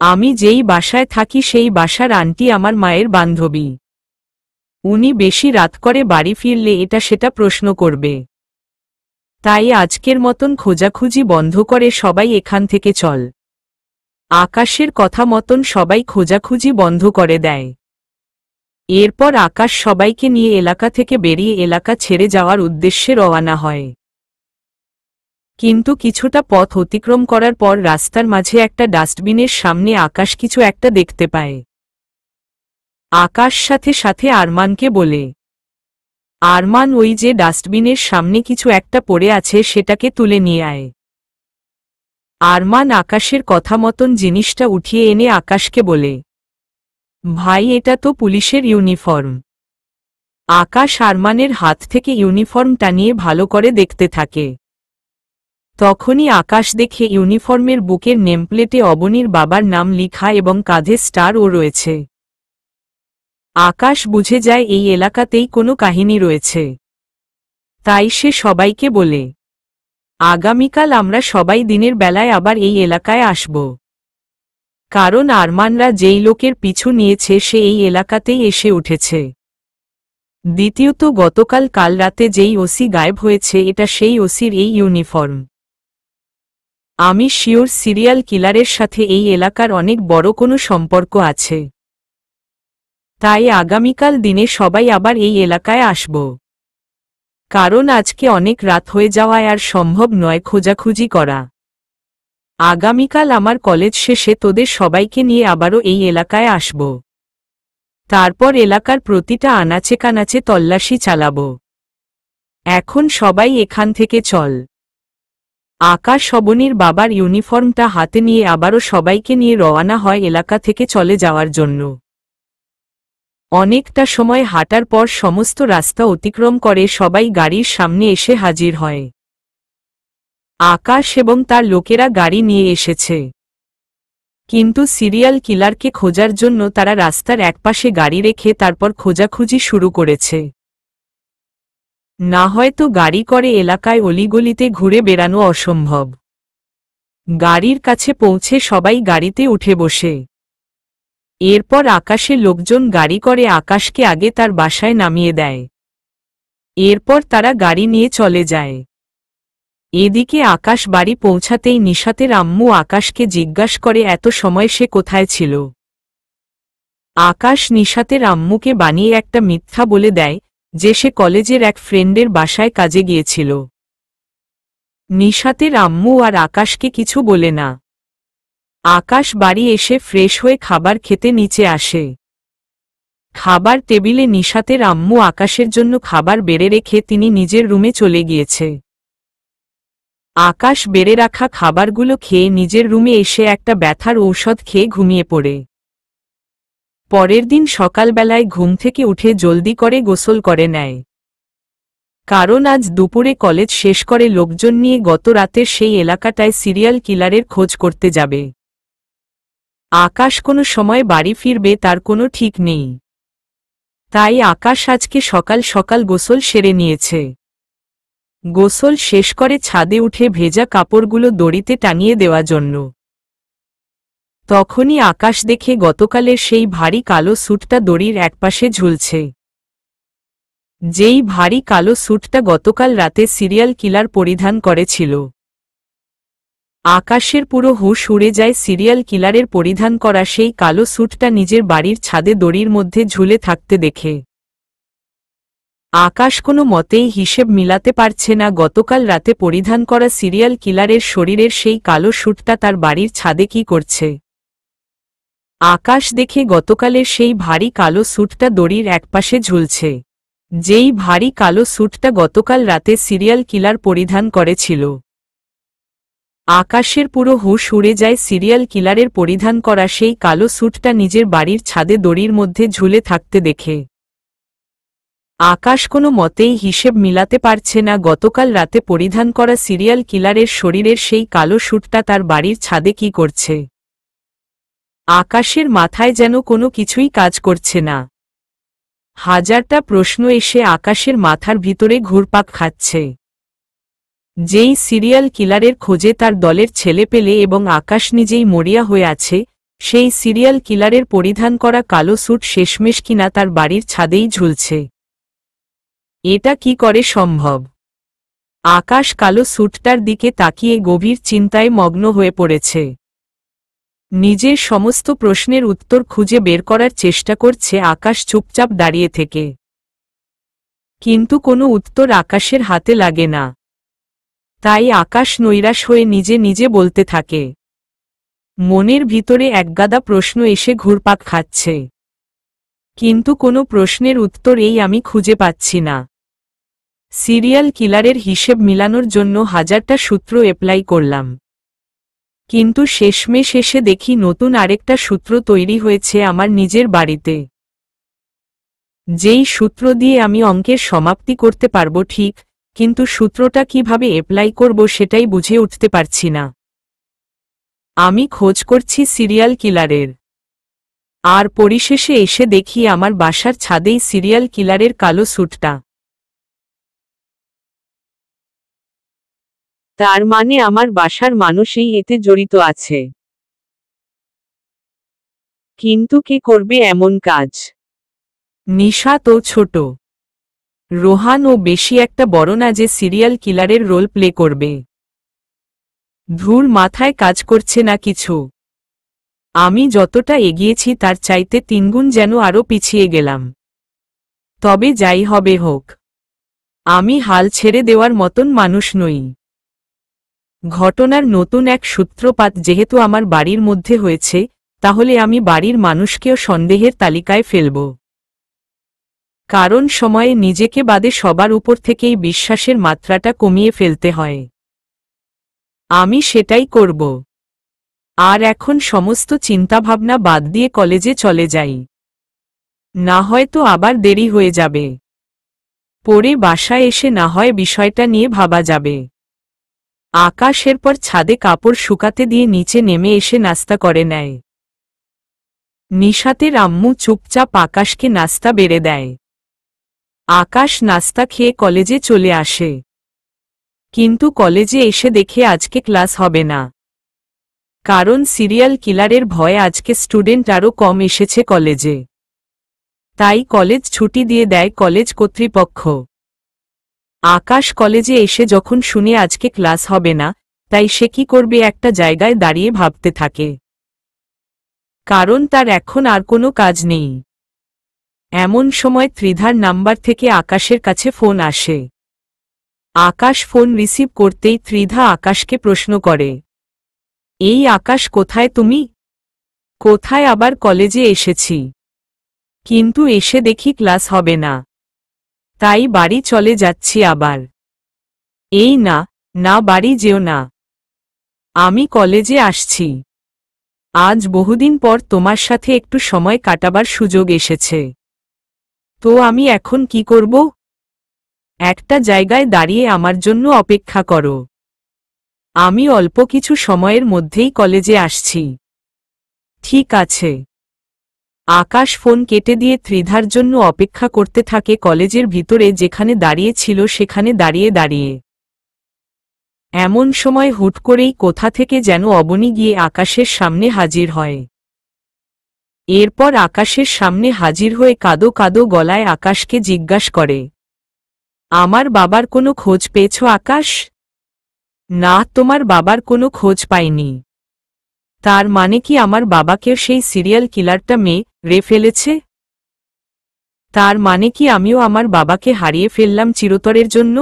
আমি যেই বাসায় থাকি সেই বাসার আন্টি আমার মায়ের বান্ধবী। উনি বেশি রাত করে বাড়ি ফিরলে এটা সেটা প্রশ্ন করবে। তাই আজকের মতন খোঁজাখুঁজি বন্ধ করে সবাই এখান থেকে চল। আকাশের কথা মতন সবাই খোঁজাখুঁজি বন্ধ করে দেয়। এরপর আকাশ সবাইকে নিয়ে এলাকা থেকে বেরিয়ে এলাকা ছেড়ে যাওয়ার উদ্দেশ্যে রওনা হয়। কিন্তু কিছুটা পথ অতিক্রম করার পর রাস্তার মাঝে একটা ডাস্টবিনের সামনে আকাশ কিছু একটা দেখতে পায়। আকাশ সাথে সাথে আরমানকে বলে, আরমান, ওই যে ডাস্টবিনের সামনে কিছু একটা পড়ে আছে সেটাকে তুলে নিয়ে আয়। আরমান আকাশের কথা মতন জিনিসটা উঠিয়ে এনে আকাশকে বলে, ভাই, এটা তো পুলিশের ইউনিফর্ম। আকাশ আরমানের হাত থেকে ইউনিফর্মটা নিয়ে ভালো করে দেখতে থাকে। তখনই আকাশ দেখে ইউনিফর্মের বুকের নেমপ্লেটে অবনীর বাবার নাম লিখা এবং কাঁধে স্টারও রয়েছে। আকাশ বুঝে যায় এই এলাকাতেই কোনো কাহিনী রয়েছে। তাই সে সবাইকে বলে, আগামীকাল আমরা সবাই দিনের বেলায় আবার এই এলাকায় আসব। কারণ আরমানরা যেই লোকের পিছু নিয়েছে সে এই এলাকাতেই এসে উঠেছে। দ্বিতীয়ত, গতকাল কাল রাতে যেই ওসি গায়েব হয়েছে এটা সেই ওসির এই ইউনিফর্ম। আমি শিওর সিরিয়াল কিলারের সাথে এই এলাকার অনেক বড় কোনো সম্পর্ক আছে। তাই আগামীকাল দিনে সবাই আবার এই এলাকায় আসব। কারণ আজকে অনেক রাত হয়ে যাওয়ায় আর সম্ভব নয় খোঁজাখুঁজি করা। আগামীকাল আমার কলেজ শেষে তোদের সবাইকে নিয়ে আবারও এই এলাকায় আসব। তারপর এলাকার প্রতিটা আনাচে কানাচে তল্লাশি চালাব। এখন সবাই এখান থেকে চল। আকাশ অবনীর বাবার ইউনিফর্মটা হাতে নিয়ে আবারও সবাইকে নিয়ে রওনা হয় এলাকা থেকে চলে যাওয়ার জন্য। অনেকটা সময় হাঁটার পর সমস্ত রাস্তা অতিক্রম করে সবাই গাড়ির সামনে এসে হাজির হয়। আকাশ এবং তার লোকেরা গাড়ি নিয়ে এসেছে। কিন্তু সিরিয়াল কিলারকে খোঁজার জন্য তারা রাস্তার একপাশে গাড়ি রেখে তারপর খোঁজাখুঁজি শুরু করেছে। না হয়তো গাড়ি করে এলাকায় অলিগলিতে ঘুরে বেড়ানো অসম্ভব। গাড়ির কাছে পৌঁছে সবাই গাড়িতে উঠে বসে। এরপর আকাশের লোকজন গাড়ি করে আকাশকে আগে তার বাসায় নামিয়ে দেয়। এরপর তারা গাড়ি নিয়ে চলে যায়। এদিকে আকাশ বাড়ি পৌঁছাতেই নিশাতের আম্মু আকাশকে জিজ্ঞাসা করে এত সময় সে কোথায় ছিল। আকাশ নিশাতের আম্মুকে বানিয়ে একটা মিথ্যা বলে দেয় যে সে কলেজের এক ফ্রেন্ডের বাসায় কাজে গিয়েছিল। নিশাতের আম্মু আর আকাশকে কিছু বলে না। আকাশ বাড়ি এসে ফ্রেশ হয়ে খাবার খেতে নিচে আসে। খাবার টেবিলে নিশাতের আম্মু আকাশের জন্য খাবার বেড়ে রেখে তিনি নিজের রুমে চলে গিয়েছে। আকাশ বেড়ে রাখা খাবারগুলো খেয়ে নিজের রুমে এসে একটা ব্যথার ঔষধ খেয়ে ঘুমিয়ে পড়ে। পরের দিন সকালবেলায় ঘুম থেকে উঠে জলদি করে গোসল করে নেয়। কারণ আজ দুপুরে কলেজ শেষ করে লোকজন নিয়ে গত রাতের সেই এলাকাটায় সিরিয়াল কিলারের খোঁজ করতে যাবে। আকাশ কোনো সময় বাড়ি ফিরবে তার কোনো ঠিক নেই। তাই আকাশ আজকে সকাল সকাল গোসল সেরে নিয়েছে। গোসল শেষ করে ছাদে উঠে ভেজা কাপড়গুলো দড়িতে টানিয়ে দেওয়ার জন্য। তখনই আকাশ দেখে গতকালের সেই ভারী কালো স্যুটটা দড়ির একপাশে ঝুলছে। যেই ভারী কালো স্যুটটা গতকাল রাতে সিরিয়াল কিলার পরিধান করেছিল। আকাশের পুরো হুঁশ উড়ে যায় সিরিয়াল কিলারের পরিধান করা সেই কালো স্যুটটা নিজের বাড়ির ছাদে দড়ির মধ্যে ঝুলে থাকতে দেখে। আকাশ কোনো মতেই হিসেব মিলাতে পারছে না গতকাল রাতে পরিধান করা সিরিয়াল কিলারের শরীরের সেই কালো স্যুটটা তার বাড়ির ছাদে কি করছে। আকাশ দেখে গতকালের সেই ভারী কালো স্যুটটা দড়ির একপাশে ঝুলছে। যেই ভারী কালো স্যুটটা গতকাল রাতে সিরিয়াল কিলার পরিধান করেছিল। আকাশের পুরো হুঁশ উড়ে যায় সিরিয়াল কিলারের পরিধান করা সেই কালো স্যুটটা নিজের বাড়ির ছাদে দড়ির মধ্যে ঝুলে থাকতে দেখে। আকাশ কোনো মতেই হিসেব মিলাতে পারছে না গতকাল রাতে পরিধান করা সিরিয়াল কিলারের শরীরের সেই কালো স্যুটটা তার বাড়ির ছাদে কি করছে। আকাশের মাথায় যেন কোনো কিছুই কাজ করছে না। হাজারটা প্রশ্ন এসে আকাশের মাথার ভিতরে ঘুরপাক খাচ্ছে। যেই সিরিয়াল কিলারের খোঁজে তার দলের ছেলেপেলে এবং আকাশ নিজেই মরিয়া হয়ে আছে, সেই সিরিয়াল কিলারের পরিধান করা কালো স্যুট শেষমেশ কিনা তার বাড়ির ছাদেই ঝুলছে। এটা কি করে সম্ভব? আকাশ কালো স্যুটটার দিকে তাকিয়ে গভীর চিন্তায় মগ্ন হয়ে পড়েছে। নিজের সমস্ত প্রশ্নের উত্তর খুঁজে বের করার চেষ্টা করছে আকাশ চুপচাপ দাঁড়িয়ে থেকে। কিন্তু কোনো উত্তর আকাশের হাতে লাগে না। তাই আকাশ নৈরাশ হয়ে নিজে নিজে বলতে থাকে। মনের ভিতরে একগাদা প্রশ্ন এসে ঘুরপাক খাচ্ছে, কিন্তু কোনো প্রশ্নের উত্তর আমি খুঁজে পাচ্ছি না। সিরিয়াল কিলারের হিসেব মিলানোর জন্য হাজারটা সূত্র অ্যাপ্লাই করলাম, কিন্তু শেষমেশ এসে দেখি নতুন আরেকটা সূত্র তৈরি হয়েছে আমার নিজের বাড়িতে। যেই সূত্র দিয়ে আমি অঙ্কের সমাপ্তি করতে পারবো ঠিক, কিন্তু সূত্রটা কিভাবে অ্যাপ্লাই করব সেটাই বুঝে উঠতে পারছি না। আমি খোঁজ করছি সিরিয়াল কিলারের, আর পরিশেষে এসে দেখি আমার বাসার ছাদেই সিরিয়াল কিলারের কালো স্যুটটা। তার মানে আমার বাসার মানুষই এতে জড়িত আছে। কিন্তু কে করবে এমন কাজ? নিশাত ও ছোট রোহান ও বেশি একটা বড় না যে সিরিয়াল কিলারের রোল প্লে করবে। ধুর, মাথায় কাজ করছে না কিছু। আমি যতটা এগিয়েছি তার চাইতে তিনগুণ যেন আরও পিছিয়ে গেলাম। তবে যাই হবে হোক, আমি হাল ছেড়ে দেওয়ার মতন মানুষ নই। ঘটনার নতুন এক সূত্রপাত যেহেতু আমার বাড়ির মধ্যে হয়েছে, তাহলে আমি বাড়ির মানুষকেও সন্দেহের তালিকায় ফেলব। কারণ সময়ে নিজেকে বাদে সবার উপর থেকেই বিশ্বাসের মাত্রাটা কমিয়ে ফেলতে হয়। আমি সেটাই করব। আর এখন সমস্ত চিন্তাভাবনা বাদ দিয়ে কলেজে চলে যাই, না হয়তো আবার দেরি হয়ে যাবে। পরে বাসায় এসে না হয় বিষয়টা নিয়ে ভাবা যাবে। আকাশ এরপর ছাদে কাপড় শুকাতে দিয়ে নিচে নেমে এসে নাস্তা করে নেয়। নিশাতের আম্মু চুপচাপ আকাশকে নাস্তা বেড়ে দেয়। আকাশ নাস্তা খেয়ে কলেজে চলে আসে, কিন্তু কলেজে এসে দেখে আজকে ক্লাস হবে না। কারণ সিরিয়াল কিলারের ভয়ে আজকে স্টুডেন্ট আরও কম এসেছে কলেজে। তাই কলেজ ছুটি দিয়ে দেয় কলেজ কর্তৃপক্ষ। আকাশ কলেজে এসে যখন শুনে আজকে ক্লাস হবে না, তাই সে কি করবে একটা জায়গায় দাঁড়িয়ে ভাবতে থাকে। কারণ তার এখন আর কোনো কাজ নেই। এমন সময় ত্রিধার নাম্বার থেকে আকাশের কাছে ফোন আসে। আকাশ ফোন রিসিভ করতেই ত্রিধা আকাশকে প্রশ্ন করে, এই আকাশ, কোথায় তুমি? কোথায়? আবার কলেজে এসেছি, কিন্তু এসে দেখি ক্লাস হবে না, তাই বাড়ি চলে যাচ্ছি আবার। এই না, না, বাড়ি যেও না, আমি কলেজে আসছি। আজ বহুদিন পর তোমার সাথে একটু সময় কাটাবার সুযোগ এসেছে, তো আমি এখন কি করব? একটা জায়গায় দাঁড়িয়ে আমার জন্য অপেক্ষা করো, আমি অল্প কিছু সময়ের মধ্যেই কলেজে আসছি। ঠিক আছে। আকাশ ফোন কেটে দিয়ে ত্রিধার জন্য অপেক্ষা করতে থাকে কলেজের ভিতরে, যেখানে দাঁড়িয়ে ছিল সেখানে দাঁড়িয়ে দাঁড়িয়ে। এমন সময় হুট করেই কোথা থেকে যেন অবনী গিয়ে আকাশের সামনে হাজির হয়। এরপর আকাশের সামনে হাজির হয়ে কাঁদো কাঁদো গলায় আকাশকে জিজ্ঞাসা করে, আমার বাবার কোনো খোঁজ পেয়েছ আকাশ? না, তোমার বাবার কোনো খোঁজ পাইনি। তার মানে কি আমার বাবাকেও সেই সিরিয়াল কিলারটা মেরে ফেলেছে? তার মানে কি আমিও আমার বাবাকে হারিয়ে ফেললাম চিরতরের জন্য?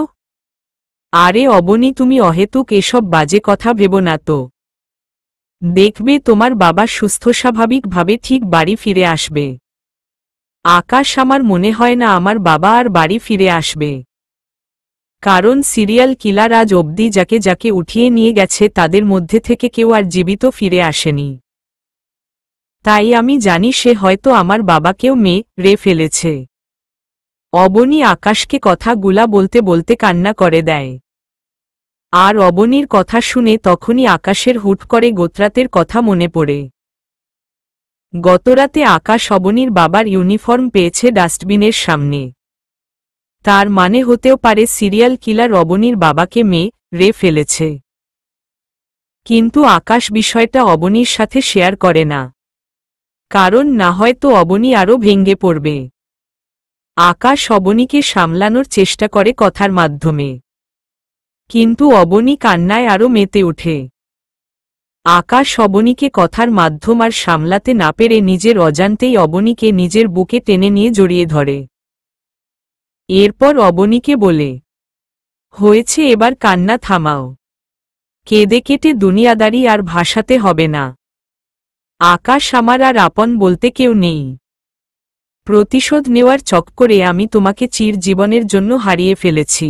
আরে অবনী, তুমি অহেতুক এসব বাজে কথা ভেবো না তো। দেখবে তোমার বাবা সুস্থ স্বাভাবিকভাবে ঠিক বাড়ি ফিরে আসবে। আকাশ, আমার মনে হয় না আমার বাবা আর বাড়ি ফিরে আসবে। কারণ সিরিয়াল কিলার আজ অবধি যাকে যাকে উঠিয়ে নিয়ে গেছে তাদের মধ্যে থেকে কেউ আর জীবিত ফিরে আসেনি। তাই আমি জানি সে হয়তো আমার বাবাকেও মেরে ফেলেছে। অবনী আকাশকে কথাগুলা বলতে বলতে কান্না করে দেয়। আর অবনীর কথা শুনে তখনই আকাশের হুট করে গতরাতের কথা মনে পড়ে। গতরাতে আকাশ অবনীর বাবার ইউনিফর্ম পেয়েছে ডাস্টবিনের সামনে। তার মানে হতেও পারে সিরিয়াল কিলার অবনীর বাবাকে মেরে ফেলেছে। কিন্তু আকাশ বিষয়টা অবনীর সাথে শেয়ার করে না, কারণ না হয়তো অবনী আরও ভেঙে পড়বে। আকাশ অবনীকে সামলানোর চেষ্টা করে কথার মাধ্যমে, কিন্তু অবনী কান্নায় আরও মেতে ওঠে। আকাশ অবনীকে কথার মাধ্যম আর সামলাতে না পেরে নিজের অজান্তেই অবনীকে নিজের বুকে টেনে নিয়ে জড়িয়ে ধরে। এরপর অবনীকে বলে, হয়েছে, এবার কান্না থামাও। কেঁদে কেটে দুনিয়াদারি আর ভাসাতে হবে না। আকাশ আমার আর আপন বলতে কেউ নেই। প্রতিশোধ নেওয়ার চক্করে আমি তোমাকে চিরজীবনের জন্য হারিয়ে ফেলেছি।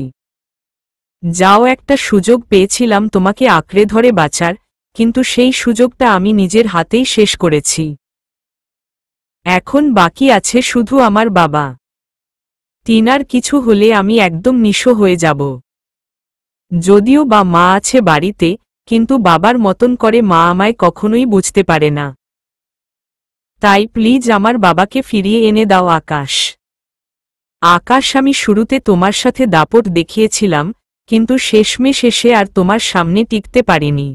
যাও, একটা সুযোগ পেয়েছিলাম তোমাকে আঁকড়ে ধরে বাঁচার, কিন্তু সেই সুযোগটা আমি নিজের হাতেই শেষ করেছি। এখন বাকি আছে শুধু আমার বাবা। তিনার কিছু হলে আমি একদম নিঃস্ব হয়ে যাব। যদিও বা মা আছে বাড়িতে, কিন্তু বাবার মতন করে মা আমায় কখনোই বুঝতে পারে না। তাই প্লিজ আমার বাবাকে ফিরিয়ে এনে দাও আকাশ। আকাশ, আমি শুরুতে তোমার সাথে দাপট দেখিয়েছিলাম, কিন্তু শেষমেশ শেষে আর তোমার সামনে টিকতে পারিনি।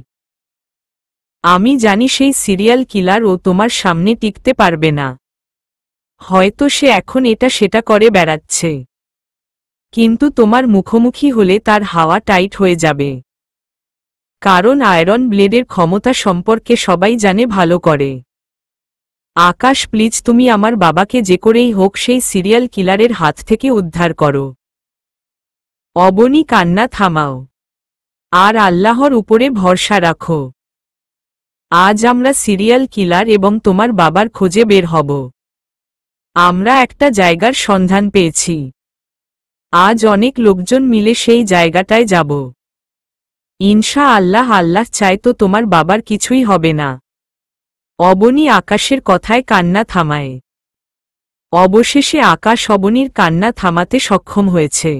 আমি জানি সেই সিরিয়াল কিলার ও তোমার সামনে টিকতে পারবে না। হয়তো সে এখন এটা সেটা করে বেড়াচ্ছে, কিন্তু তোমার মুখোমুখি হলে তার হাওয়া টাইট হয়ে যাবে। কারণ আয়রন ব্লেডের ক্ষমতা সম্পর্কে সবাই জানে ভালো করে। আকাশ, প্লিজ তুমি আমার বাবাকে যে করেই হোক সেই সিরিয়াল কিলারের হাত থেকে উদ্ধার করো। অবনী, কান্না থামাও আর আল্লাহর উপরে ভরসা রাখো। আজ আমরা সিরিয়াল কিলার এবং তোমার বাবার খোঁজে বের হব। আমরা একটা জায়গার সন্ধান পেয়েছি। আজ অনেক লোকজন মিলে সেই জায়গাটায় যাব। ইনশা আল্লাহ। আল্লাহ চায় তো তোমার বাবার কিছুই হবে না। অবনী আকাশের কথায় কান্না থামায়। অবশেষে আকাশ অবনীর কান্না থামাতে সক্ষম হয়েছে।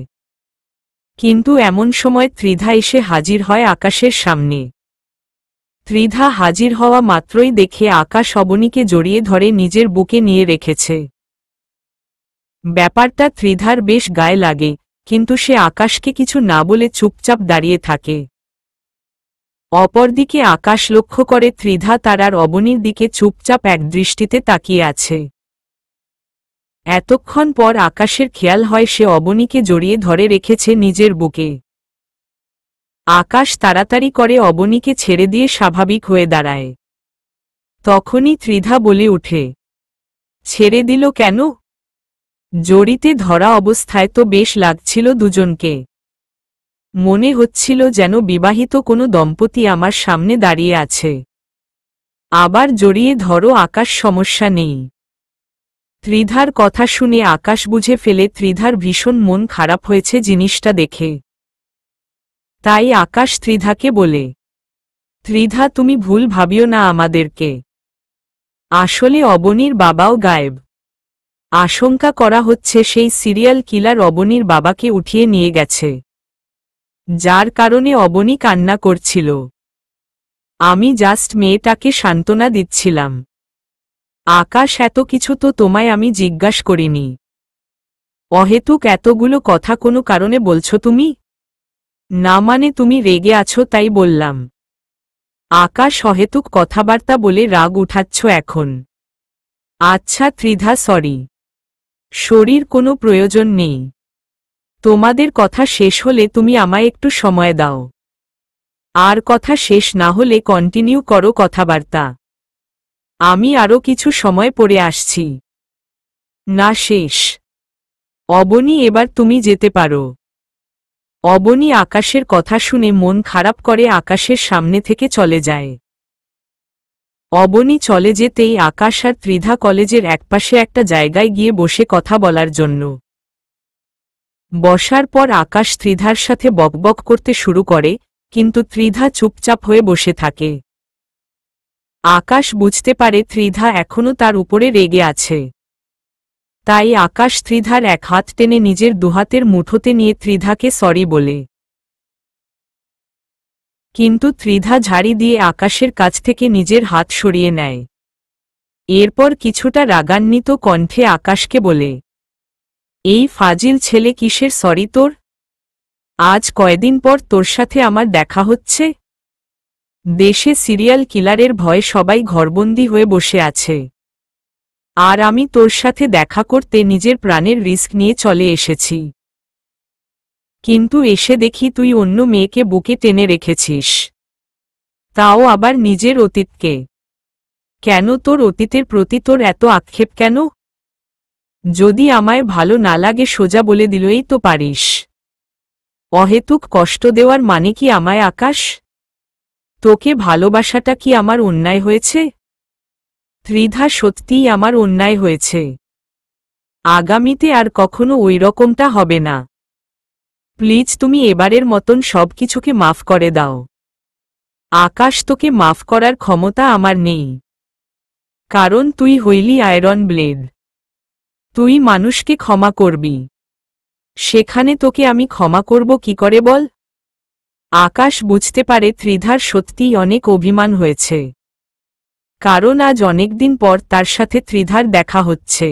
কিন্তু এমন সময় ত্রিধা এসে হাজির হয় আকাশের সামনে। ত্রিধা হাজির হওয়া মাত্রই দেখে আকাশ অবনীকে জড়িয়ে ধরে নিজের বুকে নিয়ে রেখেছে। ব্যাপারটা ত্রিধার বেশ গায়ে লাগে, কিন্তু সে আকাশকে কিছু না বলে চুপচাপ দাঁড়িয়ে থাকে। অপরদিকে আকাশ লক্ষ্য করে ত্রিধা তার আর অবনীর দিকে চুপচাপ এক দৃষ্টিতে তাকিয়ে আছে। এতক্ষণ পর আকাশের খেয়াল হয় সে অবনীকে জড়িয়ে ধরে রেখেছে নিজের বুকে। আকাশ তাড়াতাড়ি করে অবনীকে ছেড়ে দিয়ে স্বাভাবিক হয়ে দাঁড়ায়। তখনই ত্রিধা বলে উঠে, ছেড়ে দিল কেন? জড়িতে ধরা অবস্থায় তো বেশ লাগছিল দুজনকে। মনে হচ্ছিল যেন বিবাহিত কোনো দম্পতি আমার সামনে দাঁড়িয়ে আছে। আবার জড়িয়ে ধরো আকাশ, সমস্যা নেই। ত্রিধার কথা শুনে আকাশ বুঝে ফেলে ত্রিধার ভীষণ মন খারাপ হয়েছে জিনিসটা দেখে। তাই আকাশ ত্রিধাকে বলে, ত্রিধা তুমি ভুল ভাবিও না আমাদেরকে। আসলে অবনীর বাবাও গায়েব। আশঙ্কা করা হচ্ছে সেই সিরিয়াল কিলার অবনীর বাবাকে উঠিয়ে নিয়ে গেছে, যার কারণে অবনী কান্না করছিল। আমি জাস্ট মেয়েটাকে সান্ত্বনা দিচ্ছিলাম। আকাশ, এত কিছু তো তোমায় আমি জিজ্ঞাসা করিনি। অহেতুক এতগুলো কথা কোনো কারণে বলছো তুমি? না মানে তুমি রেগে আছো তাই বললাম। আকাশ, অহেতুক কথাবার্তা বলে রাগ উঠাচ্ছ এখন? আচ্ছা ত্রিধা, সরি। শরীর কোনো প্রয়োজন নেই। তোমাদের কথা শেষ হলে তুমি আমায় একটু সময় দাও। আর কথা শেষ না হলে কন্টিনিউ করো কথাবার্তা। আমি আরও কিছু সময় পরে আসছি। না শেষ। অবনী, এবার তুমি যেতে পারো। অবনী আকাশের কথা শুনে মন খারাপ করে আকাশের সামনে থেকে চলে যায়। অবনী চলে যেতেই আকাশ আর ত্রিধা কলেজের একপাশে একটা জায়গায় গিয়ে বসে কথা বলার জন্য। বসার পর আকাশ ত্রিধার সাথে বকবক করতে শুরু করে, কিন্তু ত্রিধা চুপচাপ হয়ে বসে থাকে। আকাশ বুঝতে পারে ত্রিধা এখনও তার উপরে রেগে আছে। তাই আকাশ ত্রিধার এক হাত টেনে নিজের দুহাতের মুঠোতে নিয়ে ত্রিধাকে সরি বলে। কিন্তু ত্রিধা ঝাড়ি দিয়ে আকাশের কাছ থেকে নিজের হাত সরিয়ে নেয়। এরপর কিছুটা রাগান্বিত কণ্ঠে আকাশকে বলে, এই ফাজিল ছেলে, কিসের সরি তোর? আজ কয়দিন পর তোর সাথে আমার দেখা হচ্ছে। দেশে সিরিয়াল কিলারের ভয়ে সবাই ঘরবন্দি হয়ে বসে আছে, আর আমি তোর সাথে দেখা করতে নিজের প্রাণের রিস্ক নিয়ে চলে এসেছি। কিন্তু এসে দেখি তুই অন্য মেয়েকে বুকে টেনে রেখেছিস, তাও আবার নিজের অতীতকে। কেন তোর অতীতের প্রতি তোর এত আক্ষেপ কেন? যদি আমায় ভালো না লাগে সোজা বলে দিলেই তো পারিস। অহেতুক কষ্ট দেওয়ার মানে কি আমায় আকাশ? তোকে ভালোবাসাটা কি আমার অন্যায় হয়েছে? ত্রিধা, সত্যিই আমার অন্যায় হয়েছে। আগামীতে আর কখনো ওই রকমটা হবে না। প্লিজ তুমি এবারের মতন সবকিছুকে মাফ করে দাও। আকাশ, তোকে মাফ করার ক্ষমতা আমার নেই, কারণ তুই হইলি আয়রন ব্লেড। তুই মানুষকে ক্ষমা করবি, সেখানে তোকে আমি ক্ষমা করব কি করে বল? আকাশ বুঝতে পারে ত্রিধার সত্যিই অনেক অভিমান হয়েছে, কারণ আজ অনেকদিন পর তার সাথে ত্রিধার দেখা হচ্ছে।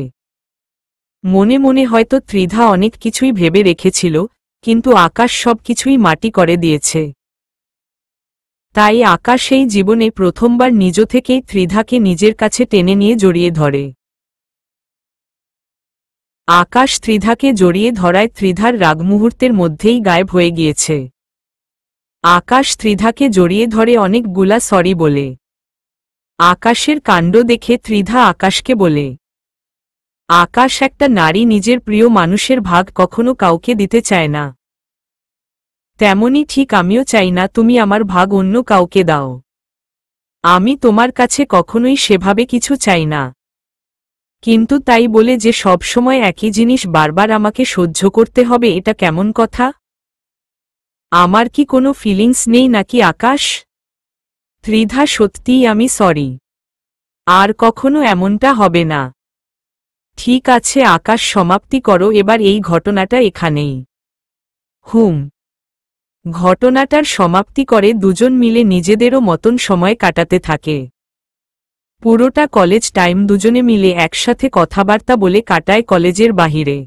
মনে মনে হয়তো ত্রিধা অনেক কিছুই ভেবে রেখেছিল, কিন্তু আকাশ সব কিছুই মাটি করে দিয়েছে। তাই আকাশ এই জীবনে প্রথমবার নিজ থেকেই ত্রিধাকে নিজের কাছে টেনে নিয়ে জড়িয়ে ধরে। আকাশ ত্রিধাকে জড়িয়ে ধরায় ত্রিধার রাগ মুহূর্তের মধ্যেই গায়েব হয়ে গিয়েছে। আকাশ ত্রিধাকে জড়িয়ে ধরে অনেকগুলা সরি বলে। আকাশের কাণ্ড দেখে ত্রিধা আকাশকে বলে, আকাশ, একটা নারী নিজের প্রিয় মানুষের ভাগ কখনো কাউকে দিতে চায় না, তেমনি ঠিক আমিও চাই না তুমি আমার ভাগ অন্য কাউকে দাও। আমি তোমার কাছে কখনোই সেভাবে কিছু চাই না, কিন্তু তাই বলে যে সবসময় একই জিনিস বারবার আমাকে সহ্য করতে হবে, এটা কেমন কথা? আমার কি কোনো ফিলিংস নেই নাকি আকাশ? ত্রিধা, সত্যিই আমি সরি, আর কখনো এমনটা হবে না। ঠিক আছে আকাশ, সমাপ্তি করো এবার এই ঘটনাটা এখানেই। ঘটনাটার সমাপ্তি করে দুজন মিলে নিজেদেরও মতন সময় কাটাতে থাকে। পুরোটা কলেজ টাইম দুজনে মিলে একসাথে কথাবার্তা বলে কাটায় কলেজের বাহিরে।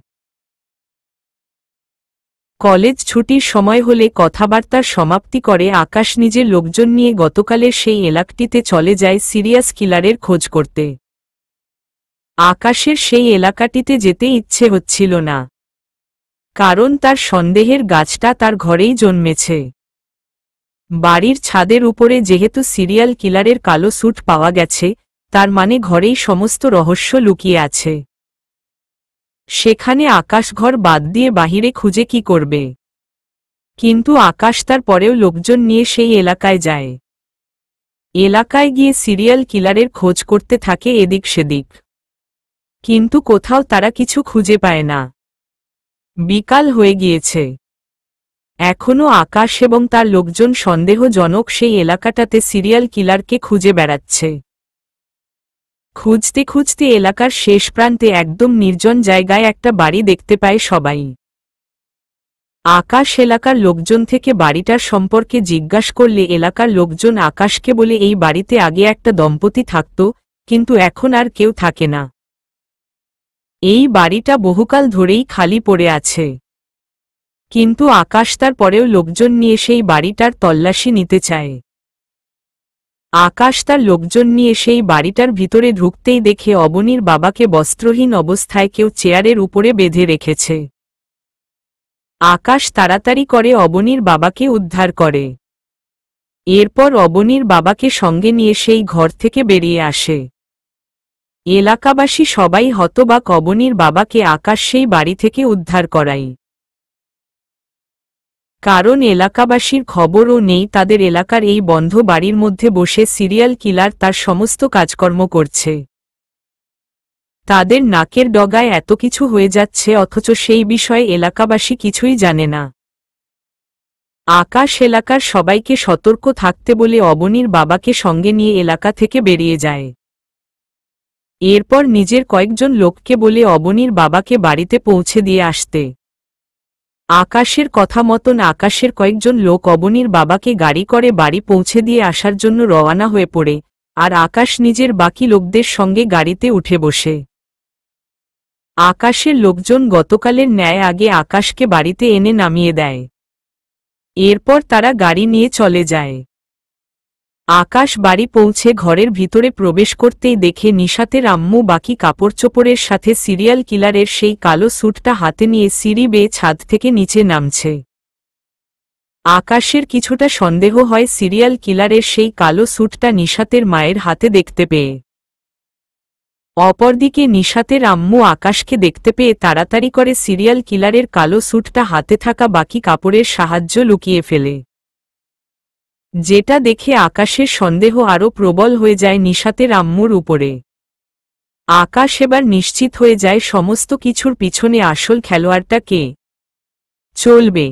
কলেজ ছুটির সময় হলে কথাবার্তার সমাপ্তি করে আকাশ নিজের লোকজন নিয়ে গতকালের সেই এলাকাটিতে চলে যায় সিরিয়াস কিলারের খোঁজ করতে। আকাশের সেই এলাকাটিতে যেতে ইচ্ছে হচ্ছিল না, কারণ তার সন্দেহের গাছটা তার ঘরেই জন্মেছে। বাড়ির ছাদের উপরে যেহেতু সিরিয়াল কিলারের কালো স্যুট পাওয়া গেছে, তার মানে ঘরেই সমস্ত রহস্য লুকিয়ে আছে। সেখানে আকাশ ঘর বাদ দিয়ে বাহিরে খুঁজে কি করবে? কিন্তু আকাশ তার পরেও লোকজন নিয়ে সেই এলাকায় যায়। এলাকায় গিয়ে সিরিয়াল কিলারের খোঁজ করতে থাকে এদিক সেদিক, কিন্তু কোথাও তারা কিছু খুঁজে পায় না। বিকাল হয়ে গিয়েছে, এখনও আকাশ এবং তার লোকজন সন্দেহজনক সেই এলাকাটাতে সিরিয়াল কিলারকে খুঁজে বেড়াচ্ছে। খুঁজতে খুঁজতে এলাকার শেষ প্রান্তে একদম নির্জন জায়গায় একটা বাড়ি দেখতে পায় সবাই। আকাশ এলাকার লোকজন থেকে বাড়িটার সম্পর্কে জিজ্ঞাসা করলে এলাকার লোকজন আকাশকে বলে এই বাড়িতে আগে একটা দম্পতি থাকত, কিন্তু এখন আর কেউ থাকে না। এই বাড়িটা বহুকাল ধরেই খালি পড়ে আছে। কিন্তু আকাশ তার পরেও লোকজন নিয়ে সেই বাড়িটার তল্লাশি নিতে চায়। আকাশ তার লোকজন নিয়ে সেই বাড়িটার ভিতরে ঢুকতেই দেখে অবনীর বাবাকে বস্ত্রহীন অবস্থায় কেউ চেয়ারের উপরে বেঁধে রেখেছে। আকাশ তাড়াতাড়ি করে অবনীর বাবাকে উদ্ধার করে। এরপর অবনীর বাবাকে সঙ্গে নিয়ে সেই ঘর থেকে বেরিয়ে আসে। এলাকাবাসী সবাই হতবাক অবনীর বাবাকে আকাশ সেই বাড়ি থেকে উদ্ধার করায়। কারণ এলাকাবাসীর খবরও নেই তাদের এলাকার এই বন্ধ বাড়ির মধ্যে বসে সিরিয়াল কিলার তার সমস্ত কাজকর্ম করছে। তাদের নাকের ডগায় এত কিছু হয়ে যাচ্ছে, অথচ সেই বিষয়ে এলাকাবাসী কিছুই জানে না। আকাশ এলাকার সবাইকে সতর্ক থাকতে বলে অবনীর বাবাকে সঙ্গে নিয়ে এলাকা থেকে বেরিয়ে যায়। এরপর নিজের কয়েকজন লোককে বলে অবনীর বাবাকে বাড়িতে পৌঁছে দিয়ে আসতে। আকাশের কথা মতন আকাশের কয়েকজন লোক অবনীর বাবাকে গাড়ি করে বাড়ি পৌঁছে দিয়ে আসার জন্য রওনা হয়ে পড়ে, আর আকাশ নিজের বাকি লোকদের সঙ্গে গাড়িতে উঠে বসে। আকাশের লোকজন গতকালের ন্যায় আগে আকাশকে বাড়িতে এনে নামিয়ে দেয়। এরপর তারা গাড়ি নিয়ে চলে যায়। আকাশ বাড়ি পৌঁছে ঘরের ভিতরে প্রবেশ করতেই দেখে নিশাতের আম্মু বাকি কাপড়চোপড়ের সাথে সিরিয়াল কিলারের সেই কালো স্যুটটা হাতে নিয়ে সিঁড়ি বেয়ে ছাদ থেকে নিচে নামছে। আকাশের কিছুটা সন্দেহ হয় সিরিয়াল কিলারের সেই কালো স্যুটটা নিশাতের মায়ের হাতে দেখতে পেয়ে। অপরদিকে নিশাতের আম্মু আকাশকে দেখতে পেয়ে তাড়াতাড়ি করে সিরিয়াল কিলারের কালো স্যুটটা হাতে থাকা বাকি কাপড়ের সাহায্য লুকিয়ে ফেলে, যেটা দেখে আকাশের সন্দেহ আরও প্রবল হয়ে যায় নিশাতের আম্মুর উপরে। আকাশ এবার নিশ্চিত হয়ে যায় সমস্ত কিছুর পিছনে আসল খেলোয়াড়টা কে। চলবে।